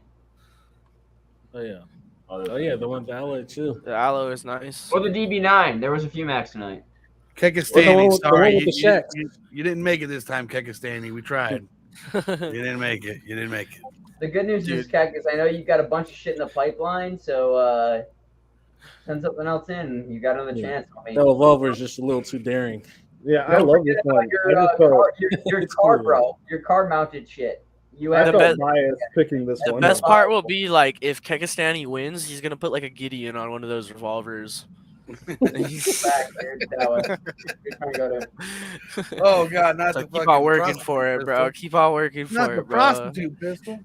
Oh, yeah. Oh, yeah, the one with the Alloy, too. The Alloy is nice. Or the DB9. There was a few Macs tonight. Kekistani, sorry. You didn't make it this time, Kekistani. We tried. You didn't make it. The good news is, Cactus, I know you've got a bunch of shit in the pipeline, so send something else in. You got another chance. I mean, that revolver is just a little too daring. Yeah, I love this one. Your car, bro. Your car mounted shit. You have picking this one. The best part will be like if Kekistani wins, he's gonna put like a Gideon on one of those revolvers. Oh God, not so the keep on working for it, bro. Keep on working for it, bro. Not the prostitute pistol.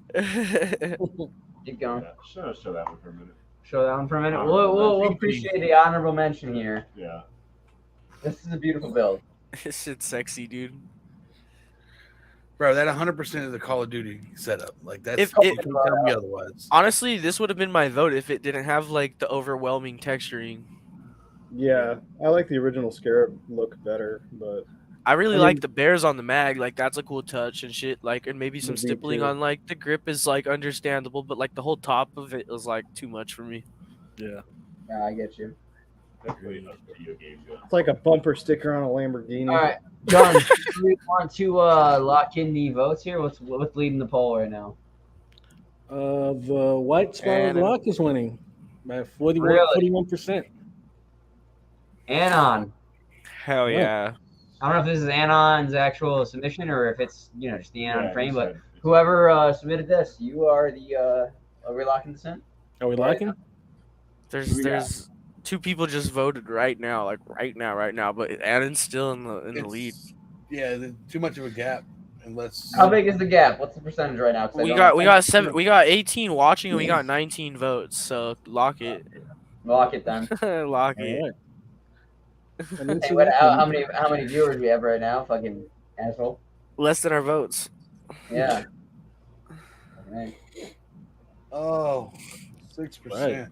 Keep going. Yeah, show that one for a minute. Show that one for a minute. Honorable We'll mention. appreciate the honorable mention here. Yeah. This is a beautiful build. This shit's sexy, dude. Bro, that 100% is the Call of Duty setup. Like that's If you it- can't tell me otherwise. Honestly, this would have been my vote if it didn't have like the overwhelming texturing. Yeah, I like the original Scarab look better, but I really I mean- like the bears on the mag. Like that's a cool touch and shit. Like, and maybe some Me stippling too. on like the grip is like understandable, but like the whole top of it was like too much for me. Yeah. Yeah, I get you. Definitely a video game gun. it's like a bumper sticker on a Lamborghini. All right, John, do we want to lock in the votes here? What's leading the poll right now? The white spotted And- lock is winning by Really? 41%. Anon. Hell yeah. I don't know if this is Anon's actual submission or if it's just the Anon Yeah, frame, he but said- whoever submitted this, you are the. Are we locking this in? Are we liking? There's two people just voted right now, like right now, but Adam's still in the lead. Yeah, too much of a gap. Unless How big is the gap? What's the percentage right now? 'Cause I We don't- we got 18 watching and we got 19 votes. So lock it. Lock it then. Lock it. Alright. Hey, how many viewers we have right now? Fucking asshole. Less than our votes. Yeah. Alright. Oh, 6%.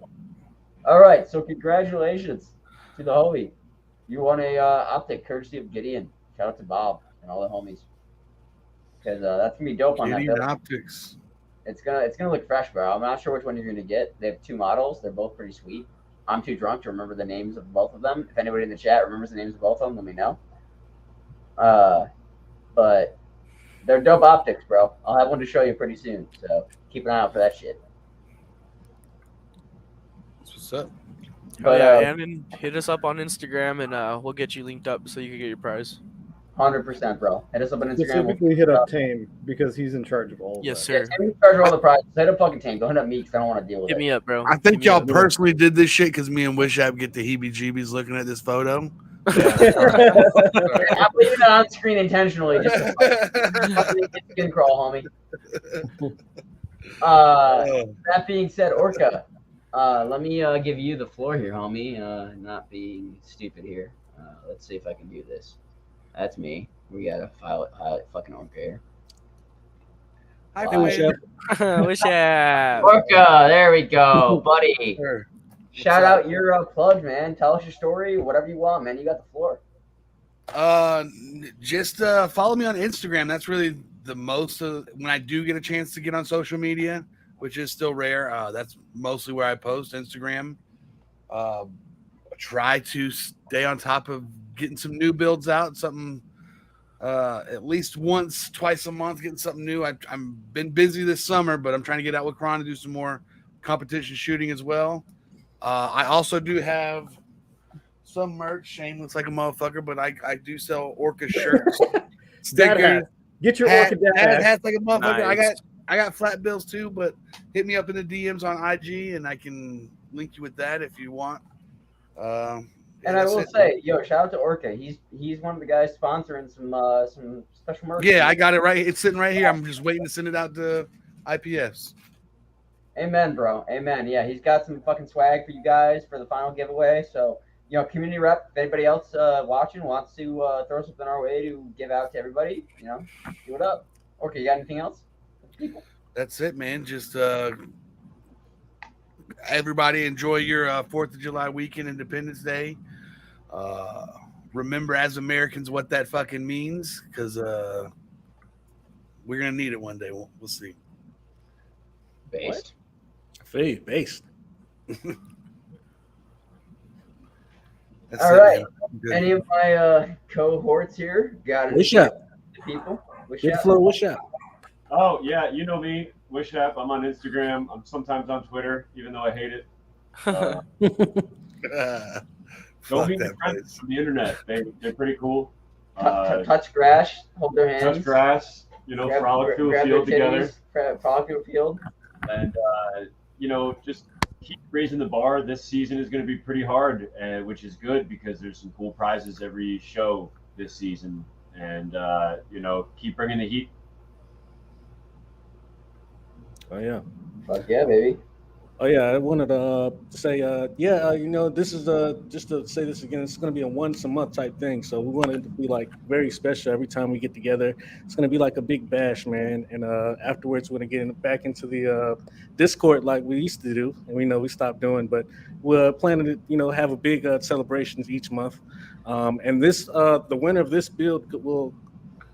All right. So congratulations to the homie. You won a optic courtesy of Gideon. Shout out to Bob and all the homies. Because that's gonna be dope on that Gideon build. Optics. It's gonna look fresh, bro. I'm not sure which one you're gonna get. They have two models. They're both pretty sweet. I'm too drunk to remember the names of both of them. If anybody in the chat remembers the names of both of them, let me know. But they're dope optics, bro. I'll have one to show you pretty soon. So keep an eye out for that shit. That's what's up. But and hit us up on Instagram and we'll get you linked up so you can get your prize. 100%, bro. Hit us up on Instagram. Specifically hit up Tame because he's in charge of all of Yes, that. sir. I'm in charge of all the prizes. Hit up fucking Tame. Don't hit up me because I don't want to deal with Hit it. me up, bro. I think Hit me y'all up. personally did this shit because me and Wishap get the heebie-jeebies looking at this photo. I'm leaving it on screen intentionally. Just to skin crawl, homie. That being said, Orca, let me give you the floor here, homie. Not being stupid here. Let's see if I can do this. That's me. We got a highlight fucking Orca here. Hi, Wow. Wish out. Orca, there we go, buddy. Sure. Shout out your plug, man. Tell us your story, whatever you want, man. You got the floor. Just follow me on Instagram. That's really the most of when I do get a chance to get on social media, which is still rare. That's mostly where I post Instagram. Try to stay on top of getting some new builds out, something at least once, twice a month, getting something new. I'm been busy this summer, but I'm trying to get out with Kron to do some more competition shooting as well. I also do have some merch. Shane looks like a motherfucker, but I do sell Orca shirts, Dad stickers, hat. Get your Orca dad hat. hats like a motherfucker. Nice. I got flat bills too, but hit me up in the DMs on IG and I can link you with that if you want. And I will say, yo, shout out to Orca. He's one of the guys sponsoring some special merch. Yeah, I got it right. It's sitting right here. I'm just waiting to send it out to IPS. Amen, bro. Amen. Yeah, he's got some fucking swag for you guys for the final giveaway. So, community rep, if anybody else watching wants to throw something our way to give out to everybody, do it up. Okay, you got anything else? People. That's it, man. Just everybody enjoy your 4th of July weekend, Independence Day. Remember as Americans what that fucking means, because we're going to need it one day. We'll see. Based. Based. All right. Any of my cohorts here got Wish up. people? Wish Good up. flow. Wish up. Oh yeah, you know me, Wishap. I'm on Instagram. I'm sometimes on Twitter, even though I hate it. Go meet the friends from the internet. They're pretty cool. Touch grass, hold their hands. Touch grass. Frolic through a field together. Frolic through a field. And just keep raising the bar. This season is going to be pretty hard, which is good because there's some cool prizes every show this season. And keep bringing the heat. Oh yeah. Fuck yeah, baby. Oh yeah, I wanted to say, this is just to say this again. It's going to be a once a month type thing, so we want it to be like very special every time we get together. It's going to be like a big bash, man, and afterwards we're going to get back into the Discord like we used to do, and we stopped doing, but we're planning to have a big celebrations each month, and this the winner of this build will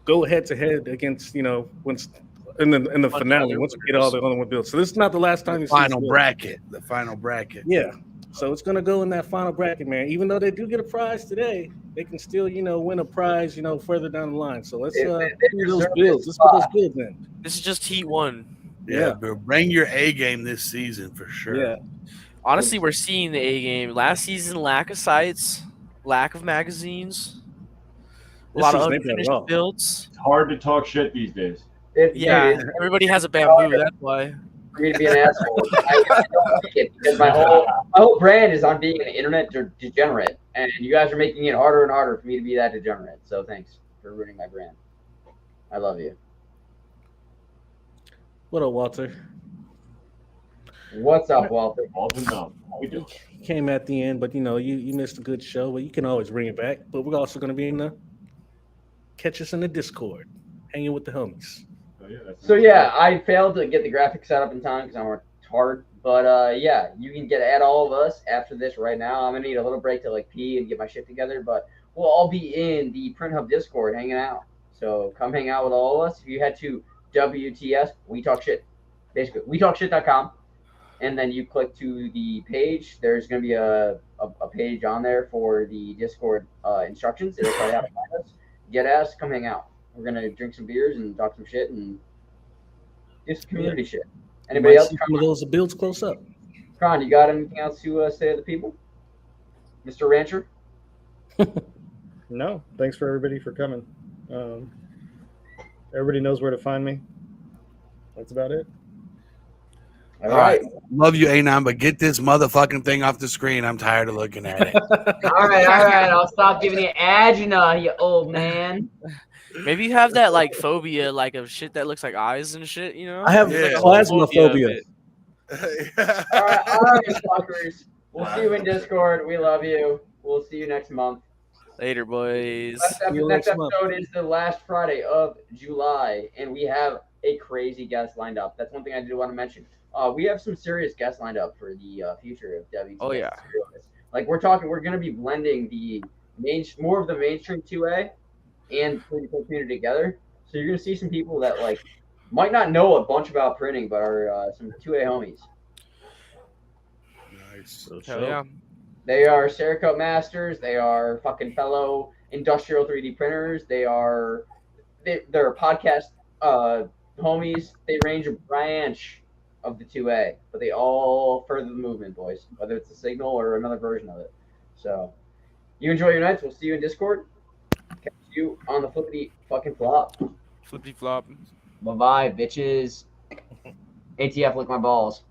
go head to head against once. In the finale, once we get all the other one built. So this is not the last time you see the final bracket. Yeah. So it's gonna go in that final bracket, man. Even though they do get a prize today, they can still, win a prize, further down the line. So let's do those builds. Let's put those builds in. This is just Heat 1. Yeah, but bring your A game this season for sure. Yeah. Honestly, we're seeing the A game. Last season, lack of sites, lack of magazines, a lot of unfinished builds. It's hard to talk shit these days. Everybody has a bamboo. That's why. For me to be an asshole, I don't like it because my whole brand is on being an internet degenerate, and you guys are making it harder and harder for me to be that degenerate. So thanks for ruining my brand. I love you. What up, Walter? What's up, Walter? You came at the end, but you missed a good show. But you can always bring it back. But we're also going to be catch us in the Discord, hanging with the homies. So yeah, I failed to get the graphics set up in time because I'm a retard. But yeah, you can add all of us after this right now. I'm gonna need a little break to pee and get my shit together. But we'll all be in the Print Hub Discord hanging out. So come hang out with all of us. If you head to WTS, we talk shit, basically wetalkshit.com, and then you click to the page. There's gonna be a page on there for the Discord instructions. It'll tell you how to find us. Get us, come hang out. We're gonna drink some beers and talk some shit and do some community shit. Anybody else? Some of those builds close up. Con, you got anything else to say to the people, Mr. Rancher? No, thanks for everybody for coming. Everybody knows where to find me. That's about it. All right. Love you, A9, but get this motherfucking thing off the screen. I'm tired of looking at it. All right. I'll stop giving you agina, you old man. Maybe you have that phobia, of shit that looks like eyes and shit. I have plasmophobia. All right, fuckers. We'll see you in Discord. We love you. We'll see you next month. Later, boys. Next episode is the last Friday of July, and we have a crazy guest lined up. That's one thing I do want to mention. We have some serious guests lined up for the future of WTS. Oh yeah. We're going to be blending more of the mainstream 2A and 3D community together. So you're going to see some people that might not know a bunch about printing, but are some 2A homies. Nice. Hell yeah. They are Cerakote masters. They are fucking fellow industrial 3D printers. They're podcast homies. They range a branch of the 2A, but they all further the movement, boys, whether it's a signal or another version of it. So you enjoy your nights. We'll see you in Discord. Catch you on the flippity fucking flop. Flippity flop. Bye-bye, bitches. ATF, lick my balls.